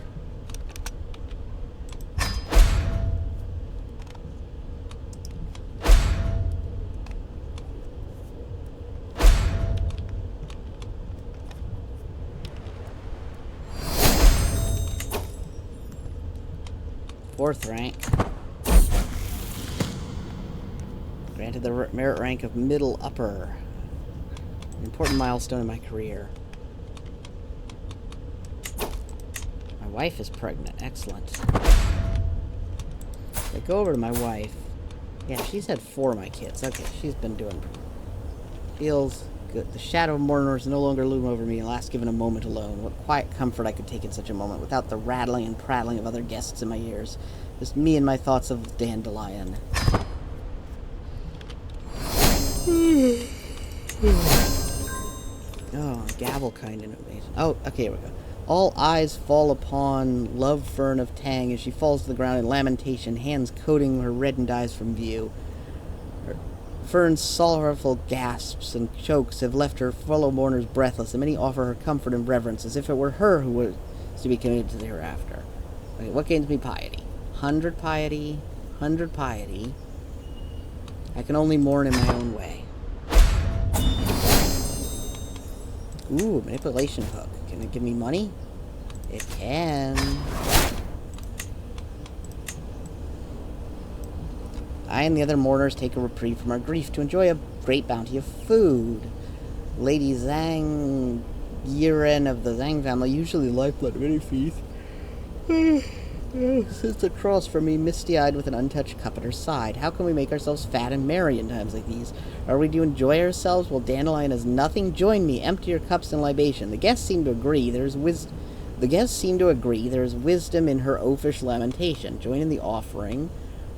Fourth rank. Granted the merit rank of middle upper. An important milestone in my career. My wife is pregnant. Excellent. I go over to my wife. Yeah, she's had 4 of my kids. Okay, she's been doing... Feels good. The shadow of mourners no longer loom over me, last given a moment alone. What quiet comfort I could take in such a moment, without the rattling and prattling of other guests in my ears. Just me and my thoughts of Dandelion. Oh, gavel kind of amazing. Oh, okay, here we go. All eyes fall upon Love Fern of Tang as she falls to the ground in lamentation, hands coating her reddened eyes from view. Fern's sorrowful gasps and chokes have left her fellow mourners breathless, and many offer her comfort and reverence, as if it were her who was to be committed to the hereafter. Okay, what gains me piety? 100 piety, 100 piety. I can only mourn in my own way. Ooh, manipulation hook. Can it give me money? It can. I and the other mourners take a reprieve from our grief to enjoy a great bounty of food. Lady Zhang Yiren of the Zhang family, usually lifeblood of any feast, sits across from me, misty-eyed with an untouched cup at her side. How can we make ourselves fat and merry in times like these? Are we to enjoy ourselves while Dandelion has nothing? Join me, empty your cups in libation. The guests seem to agree. There is wisdom in her oafish lamentation. Join in the offering.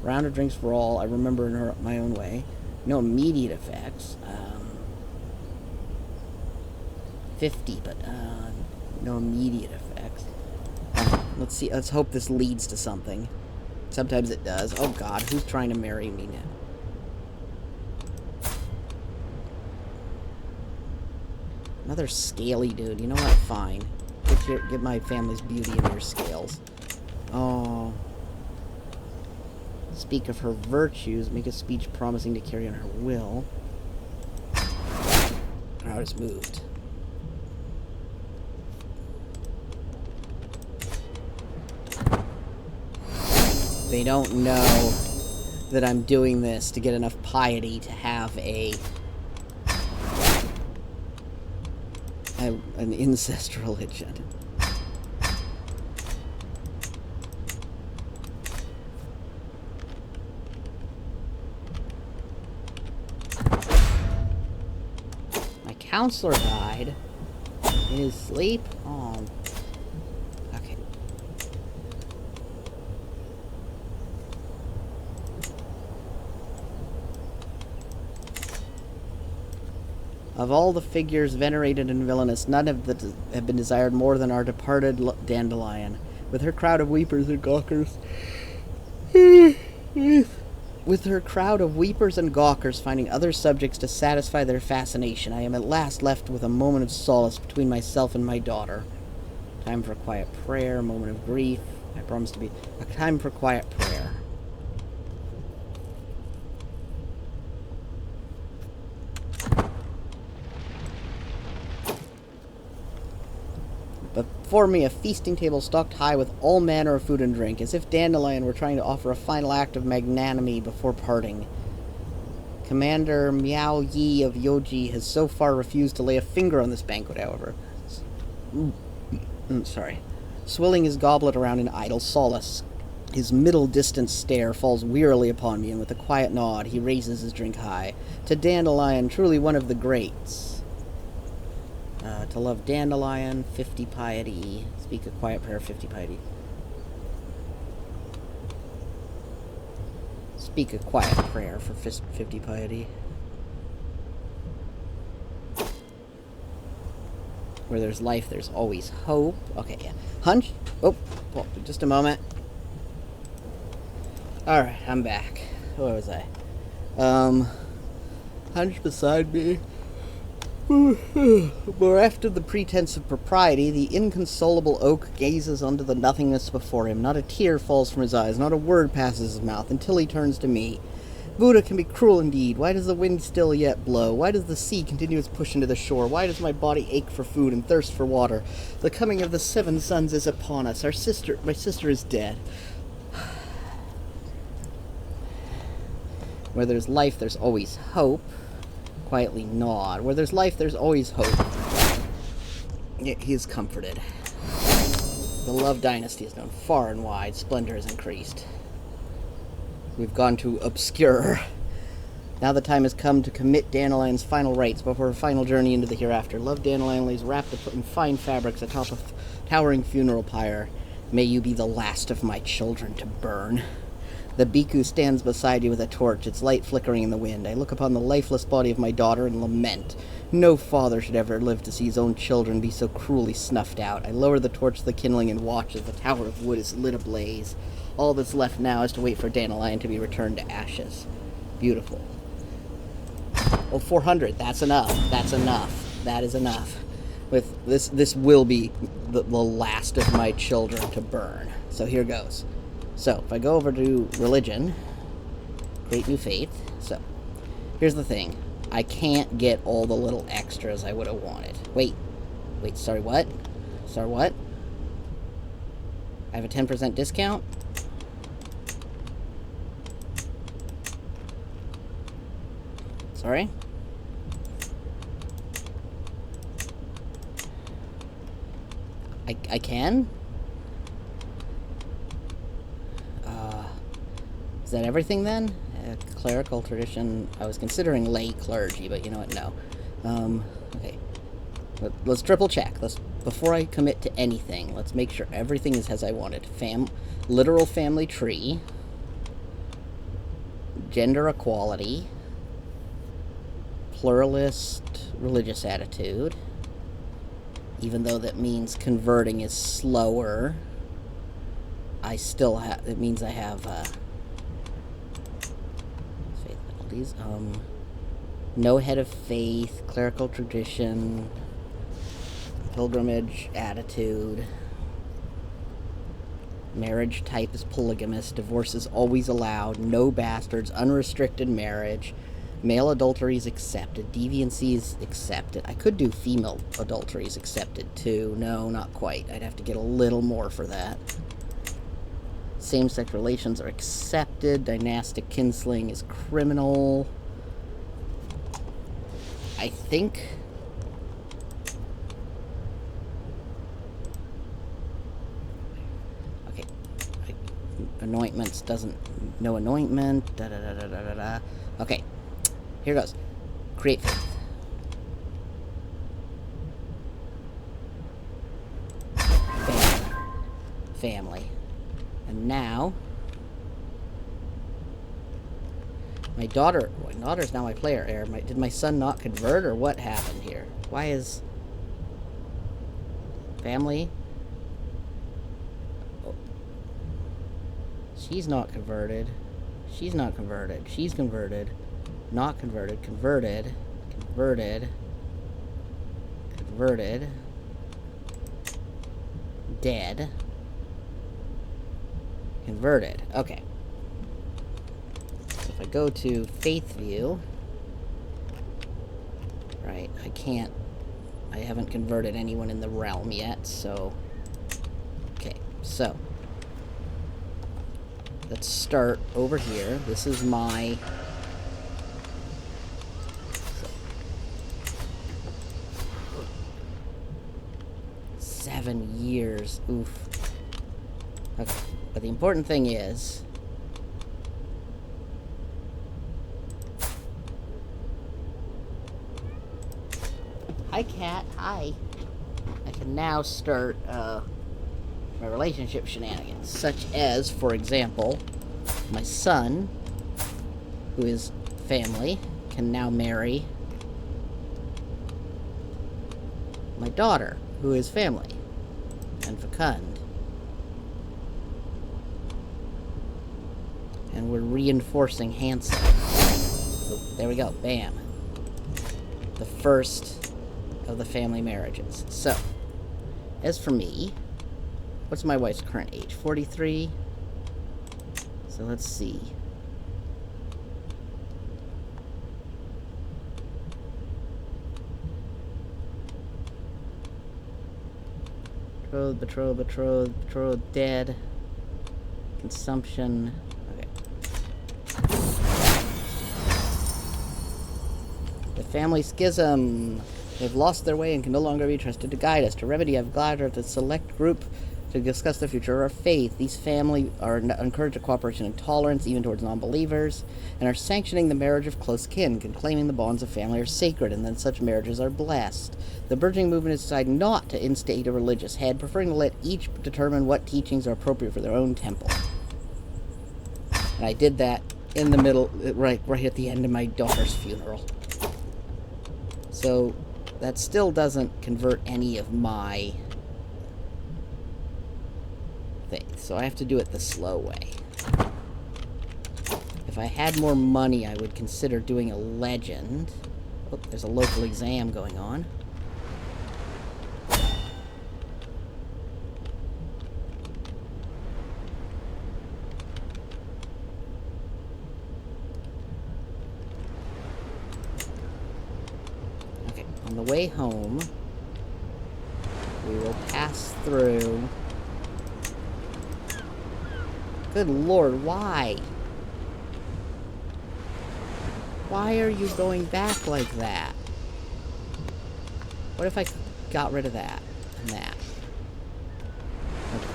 Round of drinks for all. I remember in my own way. No immediate effects. 50, but no immediate effects. Let's see. Let's hope this leads to something. Sometimes it does. Oh God, who's trying to marry me now? Another scaly dude. You know what? Fine. Get my family's beauty in your scales. Oh. Speak of her virtues. Make a speech promising to carry on her will. Crowd has moved. They don't know that I'm doing this to get enough piety to have an incest religion. My counselor died in his sleep. Oh. Okay. Of all the figures venerated and villainous, none have been desired more than our departed Dandelion, with her crowd of weepers and gawkers. With her crowd of weepers and gawkers finding other subjects to satisfy their fascination, I am at last left with a moment of solace between myself and my daughter. Time for quiet prayer, moment of grief. I promise to be a time for quiet prayer. Before me, a feasting table stocked high with all manner of food and drink, as if Dandelion were trying to offer a final act of magnanimity before parting. Commander Miao Yi of Yoji has so far refused to lay a finger on this banquet, however. Swilling his goblet around in idle solace. His middle-distance stare falls wearily upon me, and with a quiet nod, he raises his drink high. To Dandelion, truly one of the greats. To love Dandelion, 50 piety. Speak a quiet prayer, 50 piety. Speak a quiet prayer for 50 piety. Where there's life, there's always hope. Okay, yeah. Hunch. Oh, well, just a moment. Alright, I'm back. Where was I? Hunch beside me. Bereft of the pretense of propriety, the inconsolable oak gazes onto the nothingness before him. Not a tear falls from his eyes, not a word passes his mouth, until he turns to me. Buddha can be cruel indeed. Why does the wind still yet blow? Why does the sea continue its push into the shore? Why does my body ache for food and thirst for water? The coming of the 7 suns is upon us. My sister is dead. Where there's life, there's always hope. Quietly nod. Where there's life, there's always hope. He is comforted. The love dynasty is known far and wide. Splendor has increased. We've gone to obscure. Now the time has come to commit Dandelion's final rites before her final journey into the hereafter. Love Dandelion lays wrapped in fine fabrics atop a towering funeral pyre. May you be the last of my children to burn. The bhikkhu stands beside you with a torch, its light flickering in the wind. I look upon the lifeless body of my daughter and lament. No father should ever live to see his own children be so cruelly snuffed out. I lower the torch to the kindling and watch as the tower of wood is lit ablaze. All that's left now is to wait for Dandelion to be returned to ashes. Beautiful. Oh, 400. That's enough. That's enough. That is enough. With this will be the last of my children to burn. So here goes. So if I go over to religion, create new faith. So here's the thing. I can't get all the little extras I would have wanted. Wait, sorry, what? Sorry, what? I have a 10% discount? Sorry? I can? Is that everything then? Clerical tradition. I was considering lay clergy, but you know what? No. Okay. Let's triple check. Before I commit to anything, let's make sure everything is as I wanted. Literal family tree. Gender equality. Pluralist religious attitude. Even though that means converting is slower, I still have. It means I have faith penalties. No head of faith, clerical tradition, pilgrimage attitude. Marriage type is polygamous. Divorce is always allowed. No bastards. Unrestricted marriage. Male adultery is accepted. Deviancy is accepted. I could do female adultery is accepted too. No, not quite. I'd have to get a little more for that. Same-sex relations are accepted. Dynastic kinslaying is criminal. I think... Okay. Anointments doesn't... No anointment. Da-da-da-da-da-da. Okay. Here goes. Create faith. Family. And now... My daughter's now my player heir. Did my son not convert, or what happened here? Why is... Family? Oh. She's not converted. She's not converted. She's converted. Not converted, converted, converted, converted, dead, converted. Okay. So if I go to faith view, right, I haven't converted anyone in the realm yet, so, okay, so, let's start over here. This is my... 7 years. Oof. Okay. But the important thing is... Hi, cat. Hi. I can now start, my relationship shenanigans. Such as, for example, my son, who is family, can now marry my daughter, who is family. And fecund. And we're reinforcing Hanson. So there we go. Bam. The first of the family marriages. So, as for me, what's my wife's current age? 43? So let's see. Betrothed, dead. Consumption. Okay. The family schism. They've lost their way and can no longer be trusted to guide us. To remedy, I've gathered a select group to discuss the future of our faith. These family are encouraged to cooperation and tolerance, even towards non-believers, and are sanctioning the marriage of close kin, claiming the bonds of family are sacred, and that such marriages are blessed. The burgeoning movement has decided not to instate a religious head, preferring to let each determine what teachings are appropriate for their own temple. And I did that in the middle, right at the end of my daughter's funeral. So that still doesn't convert any of my things. So I have to do it the slow way. If I had more money, I would consider doing a legend. Oh, there's a local exam going on. Okay, on the way home, we will pass through... Good lord, why? Why are you going back like that? What if I got rid of that and that? Okay.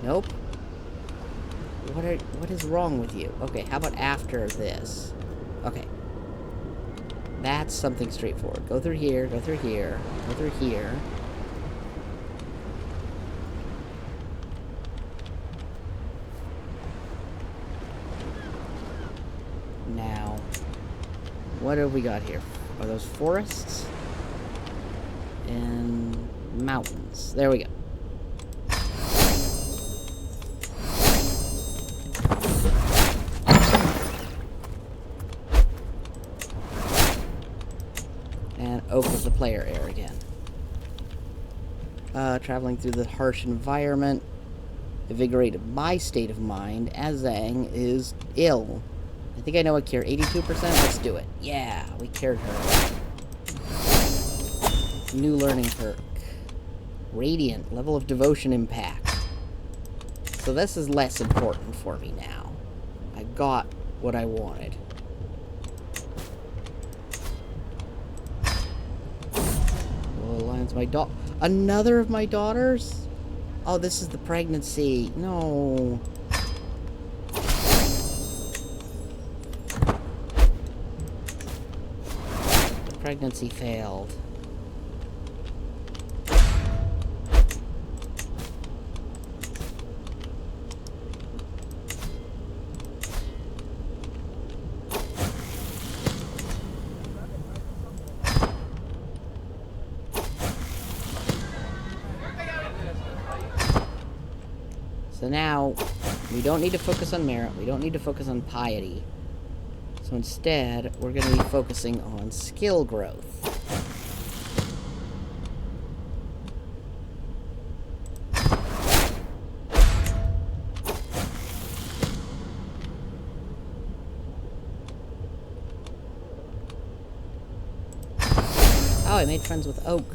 Nope. What is wrong with you? Okay, how about after this? Okay. That's something straightforward. Go through here, go through here, go through here. Now, what have we got here? Are those forests? And mountains. There we go. And Oak is the player area again. Traveling through the harsh environment invigorated my state of mind. Azang is ill. I think I know a cure. 82%? Let's do it. Yeah, we cured her. New learning perk. Radiant. Level of devotion impact. So this is less important for me now. I got what I wanted. Well, aligns my daughter. Another of my daughters? Oh, this is the pregnancy. No. Pregnancy failed. So now, we don't need to focus on merit, we don't need to focus on piety. So instead, we're going to be focusing on skill growth. Oh, I made friends with Oak.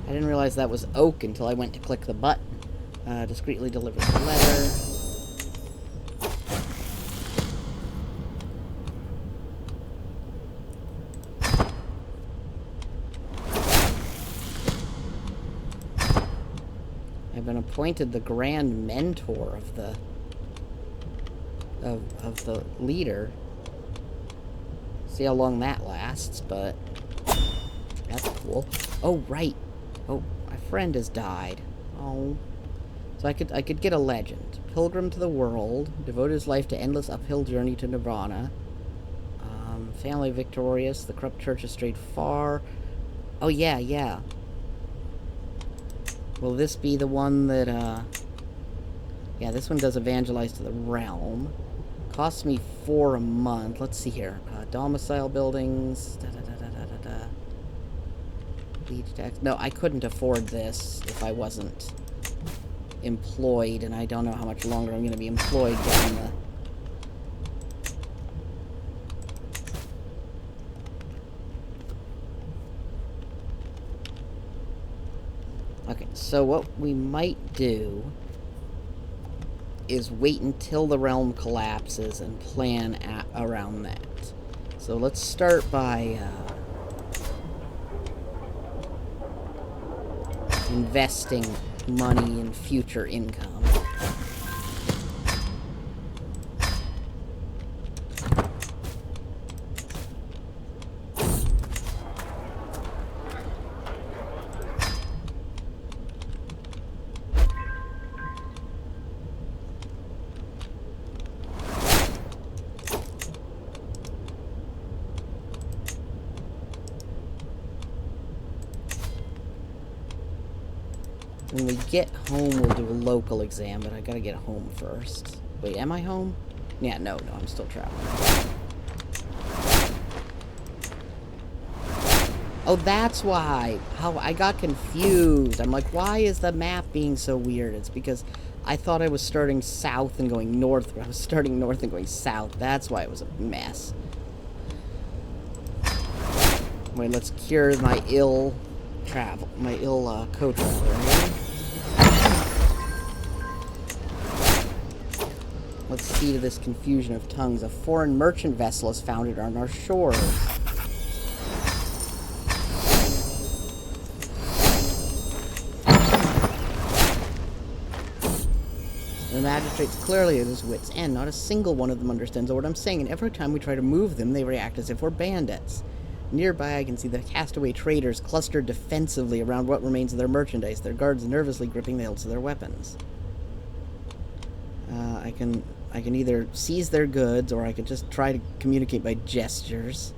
I didn't realize that was Oak until I went to click the button. Discreetly deliver the letter. I've been appointed the grand mentor of the leader. See how long that lasts, but that's cool. Oh, right. Oh, my friend has died. Oh. So I could get a legend. Pilgrim to the world, devote his life to endless uphill journey to Nirvana. Family victorious, the corrupt church has strayed far. Oh, yeah, yeah. Will this be the one that, yeah, this one does evangelize to the realm. Costs me 4 a month. Let's see here. Domicile buildings. Lead tax. No, I couldn't afford this if I wasn't employed, and I don't know how much longer I'm going to be employed given the... Okay, so what we might do is wait until the realm collapses and plan around that. So let's start by investing money in future income. When we get home, we'll do a local exam, but I gotta get home first. Wait, am I home? Yeah, no, I'm still traveling. Oh, that's why. How I got confused. I'm like, why is the map being so weird? It's because I thought I was starting south and going north, but I was starting north and going south. That's why it was a mess. Wait, let's cure my ill co-traveler. Let's see to this confusion of tongues. A foreign merchant vessel is founded on our shores. The magistrates clearly at his wits' end. Not a single one of them understands what I'm saying, and every time we try to move them, they react as if we're bandits. Nearby, I can see the castaway traders clustered defensively around what remains of their merchandise, their guards nervously gripping the hilts of their weapons. I can either seize their goods, or I could just try to communicate by gestures.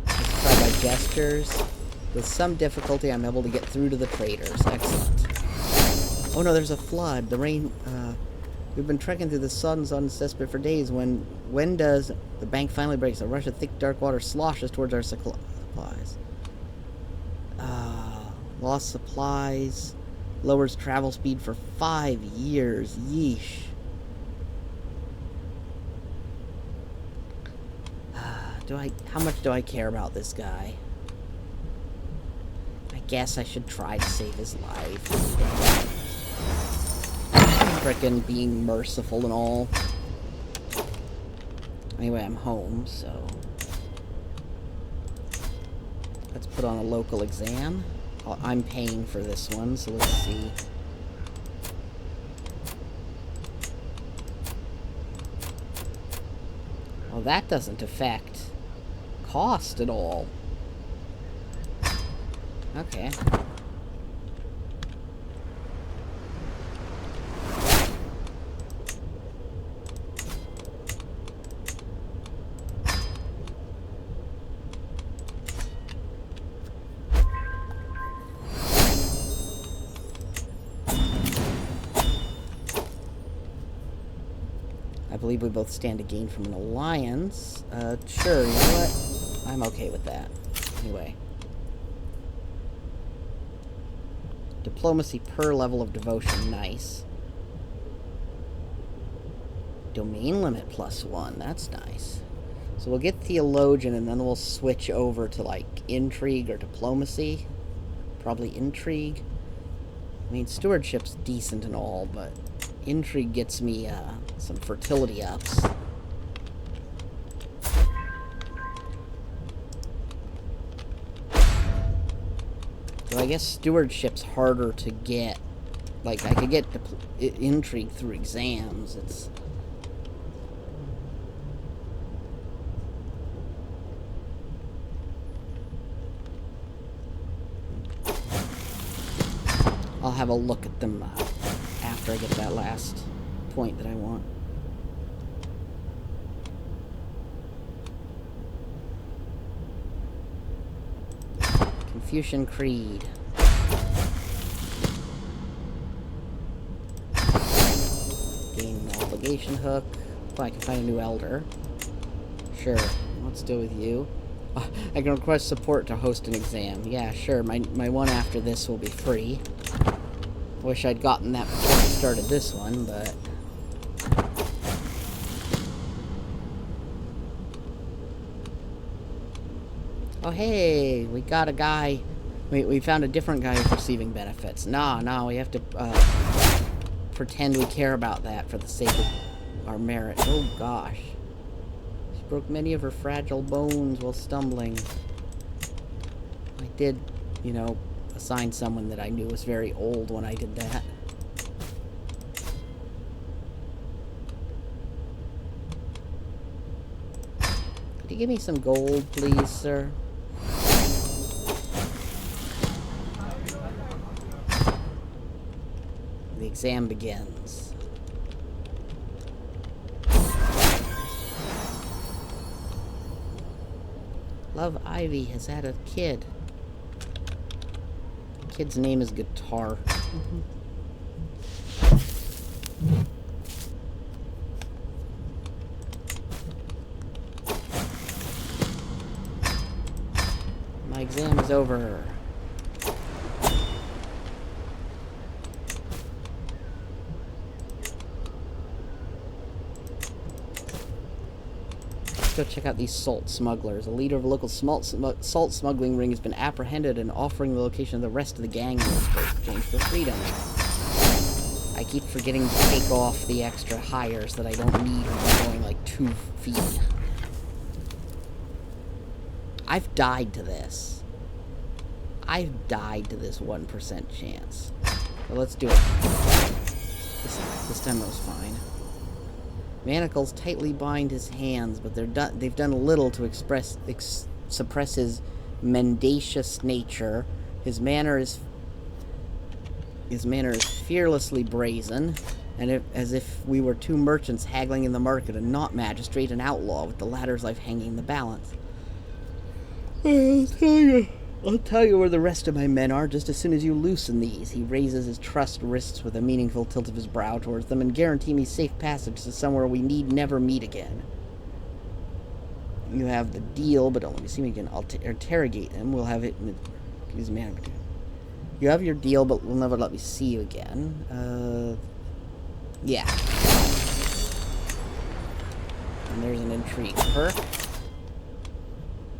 Let's try by gestures. With some difficulty, I'm able to get through to the traders. Excellent. Oh no, there's a flood. The rain, we've been trekking through the sun's uncessant for days. When does the bank finally breaks? A rush of thick, dark water sloshes towards our supplies. Lost supplies. Lowers travel speed for 5 years. Yeesh. How much do I care about this guy? I guess I should try to save his life. Frickin' being merciful and all. Anyway, I'm home, so let's put on a local exam. I'm paying for this one, so let's see. Well, that doesn't affect cost at all. Okay. I believe we both stand to gain from an alliance. Sure, you know what? I'm okay with that. Anyway. Diplomacy per level of devotion, nice. Domain limit +1, that's nice. So we'll get Theologian, and then we'll switch over to, like, Intrigue or Diplomacy. Probably Intrigue. I mean, Stewardship's decent and all, but Intrigue gets me, some fertility ups. So I guess Stewardship's harder to get. Like, I could get Intrigue through exams. It's... I'll have a look at them after I get that last point that I want. Confucian Creed. Gain an obligation hook. Oh, I can find a new elder. Sure. Let's do with you. I can request support to host an exam. Yeah, sure. My one after this will be free. Wish I'd gotten that before I started this one, but... Oh, hey, we got a guy... We found a different guy who's receiving benefits. No, we have to, pretend we care about that for the sake of our merit. Oh, gosh. She broke many of her fragile bones while stumbling. I did, you know, assign someone that I knew was very old when I did that. Could you give me some gold, please, sir? The exam begins. Love Ivy has had a kid. kid's name is Guitar. My exam is over. Let's go check out these salt smugglers. A leader of a local salt smuggling ring has been apprehended and offering the location of the rest of the gang in exchange for freedom. I keep forgetting to take off the extra hires that I don't need when I'm going like 2 feet. I've died to this. I've died to this 1% chance. So let's do it. This time I was fine. Manacles tightly bind his hands, but they've done little to suppress his mendacious nature. His manner is fearlessly brazen, and as if we were 2 merchants haggling in the market, and not magistrate and outlaw, with the latter's life hanging in the balance. I'll tell you where the rest of my men are just as soon as you loosen these. He raises his trussed wrists with a meaningful tilt of his brow towards them and guarantee me safe passage to somewhere we need never meet again. You have the deal, but don't let me see me again. I'll interrogate him. We'll have it in his manner. You have your deal, but will never let me see you again. Yeah. And there's an intrigue perk.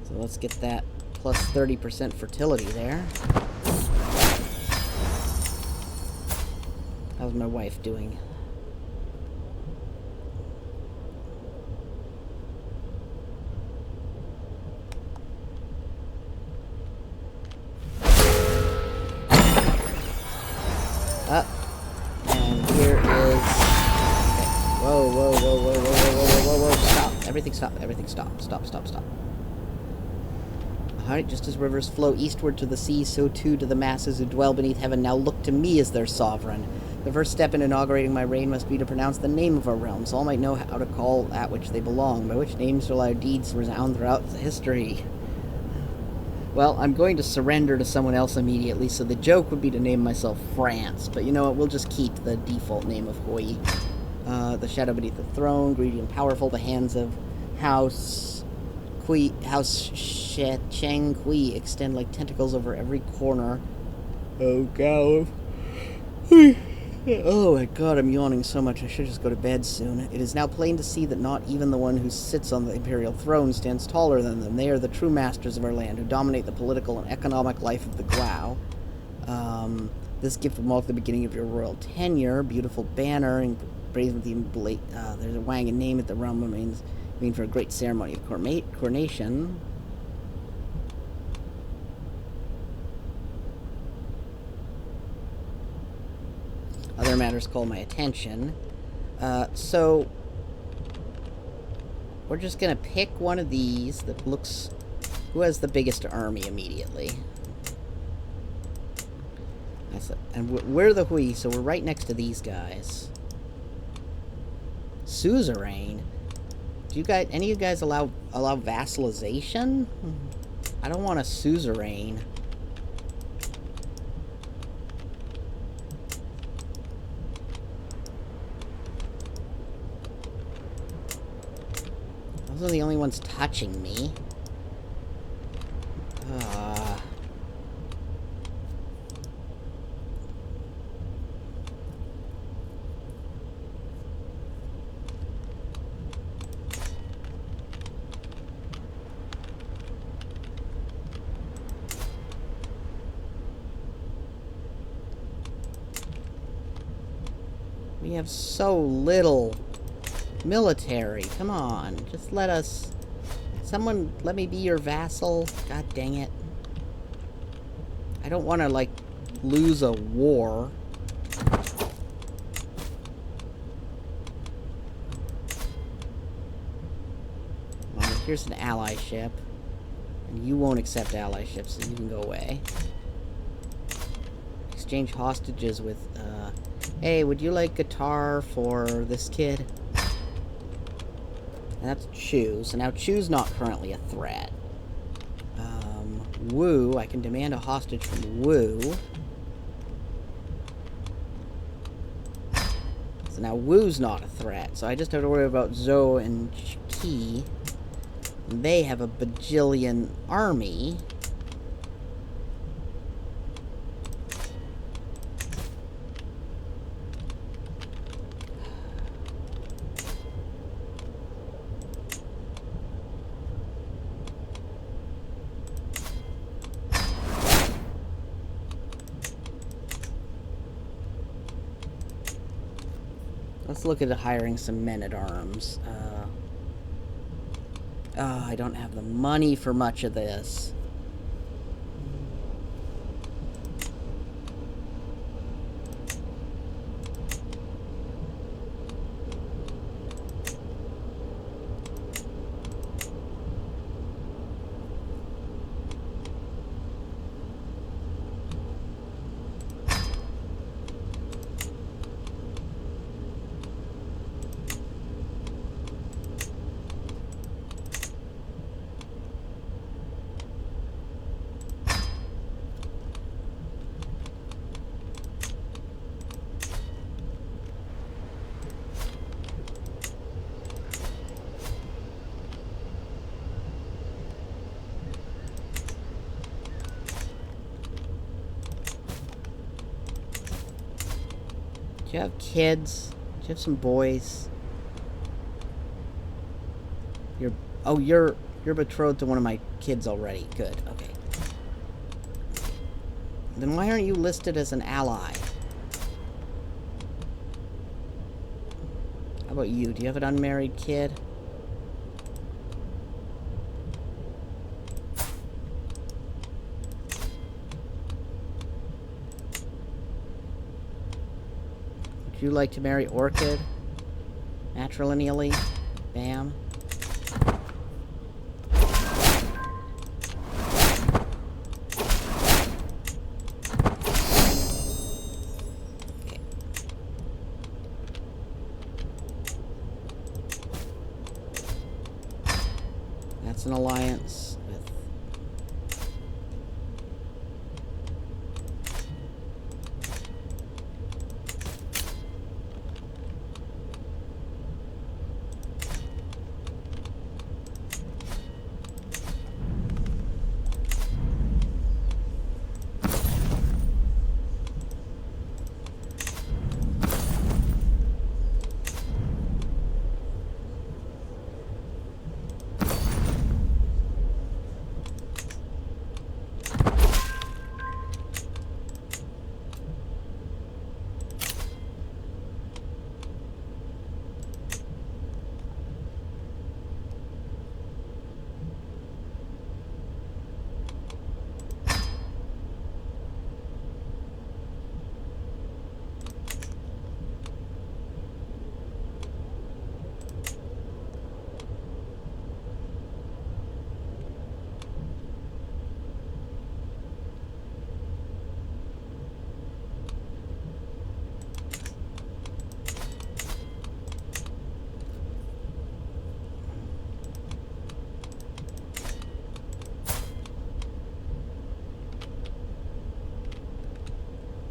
So let's get that plus 30% fertility there. How's my wife doing? Up. And here is... Okay. Whoa, whoa, whoa, whoa, whoa, whoa, whoa, whoa, whoa, whoa, stop. Everything stop, everything stop. Stop, stop, stop. Alright, just as rivers flow eastward to the sea, so too do the masses who dwell beneath heaven now look to me as their sovereign. The first step in inaugurating my reign must be to pronounce the name of our realm, so all might know how to call that which they belong, by which names shall our deeds resound throughout history. Well, I'm going to surrender to someone else immediately, so the joke would be to name myself France, but you know what, we'll just keep the default name of Hui. The shadow beneath the throne, greedy and powerful, the hands of House Sheng Kui extend like tentacles over every corner. Oh, God. Oh, my God, I'm yawning so much. I should just go to bed soon. It is now plain to see that not even the one who sits on the imperial throne stands taller than them. They are the true masters of our land, who dominate the political and economic life of the Guao. This gift will mark the beginning of your royal tenure. Beautiful banner, emblazoned with the there's a Wang and name at the realm remains. For a great ceremony of coronation. Other matters call my attention. So we're just gonna pick one of these that looks... Who has the biggest army immediately? And we're the Hui, so we're right next to these guys. Suzerain? Do you guys, any of you guys allow vassalization? I don't want a suzerain. Those are the only ones touching me. We have so little military. Come on, just let us... Someone let me be your vassal. God dang it. I don't want to, like, lose a war. Well, here's an ally ship. And you won't accept allyship, so you can go away. Exchange hostages with, hey, would you like guitar for this kid? And that's Chu. So now Chu's not currently a threat. Wu, I can demand a hostage from Wu. So now Wu's not a threat, so I just have to worry about Zhou and Qi. They have a bajillion army. Let's look at hiring some men-at-arms. I don't have the money for much of this. Do you have kids? Do you have some boys? You're betrothed to one of my kids already. Good, okay. Then why aren't you listed as an ally? How about you? Do you have an unmarried kid? Would you like to marry Orchid? Matrilineally? Bam. Okay. That's an alliance with...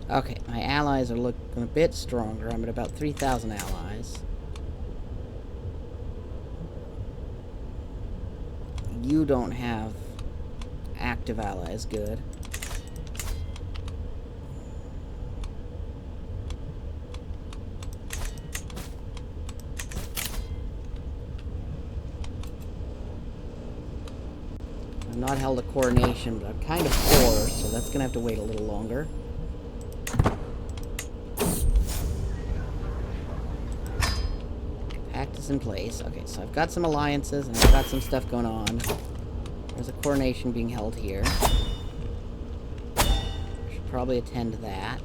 Okay, my allies are looking a bit stronger. I'm at about 3,000 allies. You don't have active allies. Good. I've not held a coronation, but I'm kind of poor, so that's gonna have to wait a little longer. Pact is in place. Okay, so I've got some alliances and I've got some stuff going on. There's a coronation being held here. Should probably attend to that.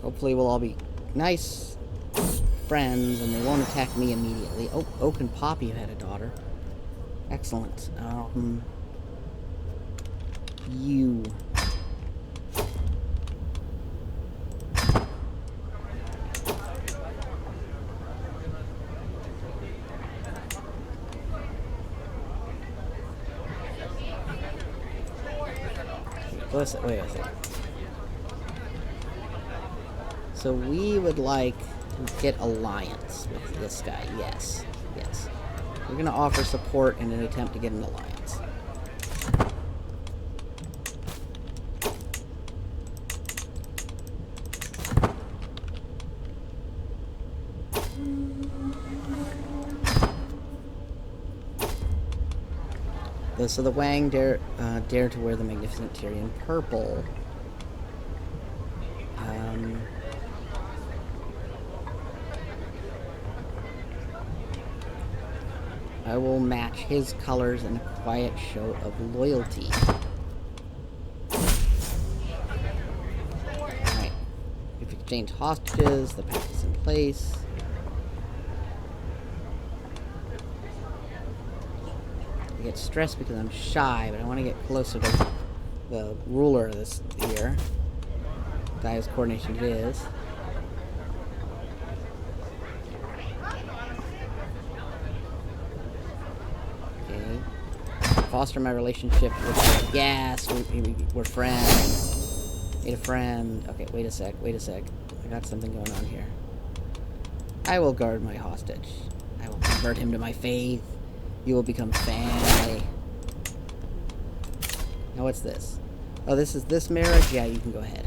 Hopefully we'll all be nice friends and they won't attack me immediately. Oh, Oak and Poppy have had a daughter. Excellent. You. wait a second. So we would like to get alliance with this guy. Yes. Yes. We're going to offer support in an attempt to get an alliance. So the Wang dare to wear the magnificent Tyrian purple. I will match his colors in a quiet show of loyalty. Alright. We've exchanged hostages, the pact is in place. I get stressed because I'm shy, but I want to get closer to the ruler of this here. Guy whose coordination it is. Okay. Foster my relationship with... Yes! We're friends. Made a friend. Okay, wait a sec. I got something going on here. I will guard my hostage. I will convert him to my faith. You will become family. Now what's this? Oh, this is this marriage? Yeah, you can go ahead.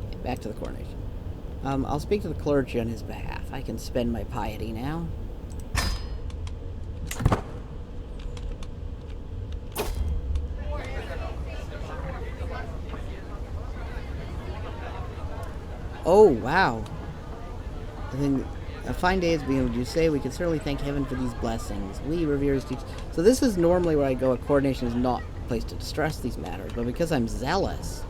Okay, back to the coronation. I'll speak to the clergy on his behalf. I can spend my piety now. Oh, wow. I think a fine day has been, would you say? We can certainly thank heaven for these blessings. We revere his teachers. So this is normally where I go. A coordination is not a place to discuss these matters. But because I'm zealous,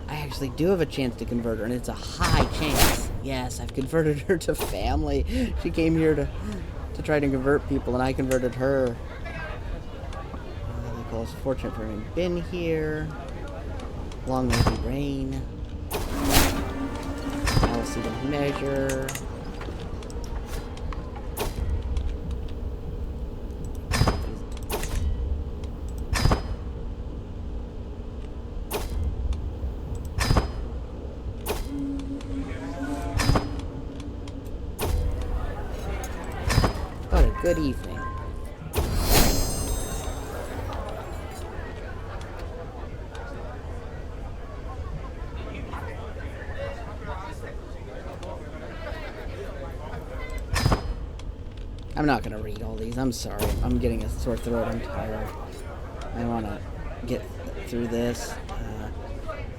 I actually do have a chance to convert her. And it's a high chance. Yes, I've converted her to family. She came here to try to convert people, and I converted her. They call us fortunate for having been here. Long may he reign. I will see the measure. What a good evening. I'm not going to read all these. I'm sorry. I'm getting a sore throat. I'm tired. I want to get through this.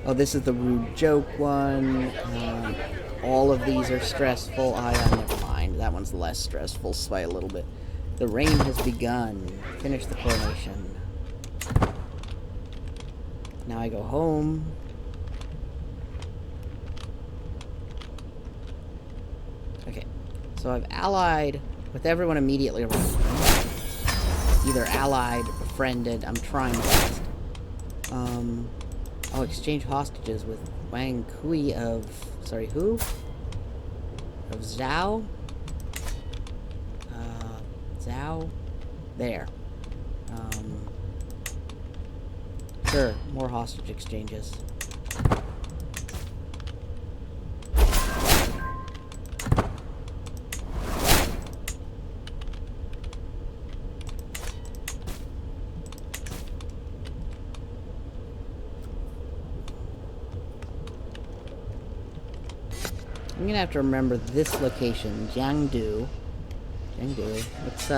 Oh, this is the rude joke one. All of these are stressful. Never mind. That one's less stressful by a little bit. The reign has begun. Finish the coronation. Now I go home. Okay. So I've allied with everyone immediately around me. Either allied, befriended. I'm trying my best. I'll exchange hostages with Wang Kui of... Sorry, who? Of Zhao? Zhao? There. Sure, more hostage exchanges. I'm gonna have to remember this location, Jiangdu. Let's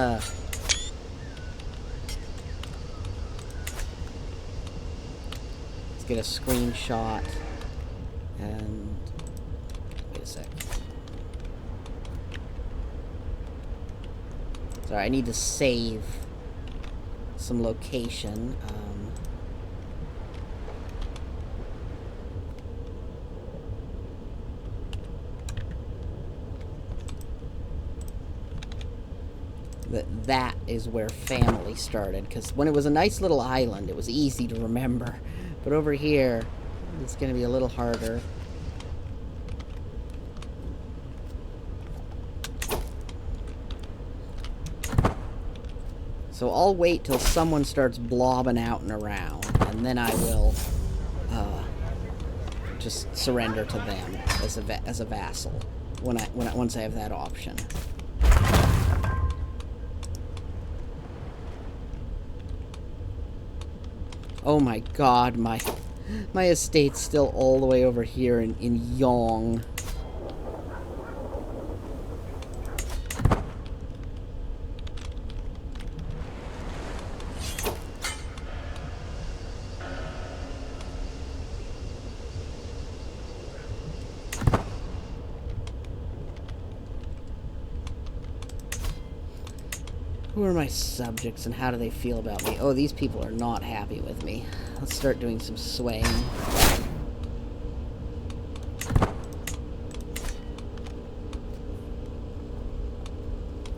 get a screenshot and wait a sec. Sorry, I need to save some location. That is where family started, because when it was a nice little island, it was easy to remember. But over here, it's going to be a little harder. So I'll wait till someone starts blobbing out and around, and then I will just surrender to them as a vassal once I have that option. Oh my god, my estate's still all the way over here in Yong. Who are my subjects and how do they feel about me? Oh, these people are not happy with me. Let's start doing some swaying.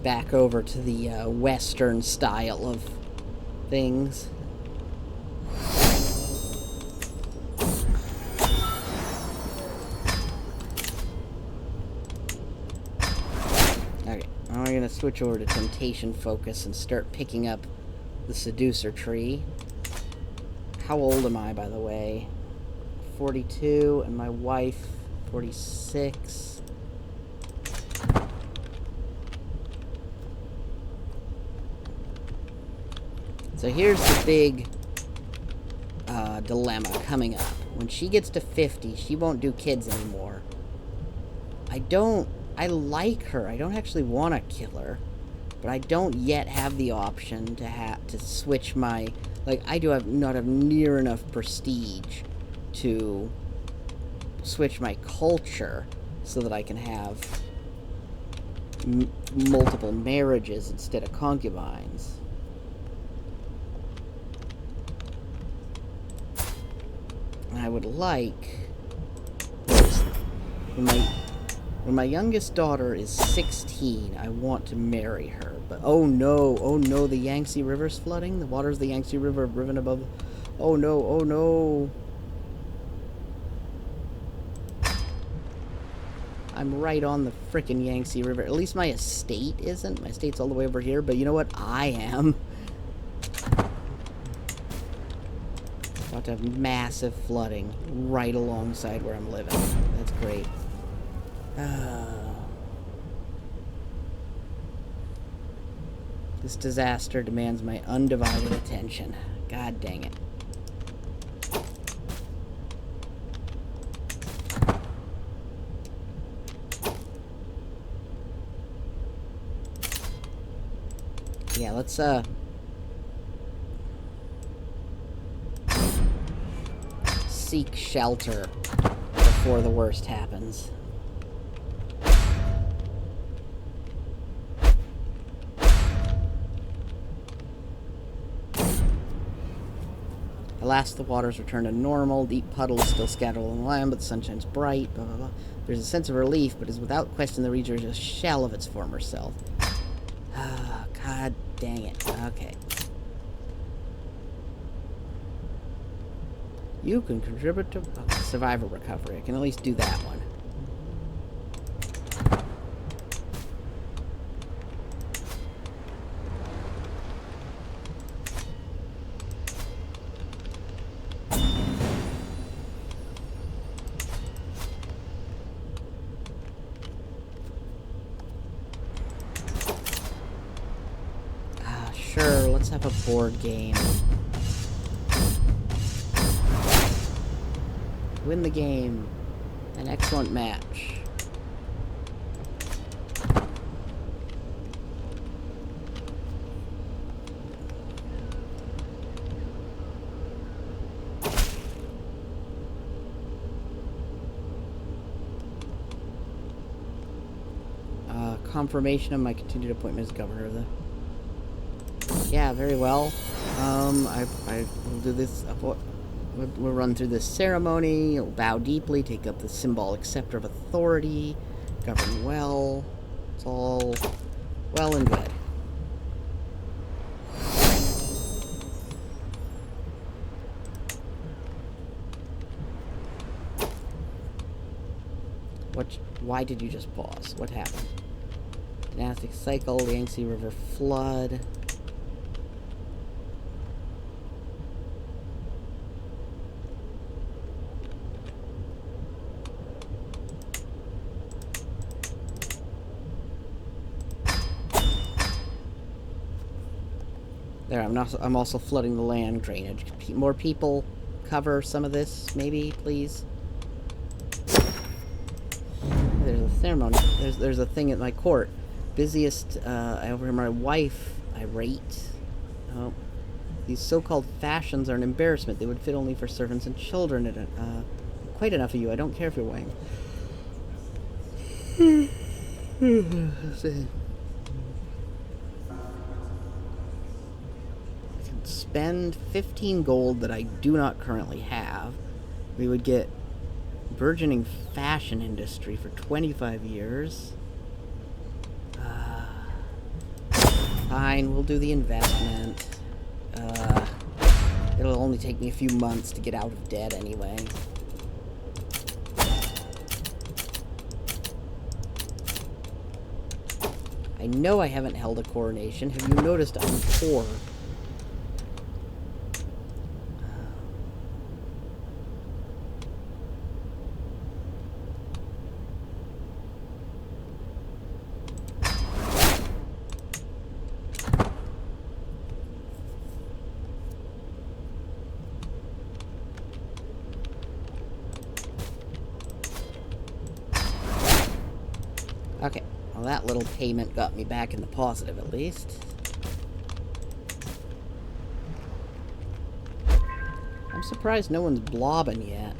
Back over to the Western style of things. Now we're going to switch over to Temptation Focus and start picking up the Seducer tree. How old am I, by the way? 42, and my wife, 46. So here's the big dilemma coming up. When she gets to 50, she won't do kids anymore. I like her. I don't actually want to kill her, but I don't yet have the option to switch my, like, I do not have near enough prestige to switch my culture so that I can have multiple marriages instead of concubines. I would like, when my youngest daughter is 16, I want to marry her. But oh no, the Yangtze River's flooding? The waters of the Yangtze River have risen above. Oh no. I'm right on the frickin' Yangtze River. At least my estate isn't. My estate's all the way over here, but you know what? I am. About to have massive flooding right alongside where I'm living. That's great. This disaster demands my undivided attention. God dang it. Yeah, let's seek shelter before the worst happens. Alas, the waters return to normal. Deep puddles still scatter along the land, but the sun shines bright. Blah, blah, blah. There's a sense of relief, but is without question the region is a shell of its former self. Ah, god dang it. Okay. You can contribute to survivor recovery. I can at least do that one. Sure, let's have a board game. Win the game. An excellent match. Confirmation of my continued appointment as governor of the... Yeah, very well. I will do this. We'll run through this ceremony. You'll bow deeply, take up the symbolic scepter of authority, govern well. It's all well and good. Why did you just pause? What happened? Dynastic cycle, the Yangtze River flood. There, I'm also flooding the land drainage. More people cover some of this, maybe, please. There's a ceremony. There's a thing at my court. Busiest. I overhear my wife irate. Oh, these so-called fashions are an embarrassment. They would fit only for servants and children. Quite enough of you. I don't care if you're white. Spend 15 gold that I do not currently have. We would get burgeoning fashion industry for 25 years. Fine, we'll do the investment. It'll only take me a few months to get out of debt anyway. I know I haven't held a coronation. Have you noticed I'm poor? Okay, well that little payment got me back in the positive at least. I'm surprised no one's blobbing yet.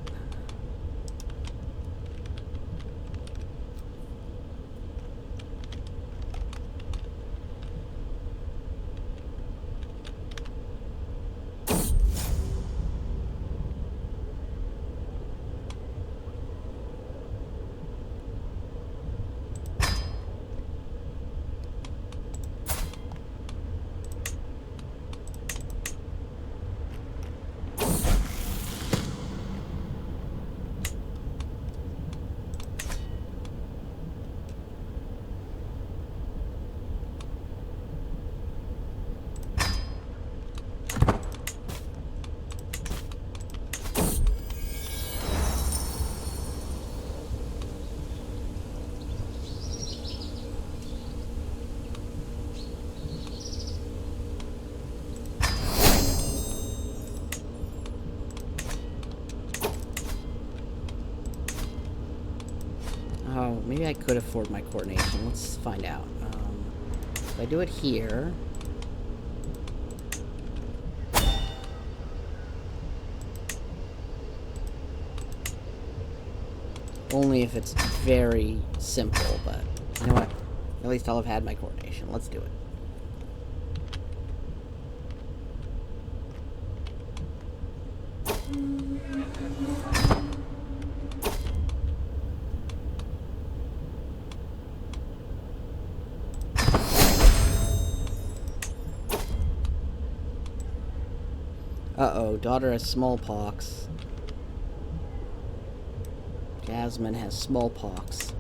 Oh, maybe I could afford my coordination. Let's find out. If I do it here... Only if it's very simple, but you know what? At least I'll have had my coordination. Let's do it. Uh-oh, daughter has smallpox. Jasmine has smallpox.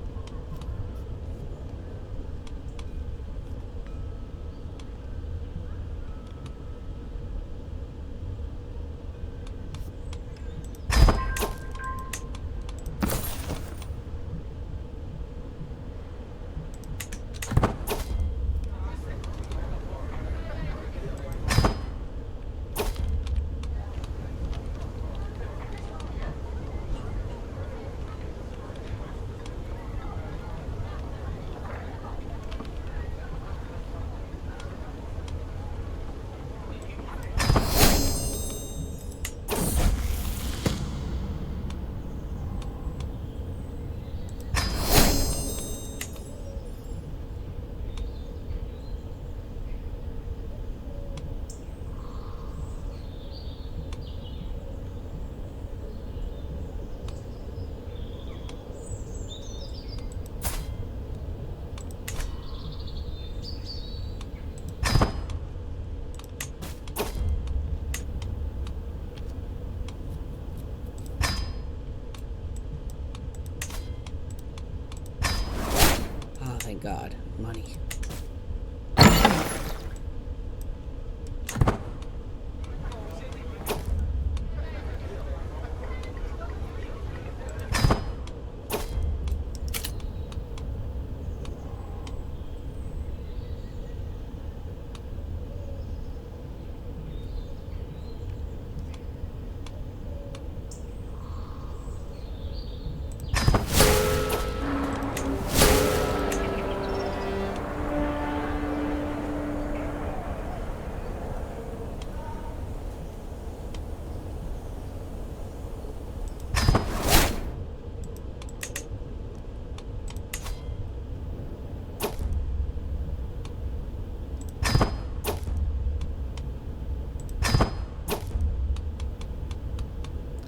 Thank God. Money.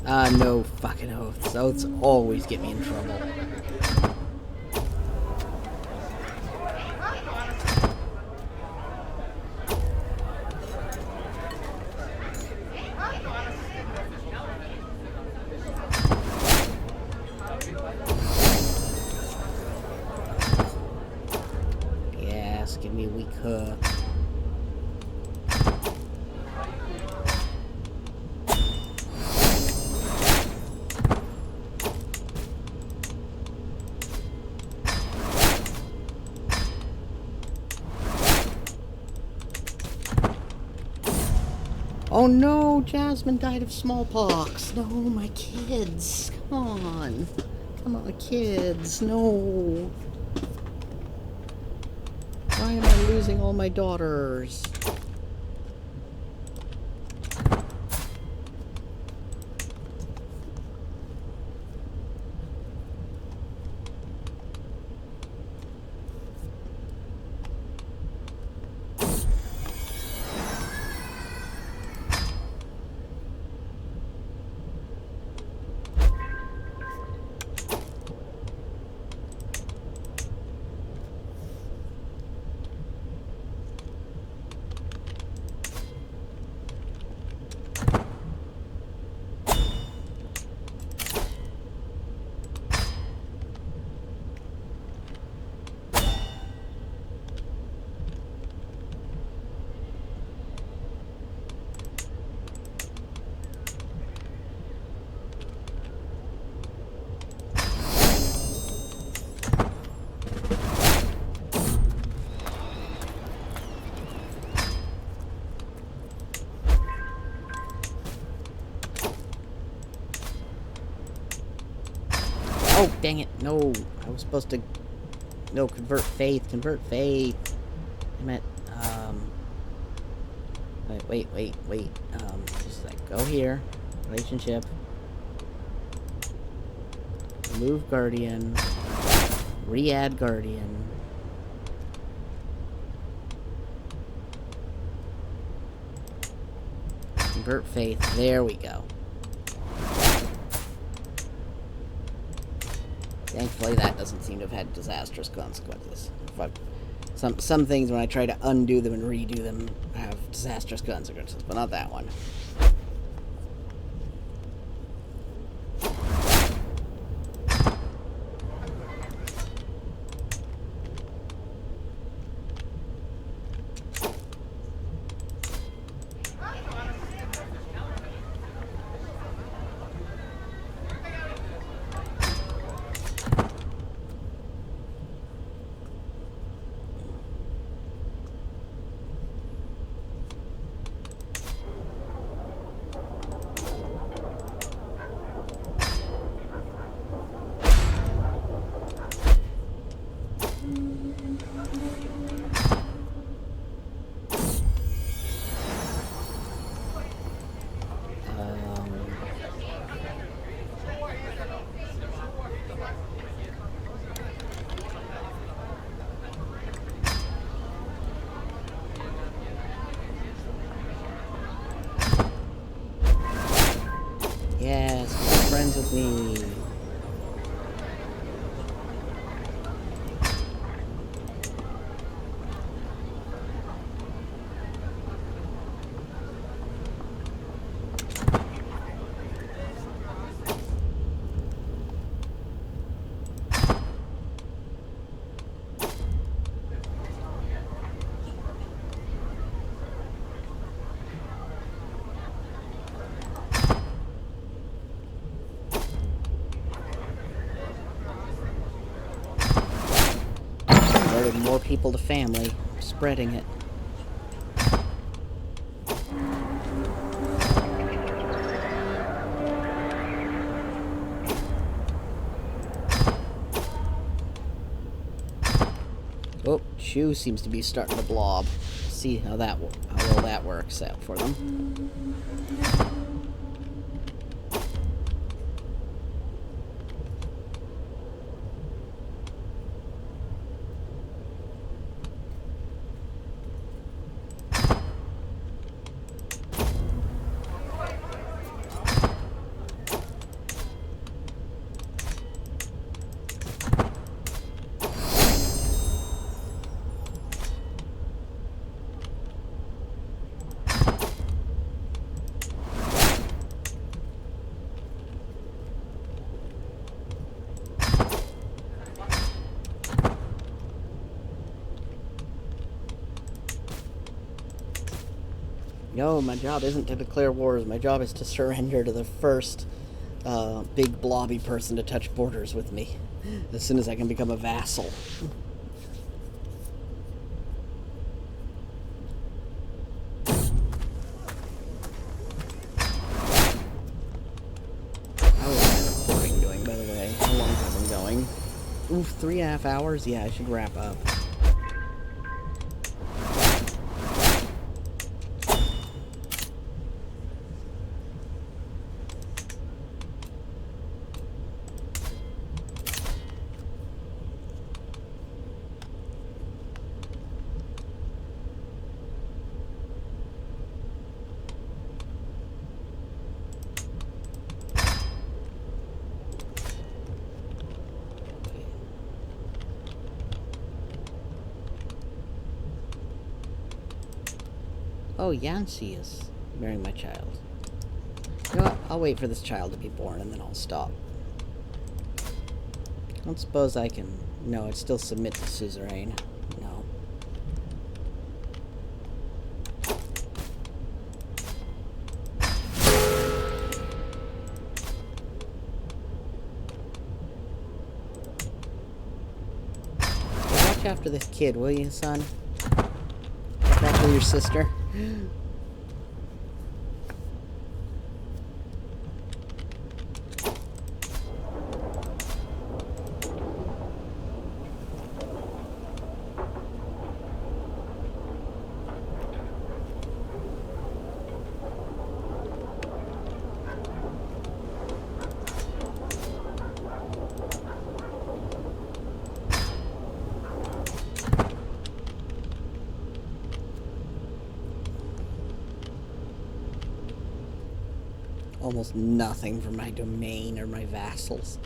No fucking oaths. Oaths always get me in trouble. Yes, give me a weak hook. Oh no, Jasmine died of smallpox. No, my kids. Come on. Come on, kids. No. Why am I losing all my daughters? Oh, dang it. No. I was supposed to... No, convert faith. Convert faith. I meant, Wait. Just like, go here. Relationship. Remove Guardian. Re-add Guardian. Convert faith. There we go. Thankfully, that doesn't seem to have had disastrous consequences. Some things, when I try to undo them and redo them, have disastrous consequences, but not that one. Yes, be friends with me. More people to family, spreading it. Oh, Shu seems to be starting to blob. See how well that works out for them. No, my job isn't to declare wars. My job is to surrender to the first big blobby person to touch borders with me as soon as I can become a vassal. How is the recording doing, by the way? How long have I been going? Oof, 3.5 hours? Yeah, I should wrap up. Oh, Yancy is marrying my child. You know what? I'll wait for this child to be born and then I'll stop. I don't suppose I can... No, I'd still submit to suzerain. No. Watch after this kid, will you, son? Watch after your sister. Almost nothing from my domain or my vassals.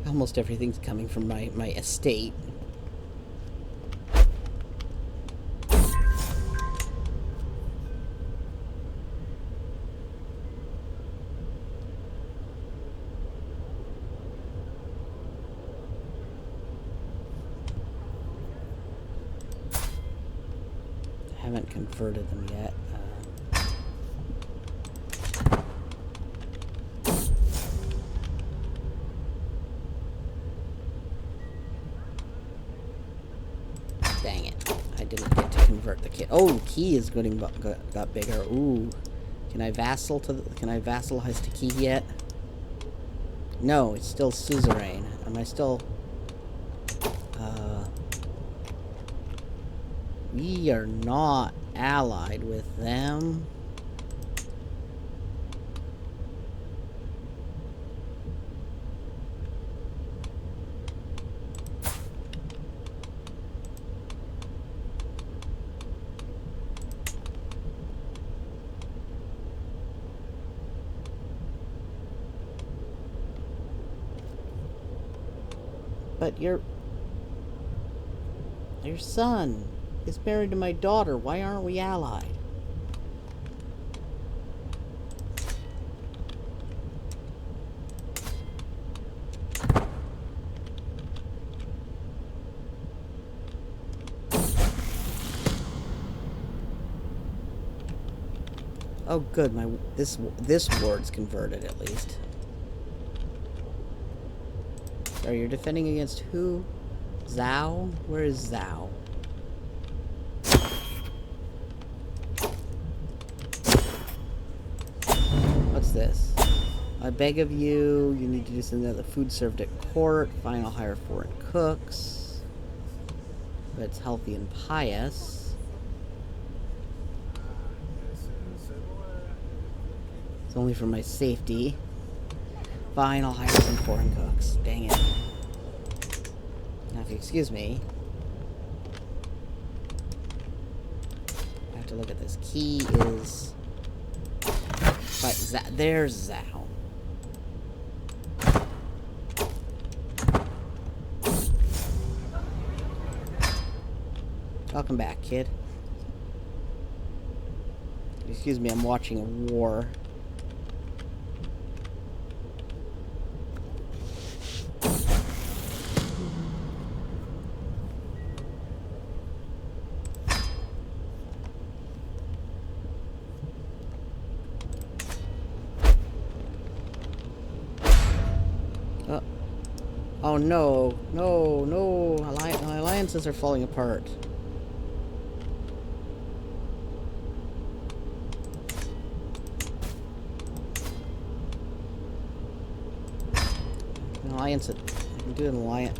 Almost everything's coming from my estate. I haven't converted them yet. Dang it. I didn't get to convert the kid. Oh, key is getting got bigger. Ooh. Can I vassalize to key yet? No, it's still suzerain. Am I still... we are not allied with them. But your son is married to my daughter. Why aren't we allied? Oh, good. This ward's converted at least. So you're defending against who? Zhao? Where is Zhao? What's this? I beg of you, you need to do something about the food served at court. Fine, I'll hire foreign cooks. But it's healthy and pious. It's only for my safety. Fine, I'll hire some foreign cooks. Dang it. Now, if you excuse me, I have to look at this. Key is... But there's Zhao. Welcome back, kid. Excuse me, I'm watching a war. Oh no, no, no. Alliances are falling apart. An alliance. I can do an alliance.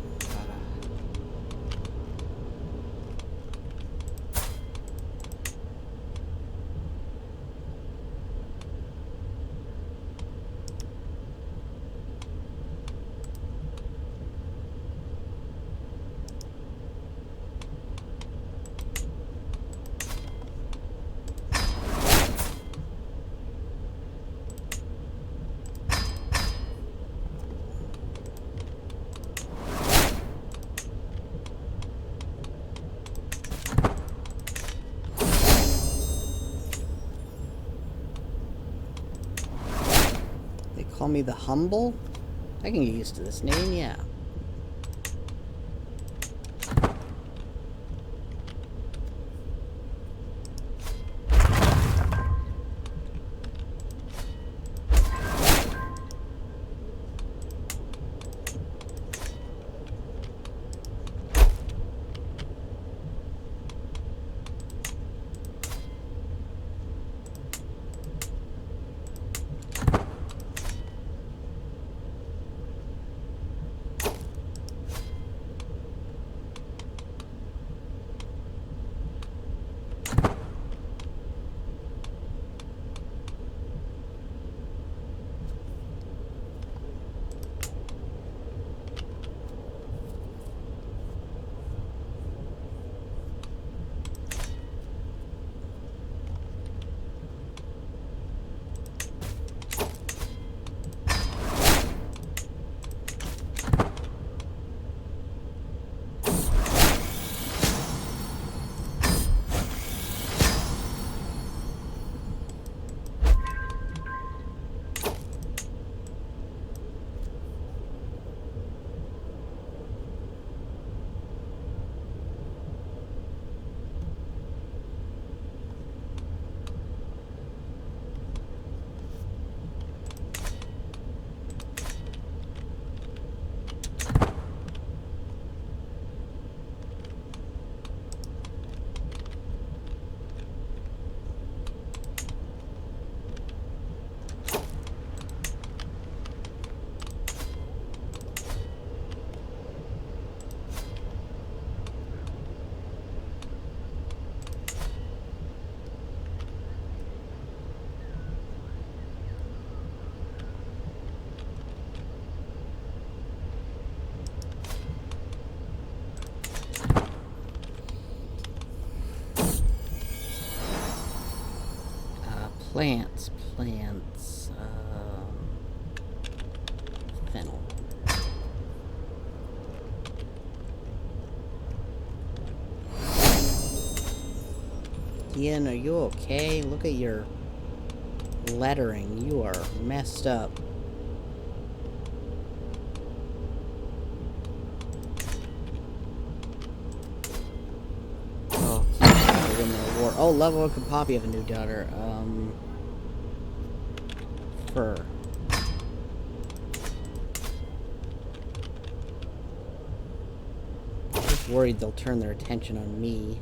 Call me the Humble? I can get used to this name, yeah. Plants. Fennel. Ian, are you okay? Look at your lettering. You are messed up. Oh, win the war. Oh, Level could Poppy have a new daughter. Fur. I'm just worried they'll turn their attention on me.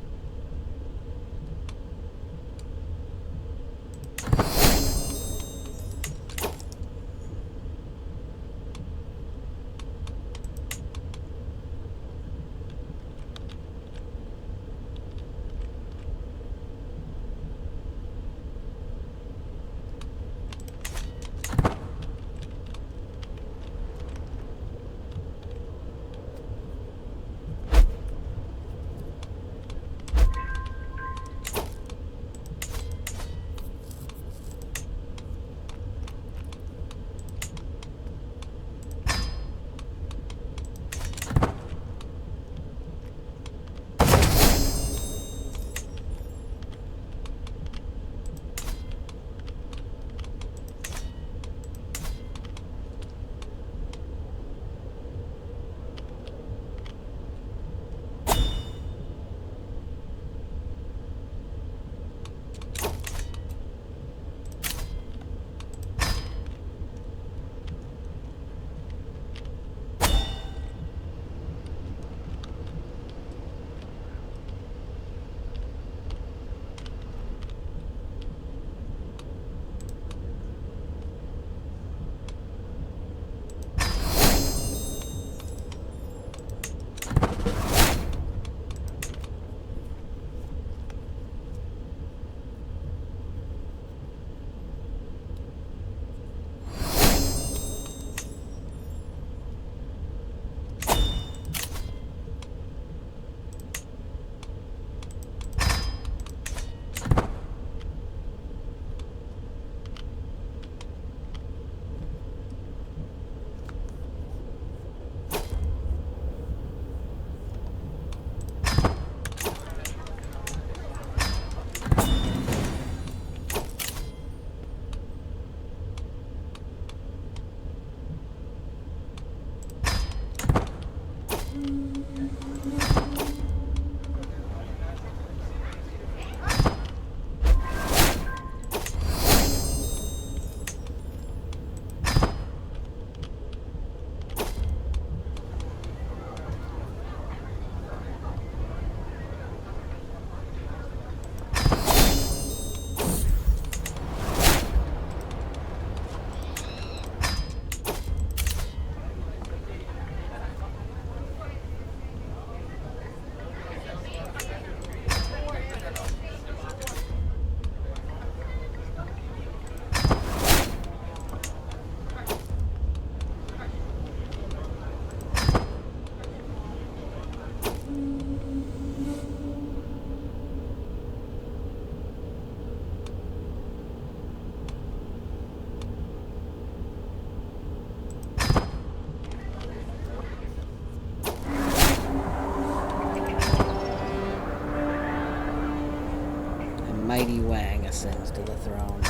ascends to the throne.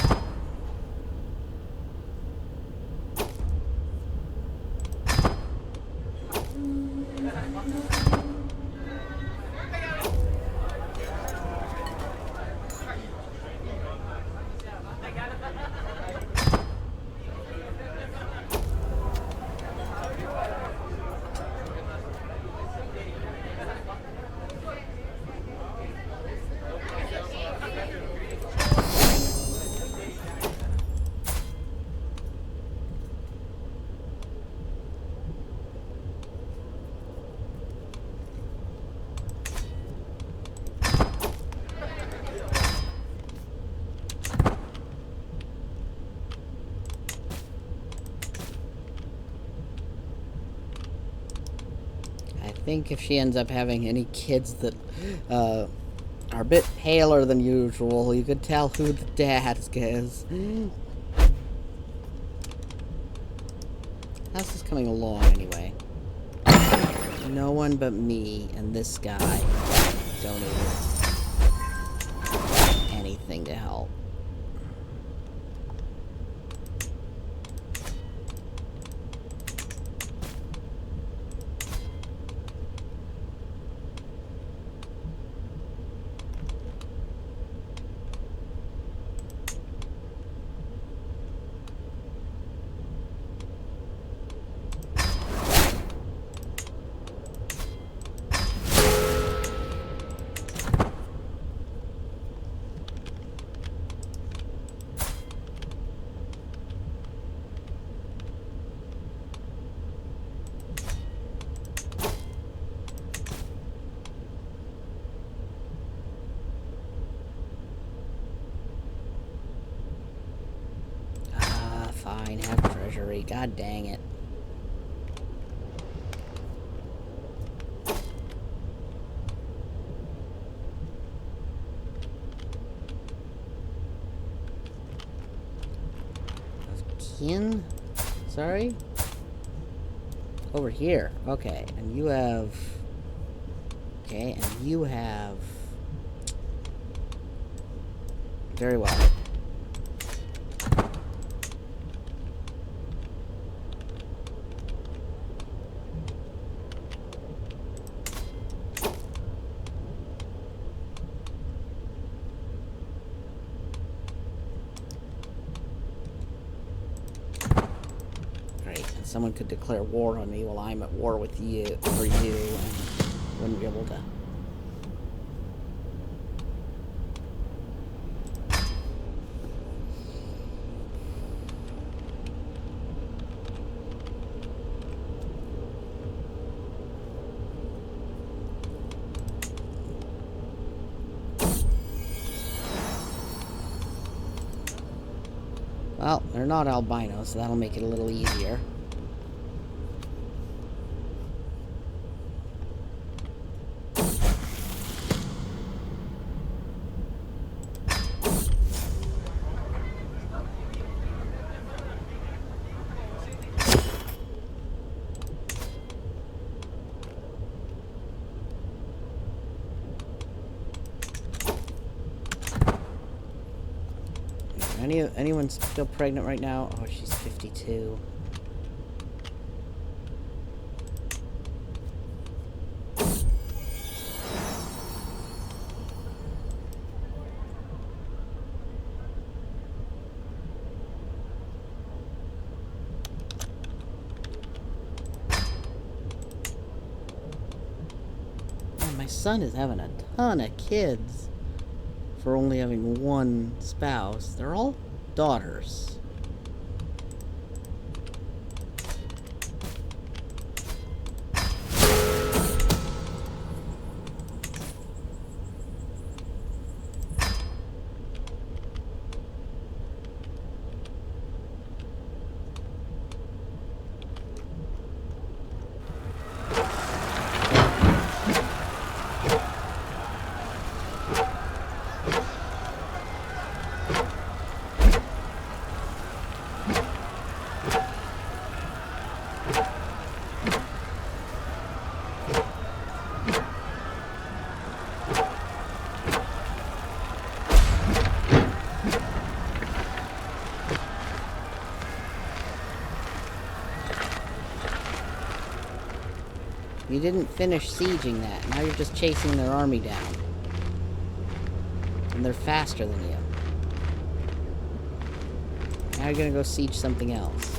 I think if she ends up having any kids that are a bit paler than usual, you could tell who the dad is. How's this coming along, anyway? No one but me and this guy donated anything to help. Fine, have treasury. God dang it. Kin? Sorry? Over here. Okay, and you have... Okay, and you have... Very well. Someone could declare war on me while I'm at war with you, for you, and wouldn't be able to. Well, they're not albinos, so that'll make it a little easier. Anyone still pregnant right now? Oh, she's 52. Man, my son is having a ton of kids for only having one spouse. They're all daughters. You didn't finish sieging that. Now you're just chasing their army down. And they're faster than you. Now you're gonna go siege something else.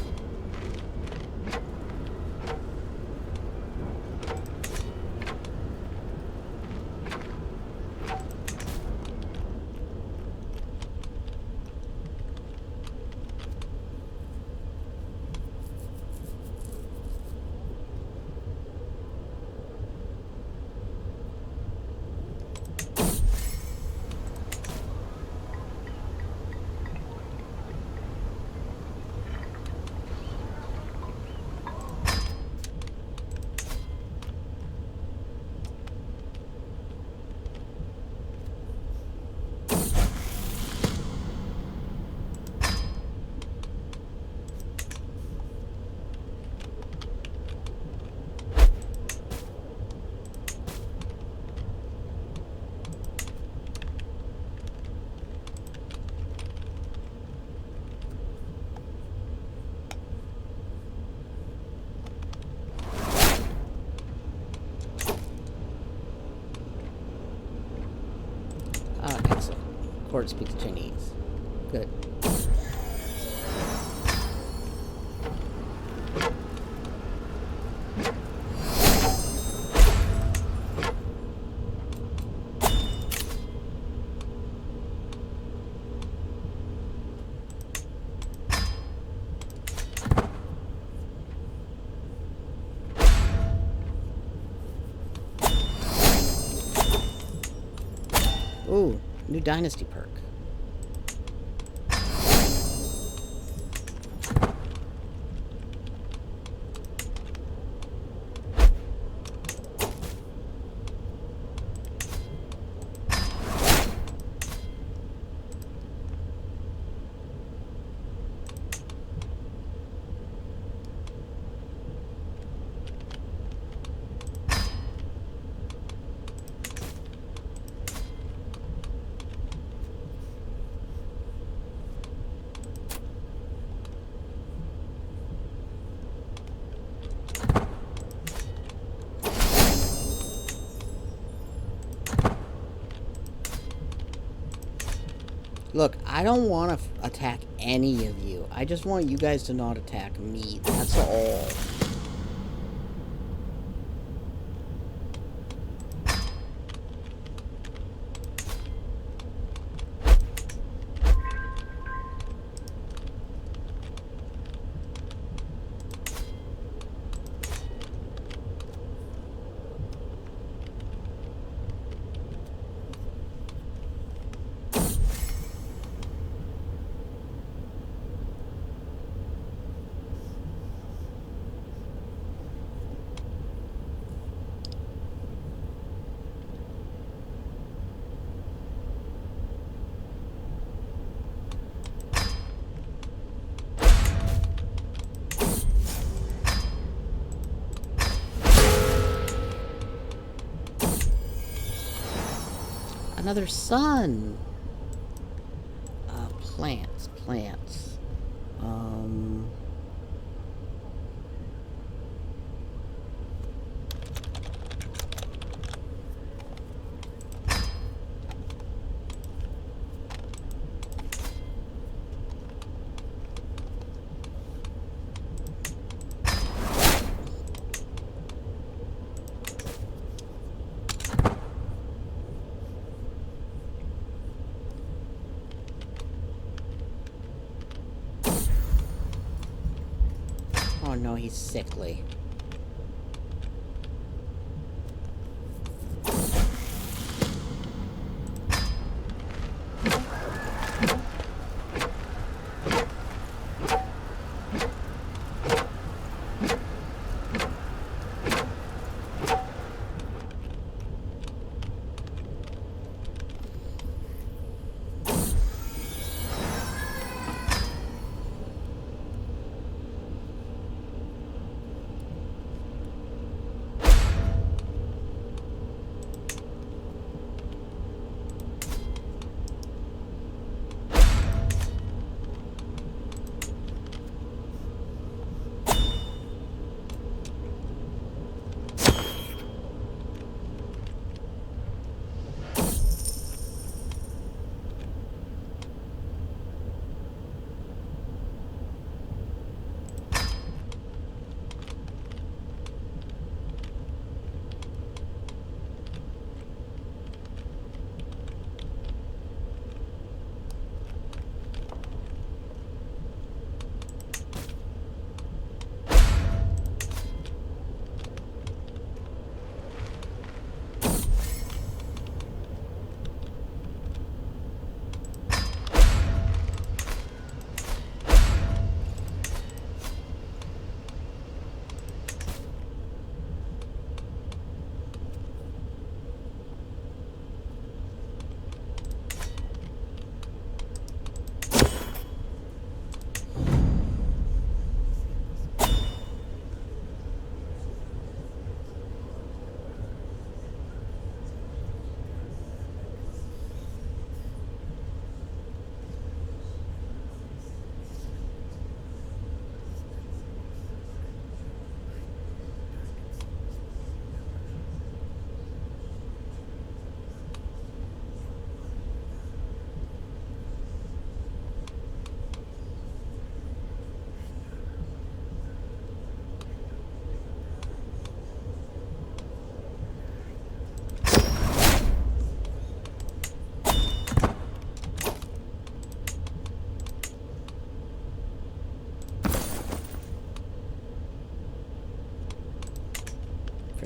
Ah, excellent. Court speaks Chinese. Good. Ooh, new Dynasty perk. Look, I don't want to attack any of you. I just want you guys to not attack me. That's all. Another sun. Plants. Oh no, he's sickly.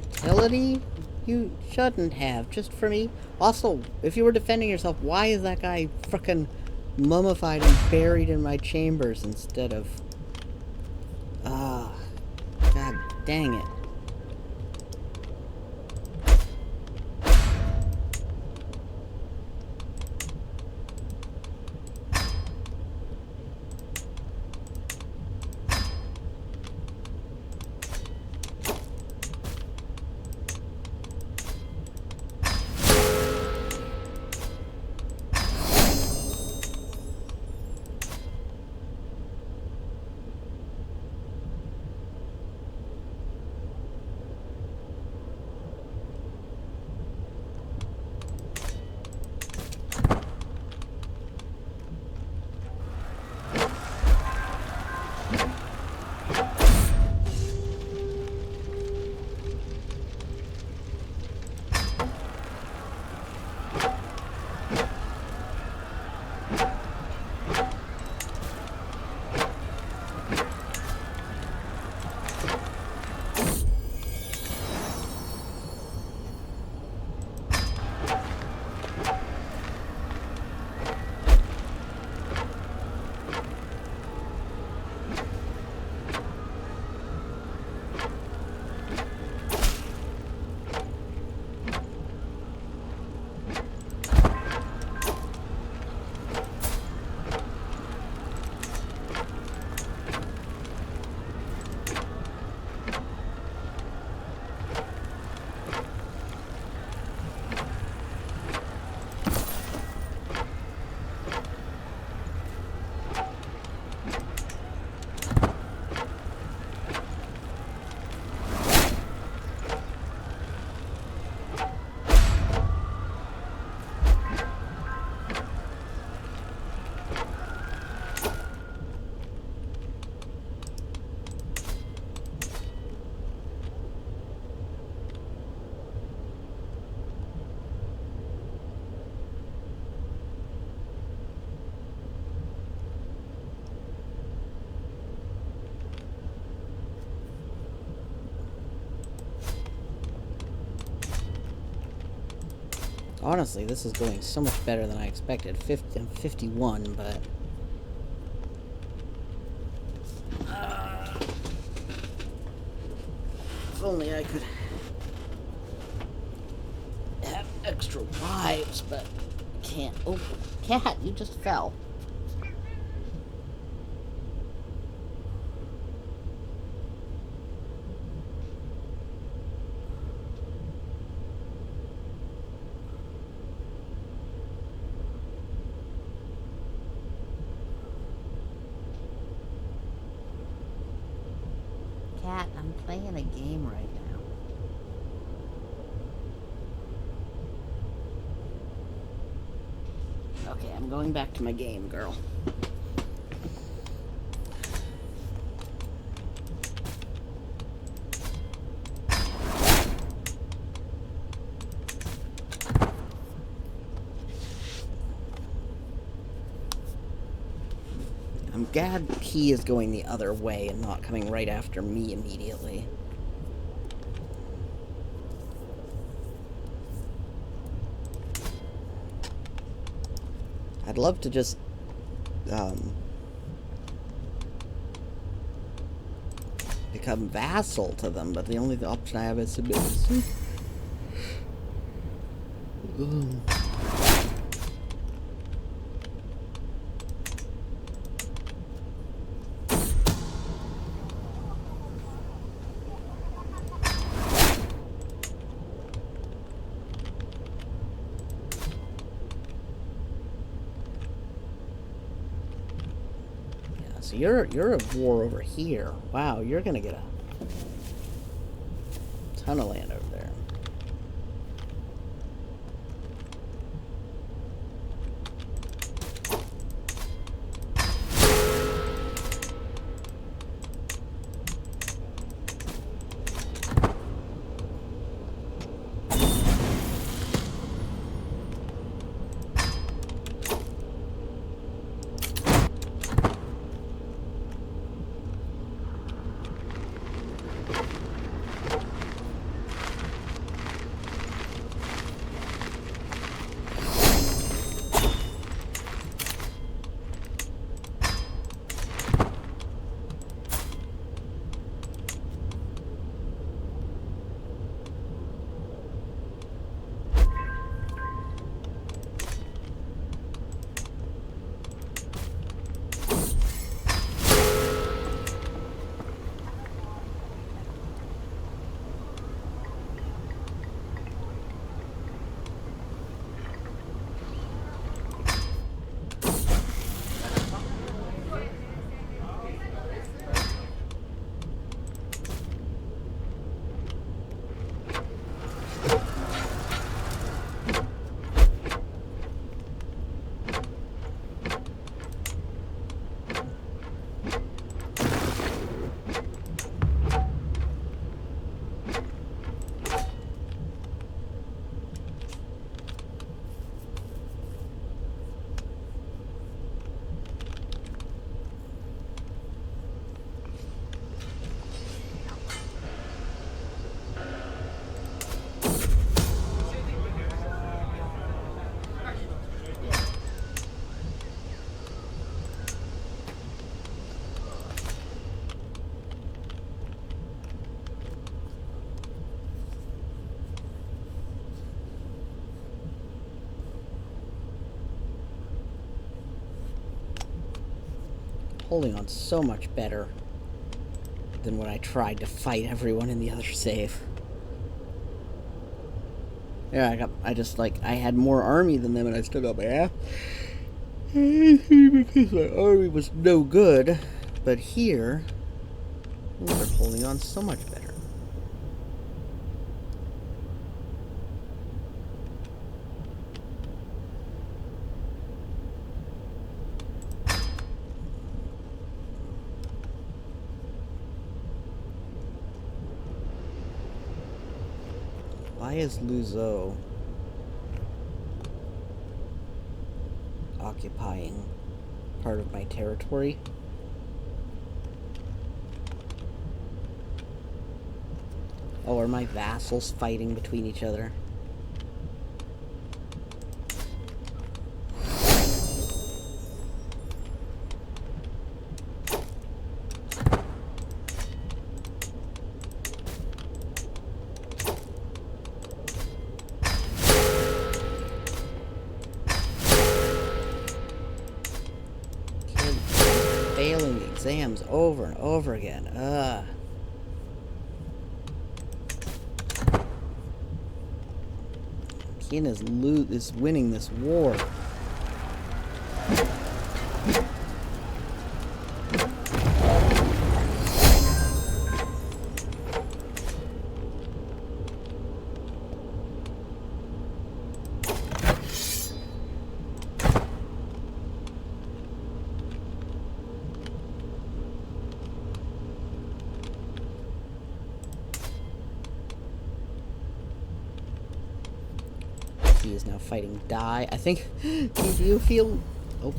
Fertility? You shouldn't have, just for me. Also, if you were defending yourself, why is that guy frickin' mummified and buried in my chambers instead of... Ah, god dang it. Honestly, this is going so much better than I expected. I'm 51, but... if only I could have extra lives, but can't. Oh, cat, you just fell. Cat, I'm playing a game right now. Okay, I'm going back to my game, girl. I'm glad he is going the other way and not coming right after me immediately. I'd love to just, become vassal to them, but the only option I have is submission. So you're a war over here. Wow, you're gonna get a ton of land over there. holding on so much better than when I tried to fight everyone in the other save. Yeah, I had more army than them and I still got my ass. Because my army was no good. But here, they're holding on so much better. Why is Luzhou occupying part of my territory? Oh, are my vassals fighting between each other? Failing the exams over and over again. Qin is winning this war. He is now fighting Dai. I think. Do you feel? Oh,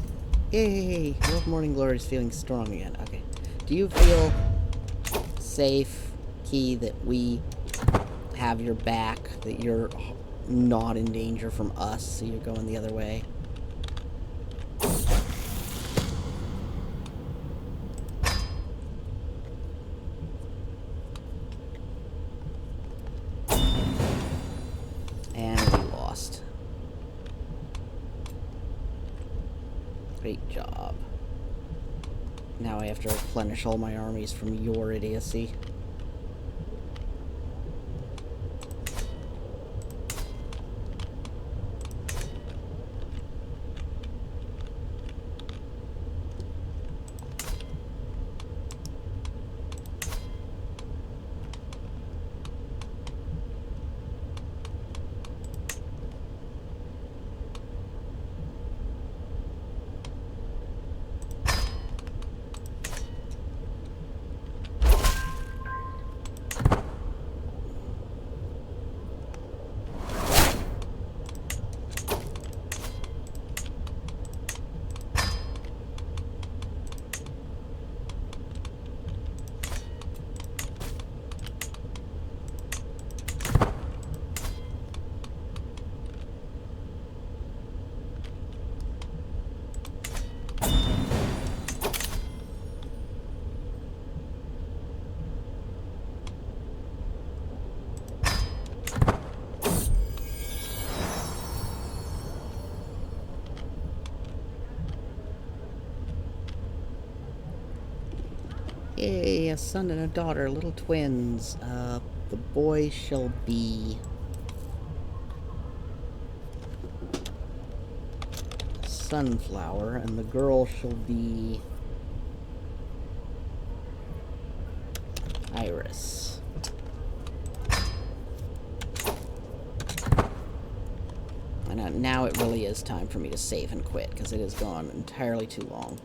yay! Love Morning Glory is feeling strong again. Okay. Do you feel safe, Key, that we have your back? That you're not in danger from us, so you're going the other way? Great job. Now I have to replenish all my armies from your idiocy. Yay, a son and a daughter, little twins. The boy shall be Sunflower, and the girl shall be Iris. And now it really is time for me to save and quit, because it has gone entirely too long.